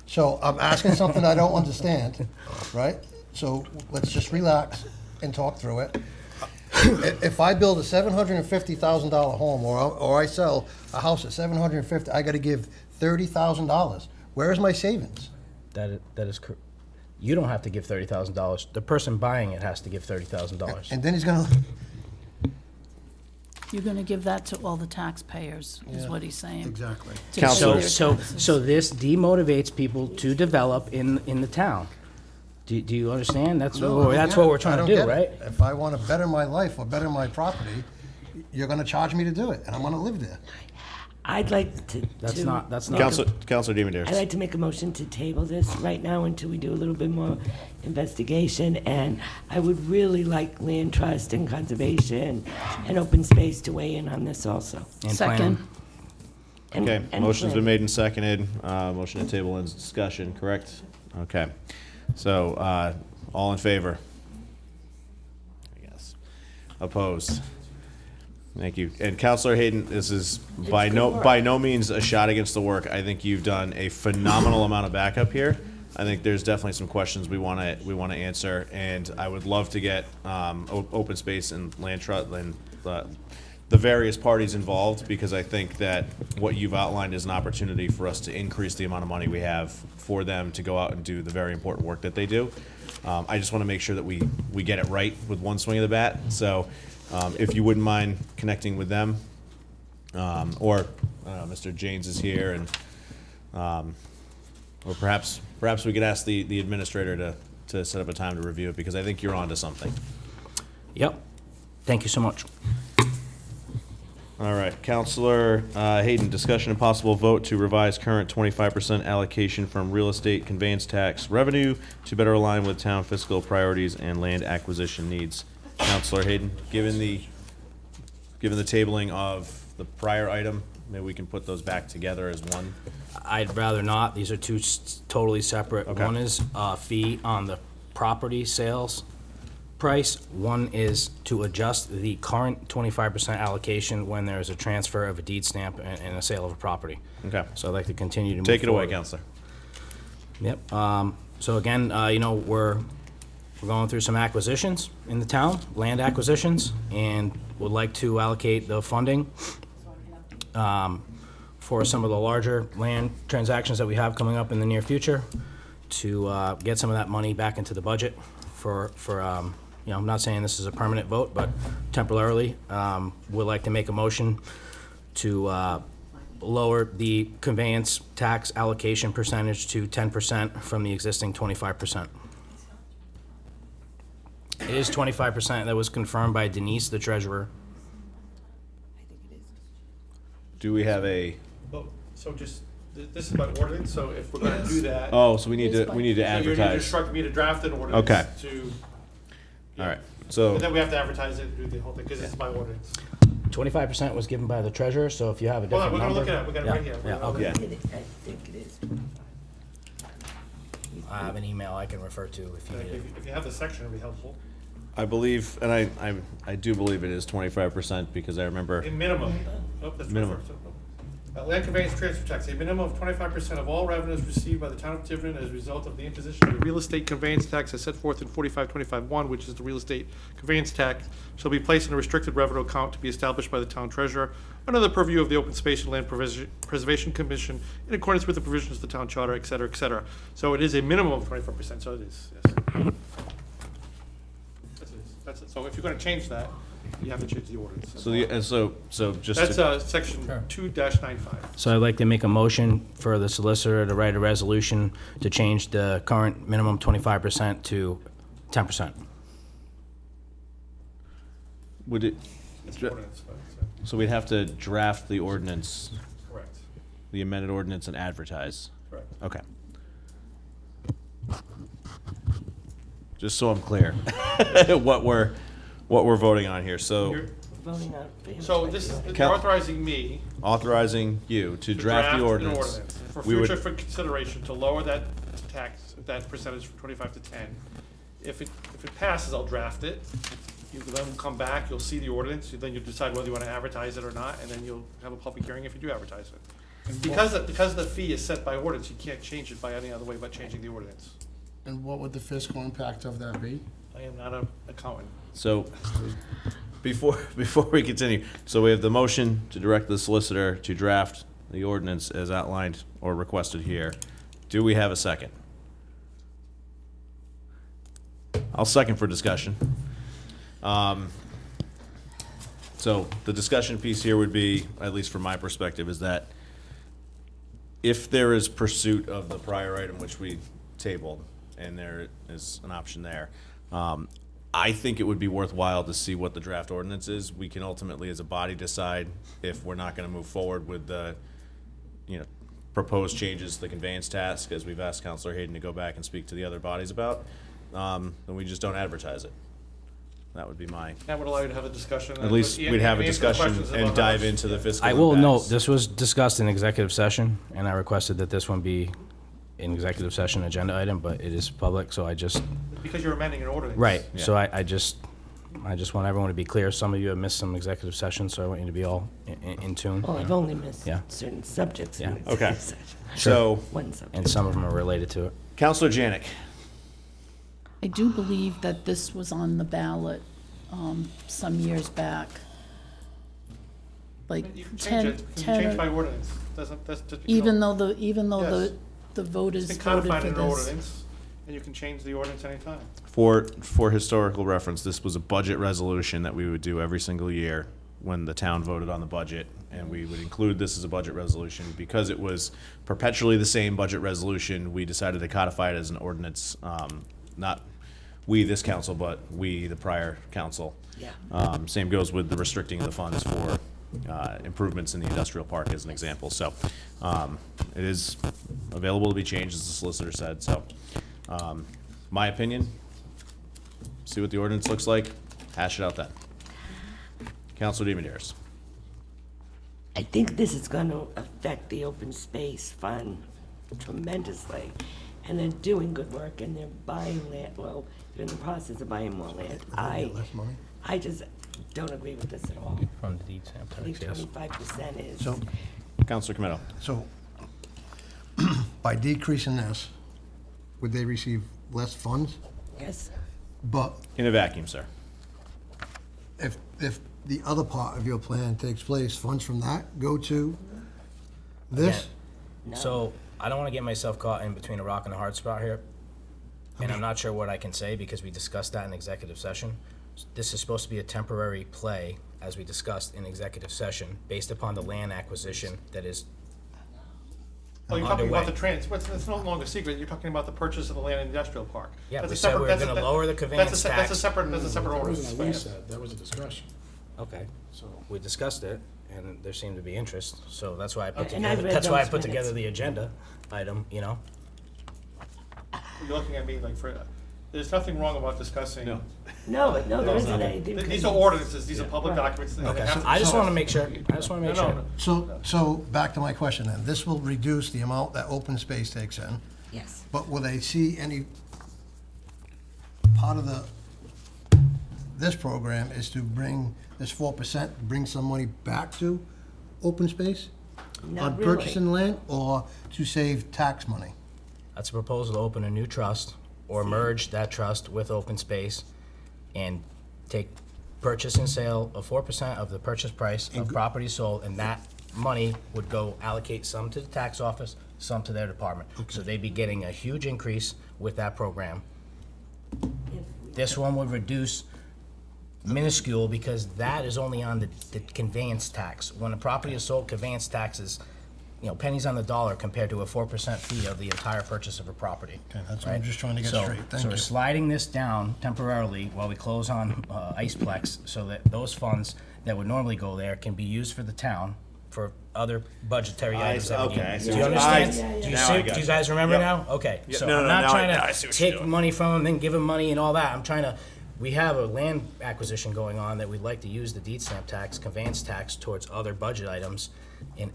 So I'm asking something I don't understand, right? So let's just relax and talk through it. If I build a $750,000 home, or I sell a house at $750,000, I gotta give $30,000. Where is my savings? That is correct. You don't have to give $30,000. The person buying it has to give $30,000. And then he's gonna, You're gonna give that to all the taxpayers, is Yeah, what he's saying. exactly. To pay their So taxes. this demotivates people to develop in the town. Do you understand? That's No, I what don't that's get what it. we're I trying don't to do, get it. right? If I wanna better my life or better my property, you're gonna charge me to do it, and I'm gonna live there. I'd like to. That's not. Counselor DiMederos. I'd like to make a motion to table this right now until we do a little bit more investigation. And I would really like Land Trust and Conservation and Open Space to weigh in on this also. And Second. And- Okay, and motion's been plan. made and seconded. Motion to table ends discussion, correct? Okay. So, all in favor? I guess. Opposed? Thank you. And Counselor Hayden, this is by no means a shot against the work. I think you've done a phenomenal amount of backup here. I think there's definitely some questions we want to answer, and I would love to get open space and land trust and the various parties involved, because I think that what you've outlined is an opportunity for us to increase the amount of money we have for them to go out and do the very important work that they do. I just want to make sure that we get it right with one swing of the bat. So if you wouldn't mind connecting with them, or Mr. Janes is here, and or perhaps we could ask the administrator to set up a time to review it, because I think you're onto something. Yep. Thank you so much. All right, Counselor Hayden, discussion and possible vote to revise current 25% allocation from real estate conveyance tax revenue to better align with town fiscal priorities and land acquisition needs. Counselor Hayden, given the tabling of the prior item, maybe we can put those back together as one. I'd rather not. These are two totally separate. Okay. One is a fee on the property sales price. One is to adjust the current 25% allocation when there is a transfer of a deed stamp and a sale of a property. Okay. So I'd like to continue to move Take it away, forward. Counselor. Yep. So again, we're going through some acquisitions in the town, land acquisitions, and would like to allocate the funding for some of the larger land transactions that we have coming up in the near future to get some of that money back into the budget for I'm not saying this is a permanent vote, but temporarily, would like to make a motion to lower the conveyance tax allocation percentage to 10% from the existing 25%. It is 25%. That was confirmed by Denise, the treasurer. Do we have a? So just, this is by ordinance, so if we're gonna do that. Oh, so we need to So you need to advertise. instruct me to draft an ordinance. Okay. To, All right. So and then we have to advertise it and do the whole thing, because it's by ordinance. 25% was given by the treasurer, so if you have a Hold on, different we're gonna number. look at it, we got it right here. Yeah, okay. Yeah. I think it is. I have an email I can refer to if you need it. If you have the section, it'd be helpful. I believe, and I do believe it is 25%, because I remember. In minimum. Nope, that's Minimum. 25%. Land conveyance transfer tax, a minimum of 25% of all revenues received by the town of Tiverton as a result of the imposition of the real estate conveyance tax as set forth in 4525-1, which is the real estate conveyance tax, shall be placed in a restricted revenue account to be established by the town treasurer under the purview of the Open Space and Land Preservation Commission in accordance with the provisions of the town charter, et cetera, et cetera. So it is a minimum of 25%, so it is, yes. That's it. So if you're gonna change that, you have to change the ordinance. So just That's, to, section 2-95. So I'd like to make a motion for the solicitor to write a resolution to change the current minimum 25% to 10%. would it, It's an ordinance, but, so we'd have to draft the ordinance, correct, the amended ordinance and advertise? correct. Okay. Just so I'm clear, what we're voting on here, so You're Voting on. So this is, Cal- you're authorizing me authorizing you to draft the an ordinance. ordinance for We would- future for consideration to lower that tax, that percentage from 25 to 10. If it passes, I'll draft it. You then come back, you'll see the ordinance, then you'll decide whether you want to advertise it or not, and then you'll have a public hearing if you do advertise it. Because the fee is set by ordinance, you can't change it by any other way but changing the ordinance. And what would the fiscal impact of that be? I am not an accountant. So, before we continue, so we have the motion to direct the solicitor to draft the ordinance as outlined or requested here. Do we have a second? I'll second for discussion. So the discussion piece here would be, at least from my perspective, is that if there is pursuit of the prior item which we tabled, and there is an option there, I think it would be worthwhile to see what the draft ordinance is. We can ultimately, as a body, decide if we're not gonna move forward with the, proposed changes to the conveyance task, as we've asked Counselor Hayden to go back and speak to the other bodies about, then we just don't advertise it. That would be my, That would allow you to have a discussion. at least we'd have a answer the discussion questions and about dive how- into the fiscal I will note, impacts. this was discussed in executive session, and I requested that this one be an executive session agenda item, but it is public, so I just, Because you're amending an ordinance. right, so I just want everyone to be clear. Some of you have missed some executive sessions, so I want you to be all in tune. Well, I've only missed Yeah. certain subjects. in Yeah. the Okay. session. So, One subject. And some of them are related to it. Counselor Janik. I do believe that this was on the ballot some years back. Like You can 10, change it, you can 10 change by or- ordinance. That's just. even though the Yes. voters It's been voted codified for in an this. ordinance, and you can change the ordinance anytime. For historical reference, this was a budget resolution that we would do every single year when the town voted on the budget, and we would include this as a budget resolution. Because it was perpetually the same budget resolution, we decided to codify it as an ordinance, not we, this council, but we, the prior council. Yeah. Same goes with the restricting of the funds for improvements in the industrial park as an example. So it is available to be changed, as the solicitor said. So my opinion, see what the ordinance looks like, hash it out then. Councilor DiMederos. I think this is going to affect the open space fund tremendously. And they're doing good work and they're buying land, well, they're in the process of buying more land. I just don't agree with this at all. From the deed stamp I think tax, yes. 25% is. So, Councilor Comito. so by decreasing this, would they receive less funds? Yes. But In a vacuum, sir. if the other part of your plan takes place, funds from that go to this? No. So I don't want to get myself caught in between a rock and a hard spot here. And I'm not sure what I can say because we discussed that in executive session. This is supposed to be a temporary play, as we discussed in executive session, based upon the land acquisition that is Well, you're talking about the underway. it's no longer a secret, you're talking about the purchase of the land in industrial park. Yeah, That's we a said separate- we were that's a- gonna lower the that's a conveyance se- That's a tax. separate, That ordinance. wasn't what we said, that was a discussion. Okay, So, we discussed it, and there seemed to be interest, so that's why I put And I've together, read that's why I those put together minutes. the agenda item, You're looking at me like there's nothing wrong about discussing. No. No, there isn't anything. These are ordinances, these are public documents. and they Okay, have to I just be- want to make sure, No. So back to my question then, this will reduce the amount that open space takes in, Yes. but will they see any part of this program is to bring this 4%, bring some money back to open space? Not On really. purchasing land or to save tax money? That's a proposal to open a new trust or merge that trust with open space and take purchase and sale of 4% of the purchase price of property sold, and that money would go allocate some to the tax office, some to their department. So they'd be getting a huge increase with that program. This one would reduce minuscule because that is only on the conveyance tax. When a property is sold, conveyance tax is, pennies on the dollar compared to a 4% fee of the entire purchase of a property. Okay, that's what I'm just trying to get So- straight. Thank So you. we're sliding this down temporarily while we close on Iceplex, so that those funds that would normally go there can be used for the town for other budgetary items that we okay, I get. see Do you what you're understand? saying. Do you Now I got do you you. guys remember Yep. now? Okay, Yeah, so no, I'm no, not now trying I to see what you're take doing. money from them, then give them money and all that. I'm trying to, we have a land acquisition going on that we'd like to use the deed stamp tax, conveyance tax towards other budget items,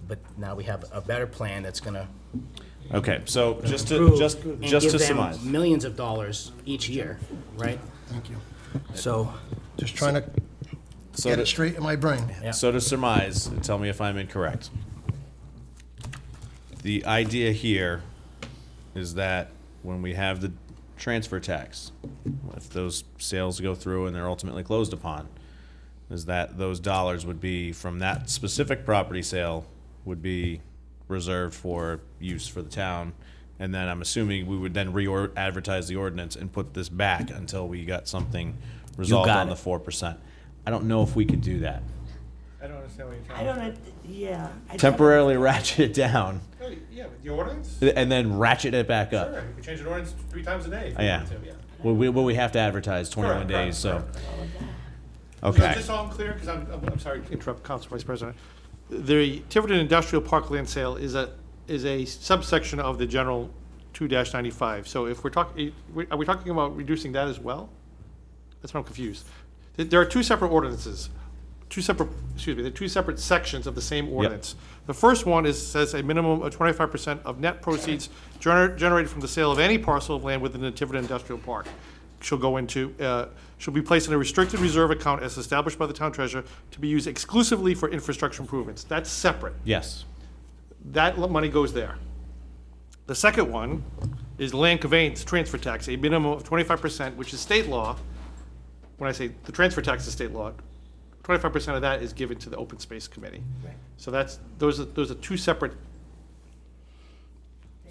but now we have a better plan that's gonna Okay, so just to, improve just, and just give to them surmise. millions of dollars each year, right? Thank you. So, Just trying to So get to- it straight in my brain. yeah. So to surmise, and tell me if I'm incorrect. The idea here is that when we have the transfer tax, if those sales go through and they're ultimately closed upon, is that those dollars would be from that specific property sale would be reserved for use for the town. And then I'm assuming we would then advertise the ordinance and put this back until we got something resolved got on the it. 4%. I don't know if we could do that. I don't understand what you're I trying don't, yeah. I don't- Temporarily ratchet it down to. Yeah, with the ordinance? and then ratchet it back up. Sure, you can change an ordinance 3 times a day if Oh, you yeah. want to, yeah. Well, we have to advertise 21 Correct, days, so. correct, So Okay. just so I'm clear, because I'm sorry to interrupt, Council Vice President. The Tiverton Industrial Park land sale is a subsection of the general 2-95. So if we're talking, are we talking about reducing that as well? That's why I'm confused. There are 2 separate ordinances, there are 2 separate sections of the same ordinance. The first one says a minimum of 25% of net proceeds generated from the sale of any parcel of land within the Tiverton Industrial Park shall go into, shall be placed in a restricted reserve account as established by the town treasurer to be used exclusively for infrastructure improvements. That's separate. Yes. That money goes there. The second one is land conveyance transfer tax, a minimum of 25%, which is state law. When I say the transfer tax is state law, 25% of that is given to the open space committee. So those are 2 separate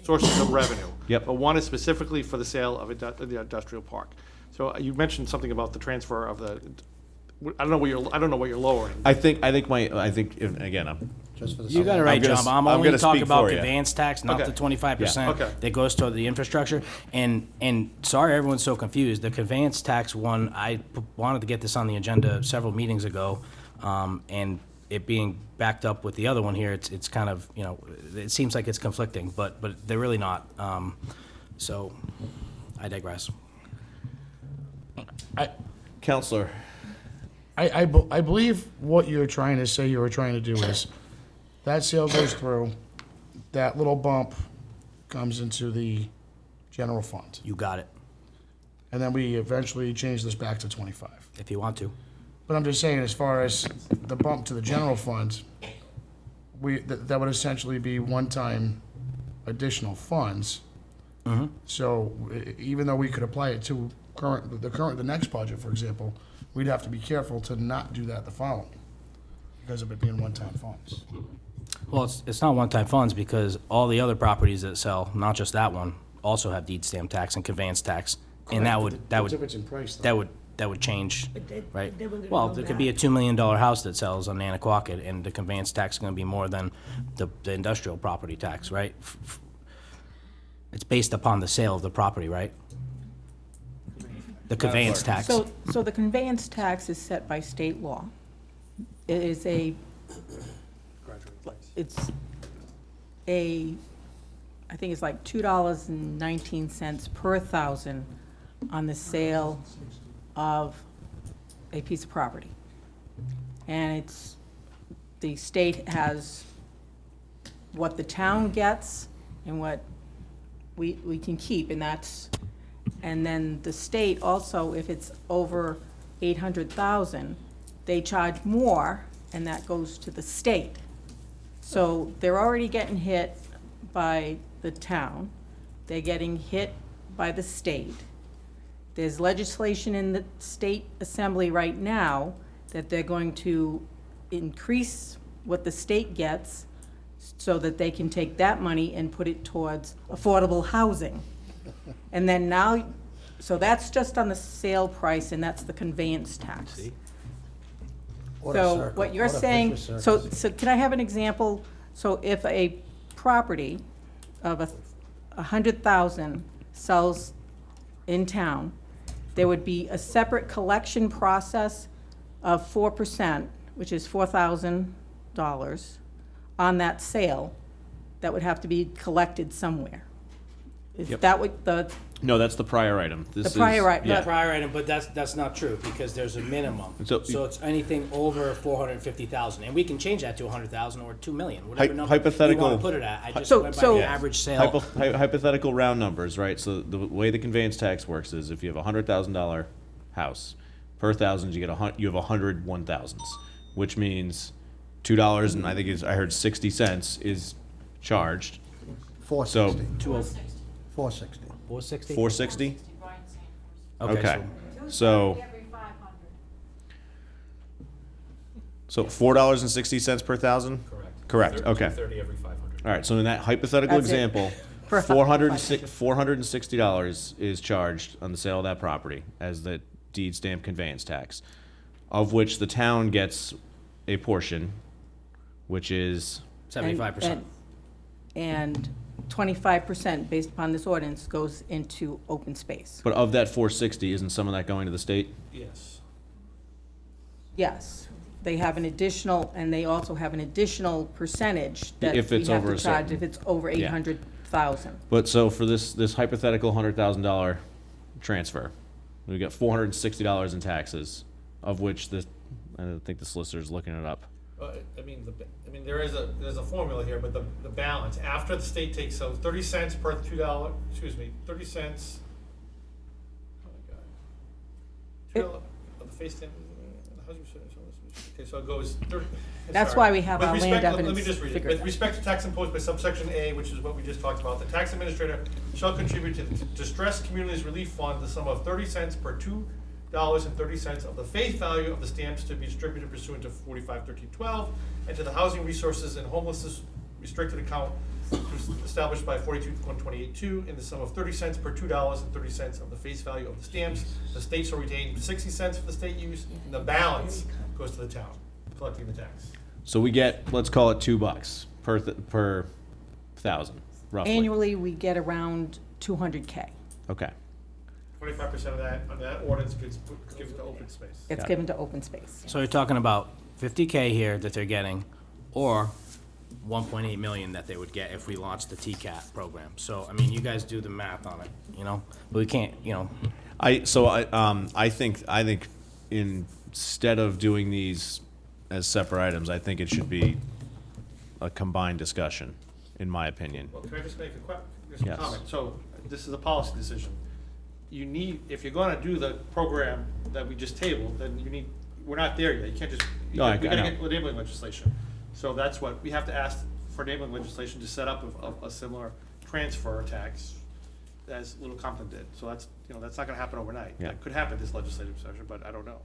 sources of revenue. Yep. But one is specifically for the sale of the industrial park. So you mentioned something about the transfer of the, I don't know what you're lowering. Again, I'm. Just for the You got it I'm right, gonna John. s- I'm I'm only gonna talking speak about for ya. conveyance tax, not Okay. the 25% Yeah. Okay. that goes toward the infrastructure. And sorry, everyone's so confused. The conveyance tax one, I wanted to get this on the agenda several meetings ago, and it being backed up with the other one here, it's kind of, it seems like it's conflicting, but they're really not. So I digress. Counselor, I believe what you're trying to say you were trying to do is, that sale goes through, that little bump comes into the general fund. You got it, And then we eventually change this back to 25. if you want to. But I'm just saying, as far as the bump to the general fund, that would essentially be one-time additional funds. So even though we could apply it to the next budget, for example, we'd have to be careful to not do that the following, because of it being one-time funds. Well, it's not one-time funds because all the other properties that sell, not just that one, also have deed stamp tax and conveyance tax. And that would, The difference in price, though. that would change, But they- right? they were gonna Well, go there could be a back. $2 million house that sells on Nanaquacket, and the conveyance tax is gonna be more than the industrial property tax, right? It's based upon the sale of the property, right? The conveyance tax. So the conveyance tax is set by state law. It is I think it's like $2.19 per thousand on the sale of a piece of property. And the state has what the town gets and what we can keep, and then the state also, if it's over 800,000, they charge more, and that goes to the state. So they're already getting hit by the town. They're getting hit by the state. There's legislation in the state assembly right now that they're going to increase what the state gets so that they can take that money and put it towards affordable housing. And then now, so that's just on the sale price, and that's the conveyance tax. What a So circle. what you're What a saying, vicious so, circle. so can I have an example? So if a property of 100,000 sells in town, there would be a separate collection process of 4%, which is $4,000 on that sale that would have to be collected somewhere. Is Yep. that what the, No, that's the prior item. This is- prior item. yeah. The prior item, but that's not true, because there's a minimum. So- So it's anything over 450,000, and we can change that to 100,000 or 2 million, whatever number you hypothetical- want to put it at. I just So- went by so- the average sale. Hypothetical round numbers, right? So the way the conveyance tax works is if you have a $100,000 house, per thousand you get you have 100 1,000s, which means $2 and I think I heard 60 cents is charged. 460. 260. 460. 460? 460? Okay, Okay. So $4.60 per thousand? Correct, okay. 230 every 500. All right, so in that hypothetical That's it. example, Per $460 is charged on the sale of that property as the deed stamp conveyance tax, of which the town gets a portion, which is 75%. and 25% based upon this ordinance goes into open space. but of that 460, isn't some of that going to the state? Yes. Yes, they have an additional, and they also have an additional percentage that If we it's have over to a charge certain- if it's over Yeah. 800,000. But so for this hypothetical $100,000 transfer, we got $460 in taxes, of which I think the solicitor's looking it up. There's a formula here, but the balance, after the state takes, so 30 cents per $2, 30 cents. Oh my God. $2 of the face stamp, okay, so it goes 30. That's sorry. why we have With our respect- land Let me evidence just read it. figured With out. respect to tax imposed by subsection A, which is what we just talked about, the tax administrator shall contribute to the Distressed Communities Relief Fund the sum of 30 cents per $2.30 of the face value of the stamps to be distributed pursuant to 451312, and to the Housing Resources and Homelessness Restricted Account established by 42.128.2 in the sum of 30 cents per $2.30 of the face value of the stamps. The state shall retain 60 cents for the state use, and the balance goes to the town, collecting the tax. So we get, let's call it $2 per thousand, roughly. Annually, we get around 200K. Okay. 25% of that, on that ordinance gets given to open space. It's given to open space. So you're talking about 50K here that they're getting, or 1.8 million that they would get if we launched the TCAP program. So, I mean, you guys do the math on it, but we can't, I think instead of doing these as separate items, I think it should be a combined discussion, in my opinion. Well, can I just make a Yes. comment? So, this is a policy decision. You need, if you're gonna do the program that we just tabled, then we're not there yet. You can't just, we No, I gotta know. get enabling legislation. So that's what, we have to ask for enabling legislation to set up a similar transfer tax as Little Compton did. So that's not gonna happen overnight. Yeah. That could happen this legislative session, but I don't know.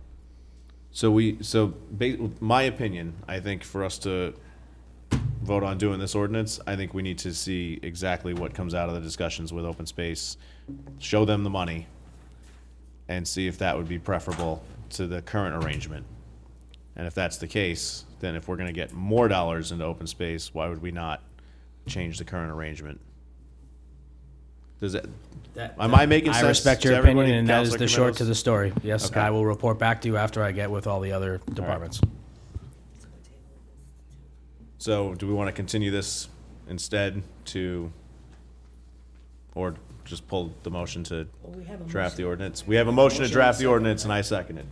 My opinion, I think for us to vote on doing this ordinance, I think we need to see exactly what comes out of the discussions with open space, show them the money, and see if that would be preferable to the current arrangement. And if that's the case, then if we're gonna get more dollars into open space, why would we not change the current arrangement? Does it, am I making sense? I respect your to everybody, opinion, and that is Counselor the short Camillos? to the story. Yes, Okay. I will report back to you after I get with all the other departments. So do we want to continue this instead or just pull the motion to Well, we have a draft the motion. ordinance? We have a motion to draft the ordinance and I second it.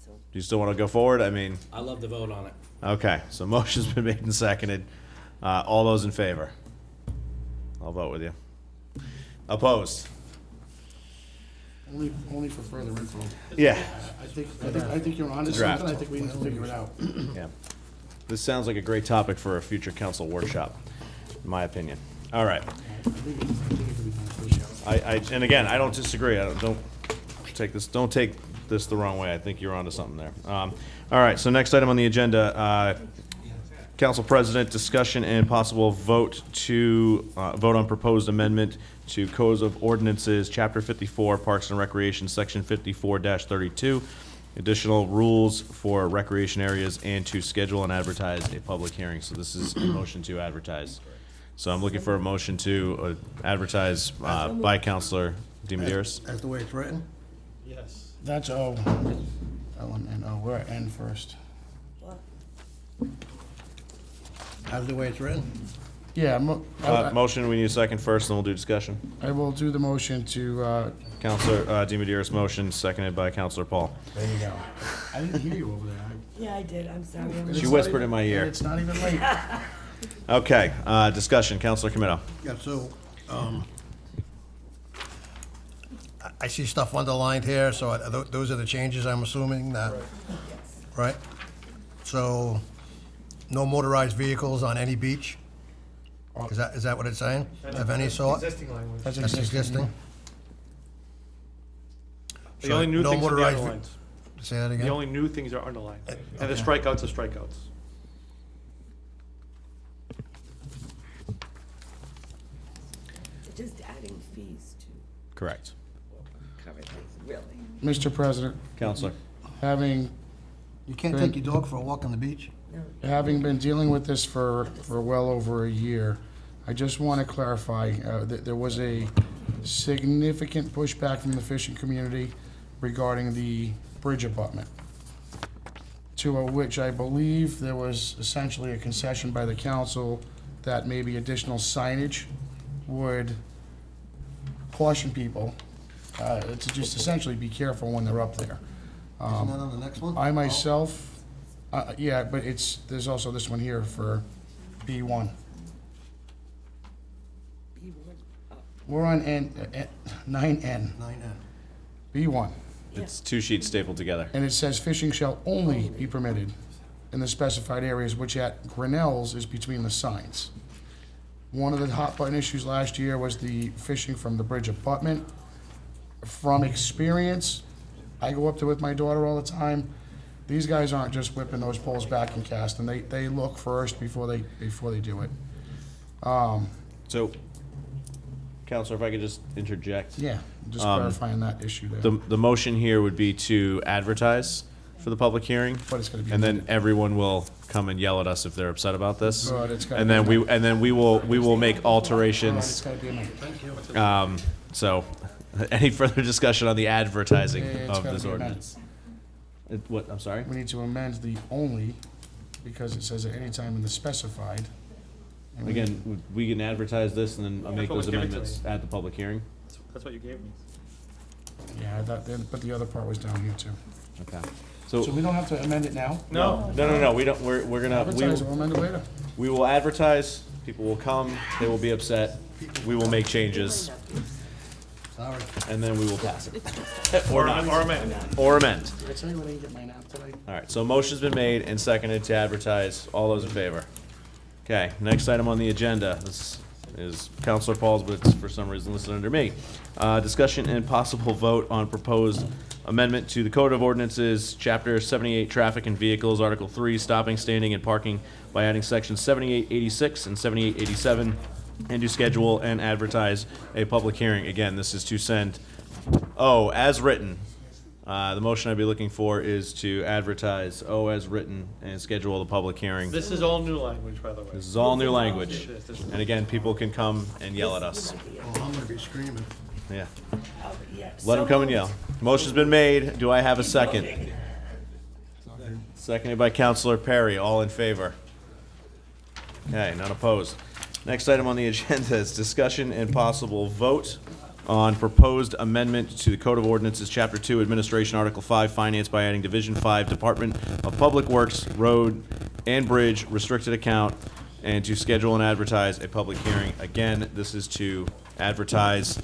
Do you still want to go forward? I mean, I love to vote on it. okay, so motion's been made and seconded. All those in favor? I'll vote with you. Opposed? Only for further info. Yeah. I think you're onto draft. something. I think we need to figure it out. Yeah. This sounds like a great topic for a future council workshop, in my opinion. All right. And again, I don't disagree. Don't take this the wrong way. I think you're onto something there. All right, so next item on the agenda, Council President, discussion and possible vote to vote on proposed amendment to Code of Ordinances, Chapter 54, Parks and Recreation, Section 54-32, additional rules for recreation areas, and to schedule and advertise a public hearing. So this is a motion to advertise. So I'm looking for a motion to advertise by Councilor DiMederos. As the way it's written? Yes. That's O. Ellen and O. We're at N first. As the way it's written? Yeah, Motion, we need a second first, then we'll do discussion. I will do the motion to, Councilor DiMederos motion, seconded by Councilor Paul. there you go. I didn't hear you over there. Yeah, I did, I'm sorry. I'm She whispered in my ear. It's not even late. Okay, discussion, Councilor Camino. Yeah, so, I see stuff underlined here, so those are the changes, I'm assuming, that, right? So, no motorized vehicles on any beach? Is that what it's saying? Of any sort? Existing language. That's That's existing? The So only new no things are the motorized underlined. Say that again? The only new things are underlined. And the okay. strikeouts are strikeouts. Just adding fees to Correct. cover things, really. Mr. President, Councilor. having You can't take your dog for a walk on the beach? Having been dealing with this for well over a year, I just want to clarify that there was a significant pushback from the fishing community regarding the bridge abutment, to which I believe there was essentially a concession by the council that maybe additional signage would caution people to just essentially be careful when they're up there. Isn't that on the next one? I myself, yeah, but there's also this one here for B1. We're on 9N, 9N. B1. It's two sheets stapled together. And it says fishing shall only be permitted in the specified areas, which at Grinnell's is between the signs. One of the hot button issues last year was the fishing from the bridge abutment. From experience, I go up there with my daughter all the time. These guys aren't just whipping those poles back and casting. They look first before they do it. So, Councilor, if I could just interject. Yeah, just clarifying that issue there. The motion here would be to advertise for the public hearing. But it's gonna be And then amended. everyone will come and yell at us if they're upset about this. But it's gotta And be then we will make It's alterations. gotta be amended. Thank you. So, any further discussion on the advertising It's of gotta this be ordinance? What, I'm sorry? We need to amend the only, because it says at any time in the specified. And we- Again, we can advertise this and then make what those was given to amendments at the public hearing? That's what you gave me. Yeah, but the other part was down here too. Okay. So we don't have to amend it now? No, we don't, we're gonna, Advertise it, we'll amend it later. we will advertise, people will come, they will be upset, we will make changes, Sorry. and then we will pass it. Or amend. Or amend. Did I tell you when I didn't get my nap today? All right, so motion's been made and seconded to advertise. All those in favor? Okay, next item on the agenda. This is Counselor Paul's, but it's for some reason listed under me. Discussion and possible vote on proposed amendment to the Code of Ordinances, Chapter 78, Traffic and Vehicles, Article 3, Stopping, Standing, and Parking by adding Sections 7886 and 7887, and to schedule and advertise a public hearing. Again, this is to send, as written. The motion I'd be looking for is to advertise, as written, and schedule the public hearing. This is all new language, by the way. This is all new language. And again, people can come and yell at us. Oh, I'm gonna be screaming. Yeah. Yeah. Let them come and yell. Motion's been made. Do I have a second? Seconded by Counselor Perry. All in favor? Okay, none opposed. Next item on the agenda is discussion and possible vote on proposed amendment to the Code of Ordinances, Chapter 2, Administration, Article 5, Finance by adding Division 5, Department of Public Works, Road and Bridge, restricted account, and to schedule and advertise a public hearing. Again, this is to advertise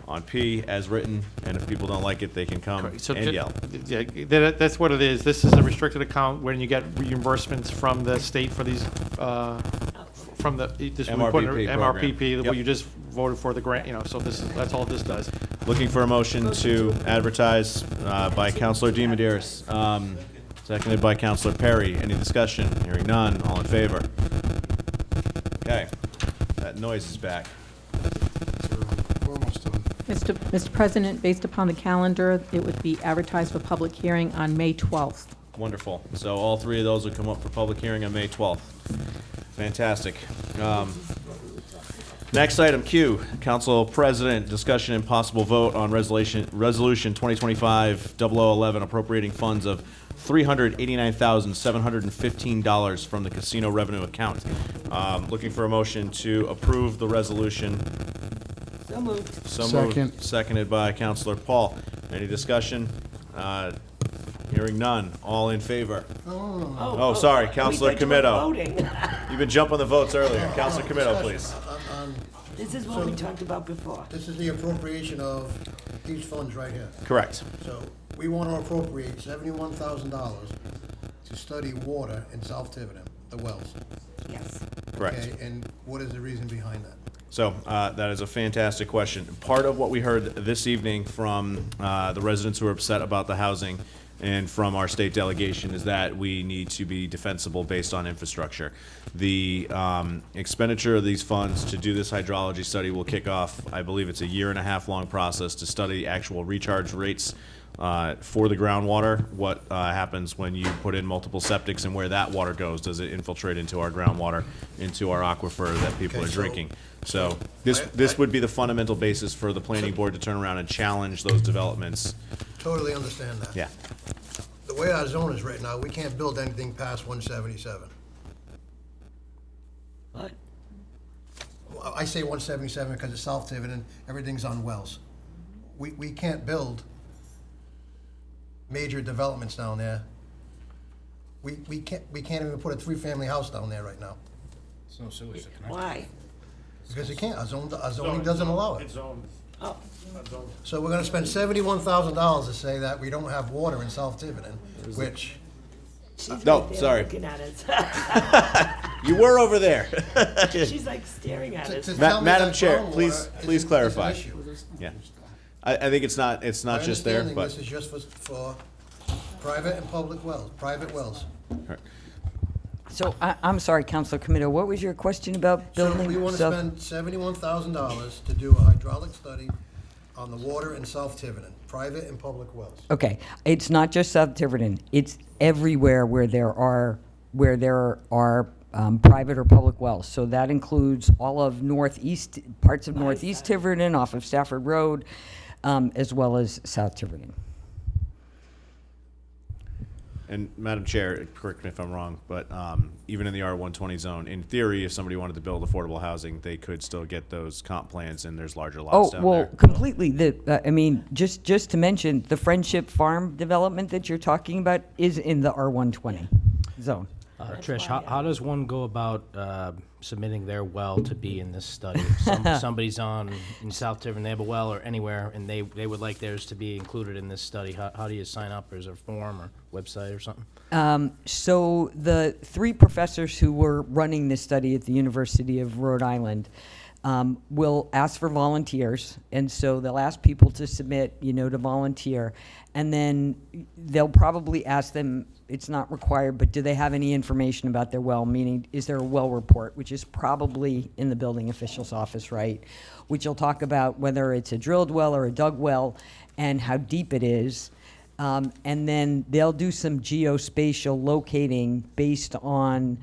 on P as written, and if people don't like it, they can come So and ju- yell. Yeah, that's what it is. This is a restricted account when you get reimbursements from the state for these, from the, this MRBP program. MRPP, Yep. what you just voted for the grant, so that's all this does. Looking for a motion to advertise by Counselor DiMederos, seconded by Counselor Perry. Any discussion? Hearing none. All in favor? Okay. That noise is back. We're almost done. Mr. President, based upon the calendar, it would be advertised for public hearing on May 12th. Wonderful. So all three of those will come up for public hearing on May 12th. Fantastic. Next item, Q, Council President, discussion and possible vote on resolution 2025-0011 appropriating funds of $389,715 from the casino revenue account. Looking for a motion to approve the resolution. So moved. So Second. moved. Seconded by Councilor Paul. Any discussion? Hearing none. All in favor? Oh, sorry, Councilor we thought you were Comito. voting. You've been jumping the votes earlier. Councilor Comito, please. This is what we talked about before. This is the appropriation of these funds right here. Correct. So we want to appropriate $71,000 to study water in South Tiverton, the wells. Yes. Correct. Okay, and what is the reason behind that? So that is a fantastic question. Part of what we heard this evening from the residents who are upset about the housing and from our state delegation is that we need to be defensible based on infrastructure. The expenditure of these funds to do this hydrology study will kick off, I believe it's a 1.5 year long process to study actual recharge rates for the groundwater, what happens when you put in multiple septics and where that water goes. Does it infiltrate into our groundwater, into our aquifer that people Okay, are so- drinking? So this would be the fundamental basis for the planning board to turn around and challenge those developments. Totally understand that. Yeah. The way our zone is written now, we can't build anything past 177. What? Well, I say 177 because it's South Tiverton, everything's on wells. We can't build major developments down there. We can't even put a 3-family house down there right now. Why? Because you can't, our zoning doesn't allow it. It's zoned. Oh, So we're gonna spend $71,000 to say that we don't have water in South Tiverton, which, she's No, right there sorry. looking at us. You were over there. She's like staring at us. to tell me Madam that Chair, groundwater please is an clarify. issue. Yeah. I think it's not My just there, understanding, but. this is just for private and public wells, private wells. So, I'm sorry, Councilor Comito, what was your question about So building? we wanna so- spend $71,000 to do a hydraulic study on the water in South Tiverton, private and public wells. Okay, it's not just South Tiverton, it's everywhere where there are private or public wells. So that includes all of northeast, parts of northeast Tiverton, off of Stafford Road, as well as South Tiverton. And Madam Chair, correct me if I'm wrong, but even in the R120 zone, in theory, if somebody wanted to build affordable housing, they could still get those comp plans and there's larger lots Oh, down well, there. completely. I mean, just to mention, the Friendship Farm development that you're talking about is in the R120 zone. Trish, how does one go about submitting their well to be in this study? Somebody's in South Tiverton, they have a well or anywhere, and they would like theirs to be included in this study. How do you sign up? Is there a form or website or something? So the 3 professors who were running this study at the University of Rhode Island will ask for volunteers, and so they'll ask people to submit, to volunteer, and then they'll probably ask them, it's not required, but do they have any information about their well, meaning is there a well report, which is probably in the building official's office, right? Which will talk about whether it's a drilled well or a dug well and how deep it is. And then they'll do some geospatial locating based on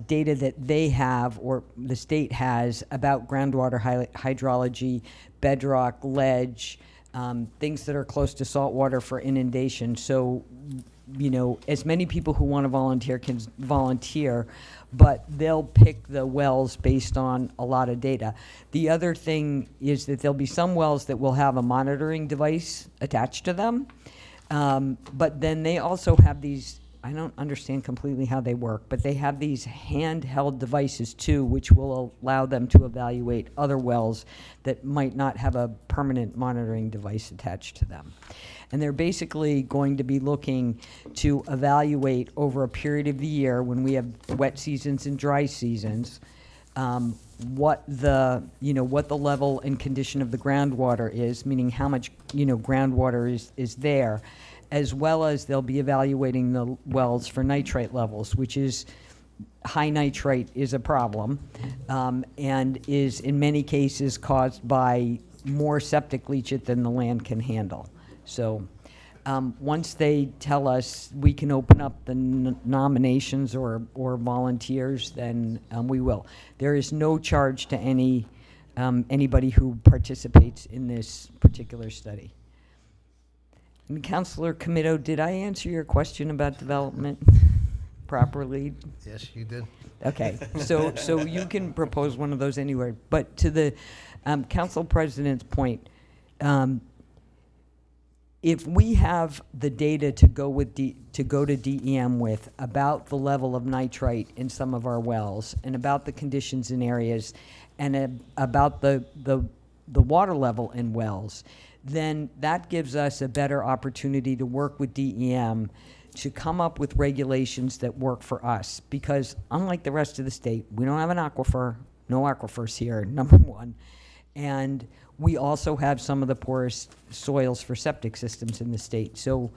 data that they have or the state has about groundwater hydrology, bedrock, ledge, things that are close to saltwater for inundation. So, as many people who want to volunteer can volunteer, but they'll pick the wells based on a lot of data. The other thing is that there'll be some wells that will have a monitoring device attached to them, but then they also have these I don't understand completely how they work, but they have these handheld devices too, which will allow them to evaluate other wells that might not have a permanent monitoring device attached to them. And they're basically going to be looking to evaluate over a period of the year when we have wet seasons and dry seasons, what the level and condition of the groundwater is, meaning how much, groundwater is there, as well as they'll be evaluating the wells for nitrate levels, which is high nitrate is a problem, and is in many cases caused by more septic leachate than the land can handle. So once they tell us we can open up the nominations or volunteers, then we will. There is no charge to anybody who participates in this particular study. And Councilor Comito, did I answer your question about development properly? Yes, you did. Okay, so you can propose one of those anywhere. But to the council president's point, if we have the data to go to DEM with about the level of nitrite in some of our wells and about the conditions in areas and about the water level in wells, then that gives us a better opportunity to work with DEM to come up with regulations that work for us. Because unlike the rest of the state, we don't have an aquifer, no aquifers here, number one. And we also have some of the poorest soils for septic systems in the state. So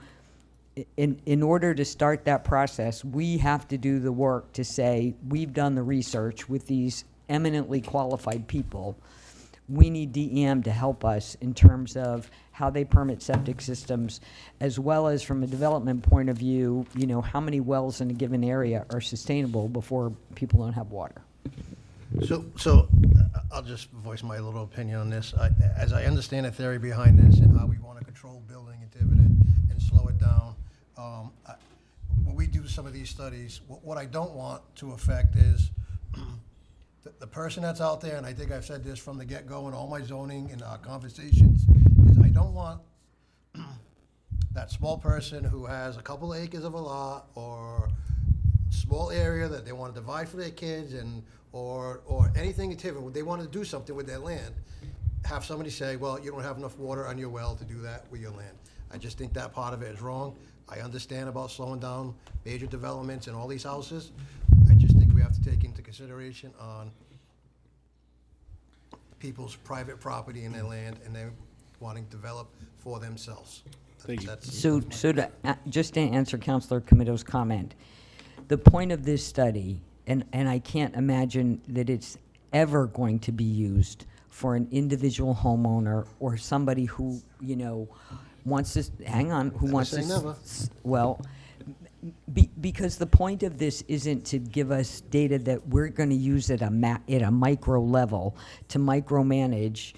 in order to start that process, we have to do the work to say, we've done the research with these eminently qualified people. We need DEM to help us in terms of how they permit septic systems, as well as from a development point of view, how many wells in a given area are sustainable before people don't have water. So I'll just voice my little opinion on this. As I understand the theory behind this and how we want to control building in Tiverton and slow it down, when we do some of these studies, what I don't want to affect is the person that's out there, and I think I've said this from the get-go in all my zoning and conversations, is I don't want that small person who has a couple of acres of a lot or small area that they want to divide for their kids or anything in Tiverton, they want to do something with their land, have somebody say, well, you don't have enough water on your well to do that with your land. I just think that part of it is wrong. I understand about slowing down major developments and all these houses. I just think we have to take into consideration on people's private property in their land and they're wanting to develop for themselves. Thank you. So just to answer Councilor Comito's comment, the point of this study, and I can't imagine that it's ever going to be used for an individual homeowner or somebody who, wants to, who wants to. Never. Well, because the point of this isn't to give us data that we're going to use at a micro level to micromanage,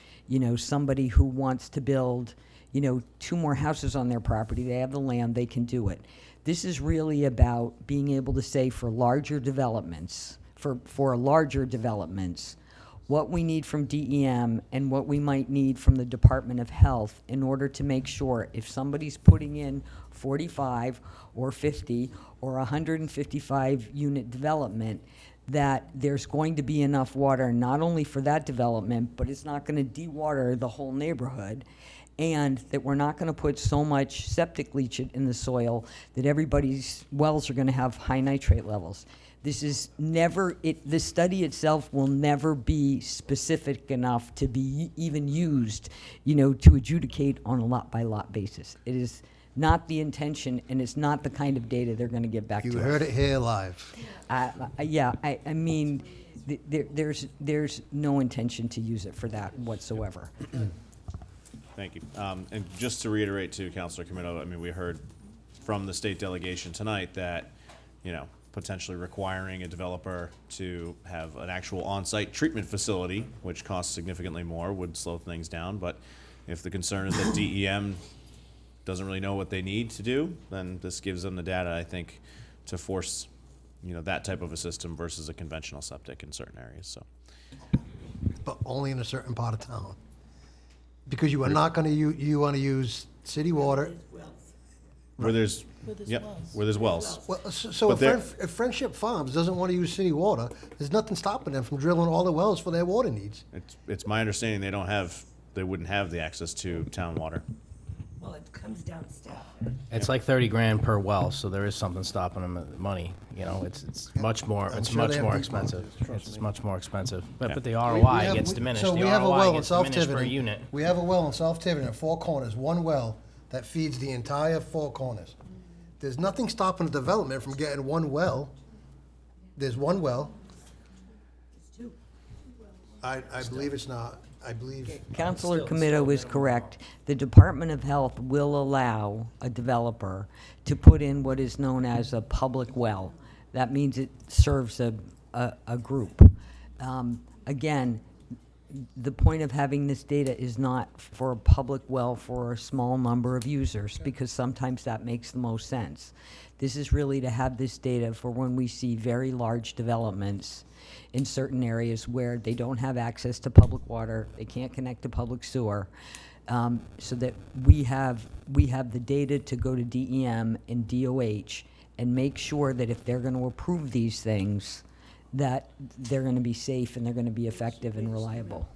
somebody who wants to build, 2 more houses on their property. They have the land, they can do it. This is really about being able to say for larger developments, what we need from DEM and what we might need from the Department of Health in order to make sure if somebody's putting in 45 or 50 or 155 unit development, that there's going to be enough water not only for that development, but it's not going to de-water the whole neighborhood, and that we're not going to put so much septic leachate in the soil that everybody's wells are going to have high nitrate levels. This is never, the study itself will never be specific enough to be even used, to adjudicate on a lot-by-lot basis. It is not the intention, and it's not the kind of data they're going to give back to us. You heard it here live. Yeah, I mean, there's no intention to use it for that whatsoever. Thank you. And just to reiterate to Councilor Comito, I mean, we heard from the state delegation tonight that, potentially requiring a developer to have an actual on-site treatment facility, which costs significantly more, would slow things down. But if the concern is that DEM doesn't really know what they need to do, then this gives them the data, I think, to force, that type of a system versus a conventional septic in certain areas. So, But only in a certain part of town. Because you are not going to, you want to use city water. Where there's, Where there's yep, wells. where there's wells. Well, so But if Friendship Farms doesn't want to use city water, there's nothing stopping them from drilling all the wells for their water needs. It's my understanding they wouldn't have the access to town water. Well, it comes down staff. It's like 30 grand per well, so there is something stopping them at money. You know, it's much more, I'm it's sure much they have more deep expensive. pockets, trust It's me. much more expensive. But the We ROI have- gets we- diminished. So The we have a ROI well in gets South diminished per Tiverton. unit. We have a well in South Tiverton at Four Corners, one well that feeds the entire Four Corners. There's nothing stopping the development from getting one well. There's one well. I believe it's not. I believe. Counselor Comito is correct. The Department of Health will allow a developer to put in what is known as a public well. That means it serves a group. Again, the point of having this data is not for a public well for a small number of users, because sometimes that makes the most sense. This is really to have this data for when we see very large developments in certain areas where they don't have access to public water, they can't connect to public sewer, so that we have the data to go to DEM and DOH and make sure that if they're going to approve these things, that they're going to be safe and they're going to be effective and reliable.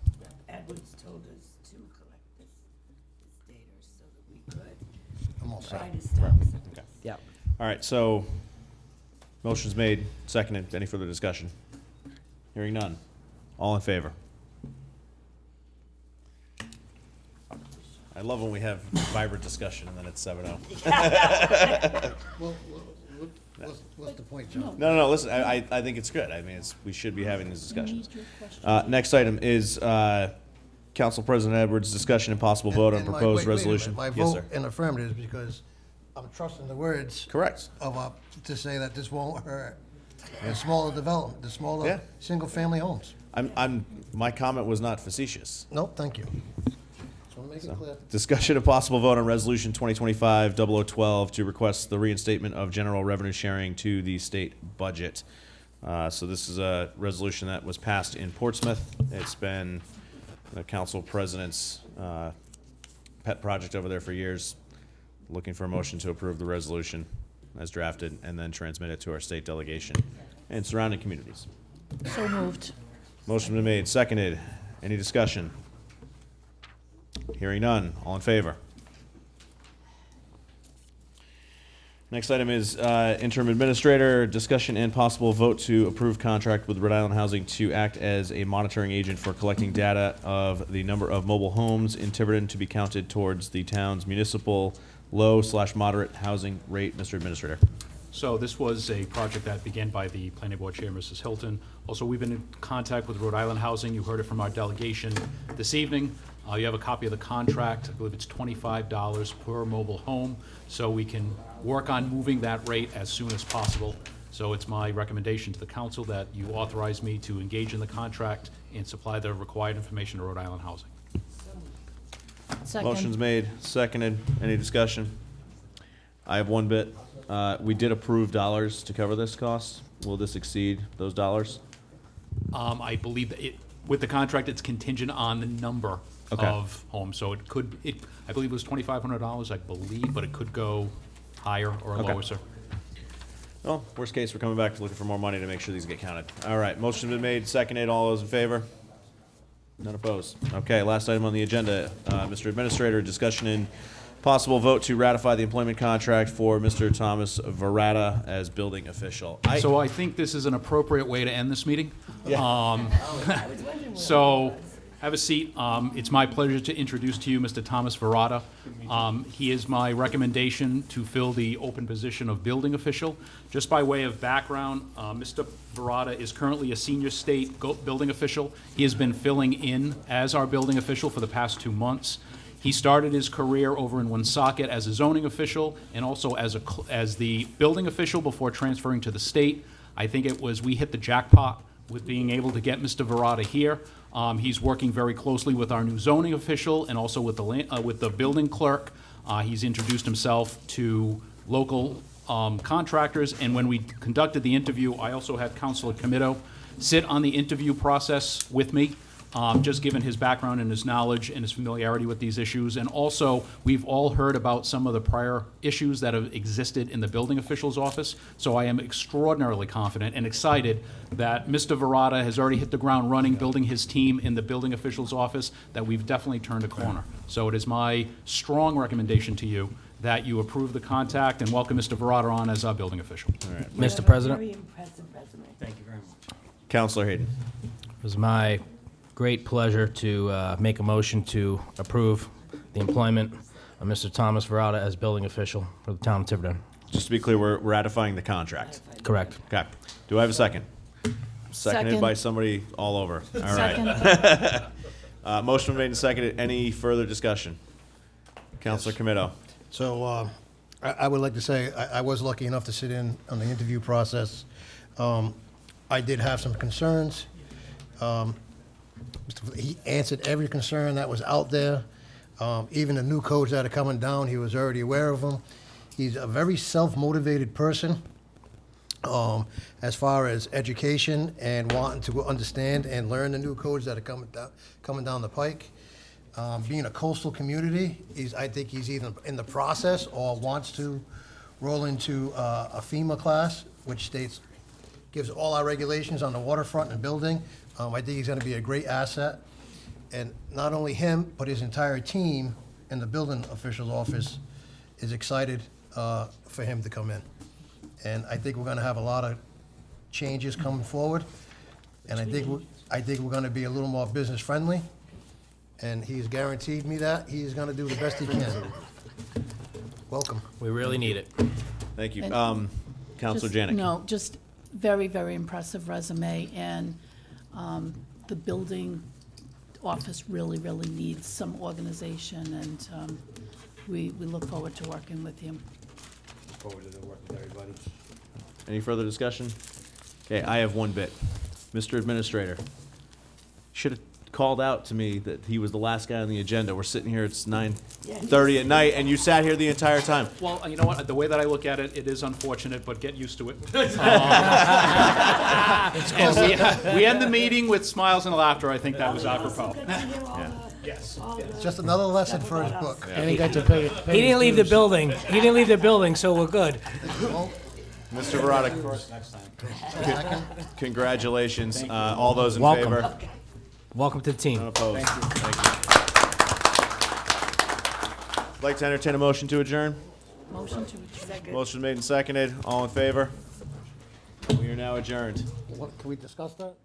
Edwards told us to collect this data so that we could I'm all set. try to stop some of this. Yep. All right, so motion's made, seconded. Any further discussion? Hearing none. All in favor? I love when we have vibrant discussion and then it's 7-0. Well, what's the point, John? No, listen, I think it's good. I mean, we should be having these discussions. Next item is Council President Edwards' discussion and possible vote on And my- proposed wait a minute. resolution. My Yes, vote sir. in affirmative is because I'm trusting the words. Correct. Of, to say that this won't hurt the smaller development, the Yeah. smaller, single-family homes. My comment was not facetious. Nope, thank you. Just want to make it clear. Discussion and possible vote on Resolution 2025-0012 to request the reinstatement of general revenue sharing to the state budget. So this is a resolution that was passed in Portsmouth. It's been the council president's pet project over there for years. Looking for a motion to approve the resolution as drafted and then transmit it to our state delegation and surrounding communities. So moved. Motion been made, seconded. Any discussion? Hearing none. All in favor? Next item is interim administrator, discussion and possible vote to approve contract with Rhode Island Housing to act as a monitoring agent for collecting data of the number of mobile homes in Tiverton to be counted towards the town's municipal low/moderate housing rate. Mr. Administrator. So this was a project that began by the planning board chair, Mrs. Hilton. Also, we've been in contact with Rhode Island Housing. You heard it from our delegation this evening. You have a copy of the contract. I believe it's $25 per mobile home. So we can work on moving that rate as soon as possible. So it's my recommendation to the council that you authorize me to engage in the contract and supply the required information to Rhode Island Housing. Second. Motion's made, seconded. Any discussion? I have one bit. We did approve dollars to cover this cost. Will this exceed those dollars? I believe that with the contract, it's contingent on the number Okay. of homes. So I believe it was $2,500, I believe, but it could go higher or Okay. lower, sir. Well, worst case, we're coming back to looking for more money to make sure these get counted. All right, motion's been made, seconded. All those in favor? None opposed. Okay, last item on the agenda, Mr. Administrator, discussion and possible vote to ratify the employment contract for Mr. Thomas Varatta as building official. So I think this is an appropriate way to end this meeting. Yeah. So, have a seat. It's my pleasure to introduce to you Mr. Thomas Varatta. He is my recommendation to fill the open position of building official. Just by way of background, Mr. Varatta is currently a senior state building official. He has been filling in as our building official for the past 2 months. He started his career over in Woonsocket as a zoning official and also as the building official before transferring to the state. I think we hit the jackpot with being able to get Mr. Varatta here. He's working very closely with our new zoning official and also with the building clerk. He's introduced himself to local contractors, and when we conducted the interview, I also had Councilor Comito sit on the interview process with me. just given his background and his knowledge and his familiarity with these issues. And also, we've all heard about some of the prior issues that have existed in the building official's office. So I am extraordinarily confident and excited that Mr. Varatta has already hit the ground running, building his team in the building official's office, that we've definitely turned a corner. So it is my strong recommendation to you that you approve the contact and welcome Mr. Varatta on as our building official. All right. Mr. President. Very impressive resume. Thank you very much. Counselor Hayden. It was my great pleasure to make a motion to approve the employment of Mr. Thomas Varatta as building official for the town of Tiverton. Just to be clear, we're ratifying the contract. Correct. Okay. Do I have a second? Seconded Second. by somebody all over. All right. Second. Motion made and seconded. Any further discussion? Counselor Comito. So I would like to say I was lucky enough to sit in on the interview process. I did have some concerns. He answered every concern that was out there. Even the new codes that are coming down, he was already aware of them. He's a very self-motivated person as far as education and wanting to understand and learn the new codes that are coming down the pike. Being a coastal community, I think he's either in the process or wants to roll into a FEMA class, which gives all our regulations on the waterfront and building. I think he's going to be a great asset. And not only him, but his entire team in the building official's office is excited for him to come in. And I think we're going to have a lot of changes coming forward. And I think we're going to be a little more business friendly. And he's guaranteed me that he's going to do the best he can. Welcome. We really need it. Thank you. And Counselor Just- Janik. No, just very, very impressive resume, and the building office really, really needs some organization, and we look forward to working with you. Look forward to working with everybody. Any further discussion? Okay, I have one bit. Mr. Administrator, should have called out to me that he was the last guy on the agenda. We're sitting here, it's 9:30 at night, and you sat here the entire time. Well, you know what, the way that I look at it, it is unfortunate, but get used to it. And we end the meeting with smiles and laughter. I think that was apropos. Yes. It's just another lesson for his book. And he got to pay. He didn't leave the building. He didn't leave the building, so we're good. Mr. Varatta, congratulations. All those in Welcome. favor? Welcome to the team. None opposed. Thank you. I'd like to entertain a motion to adjourn. Motion to adjourn. Motion made and seconded. All in favor? We are now adjourned. Can we discuss that?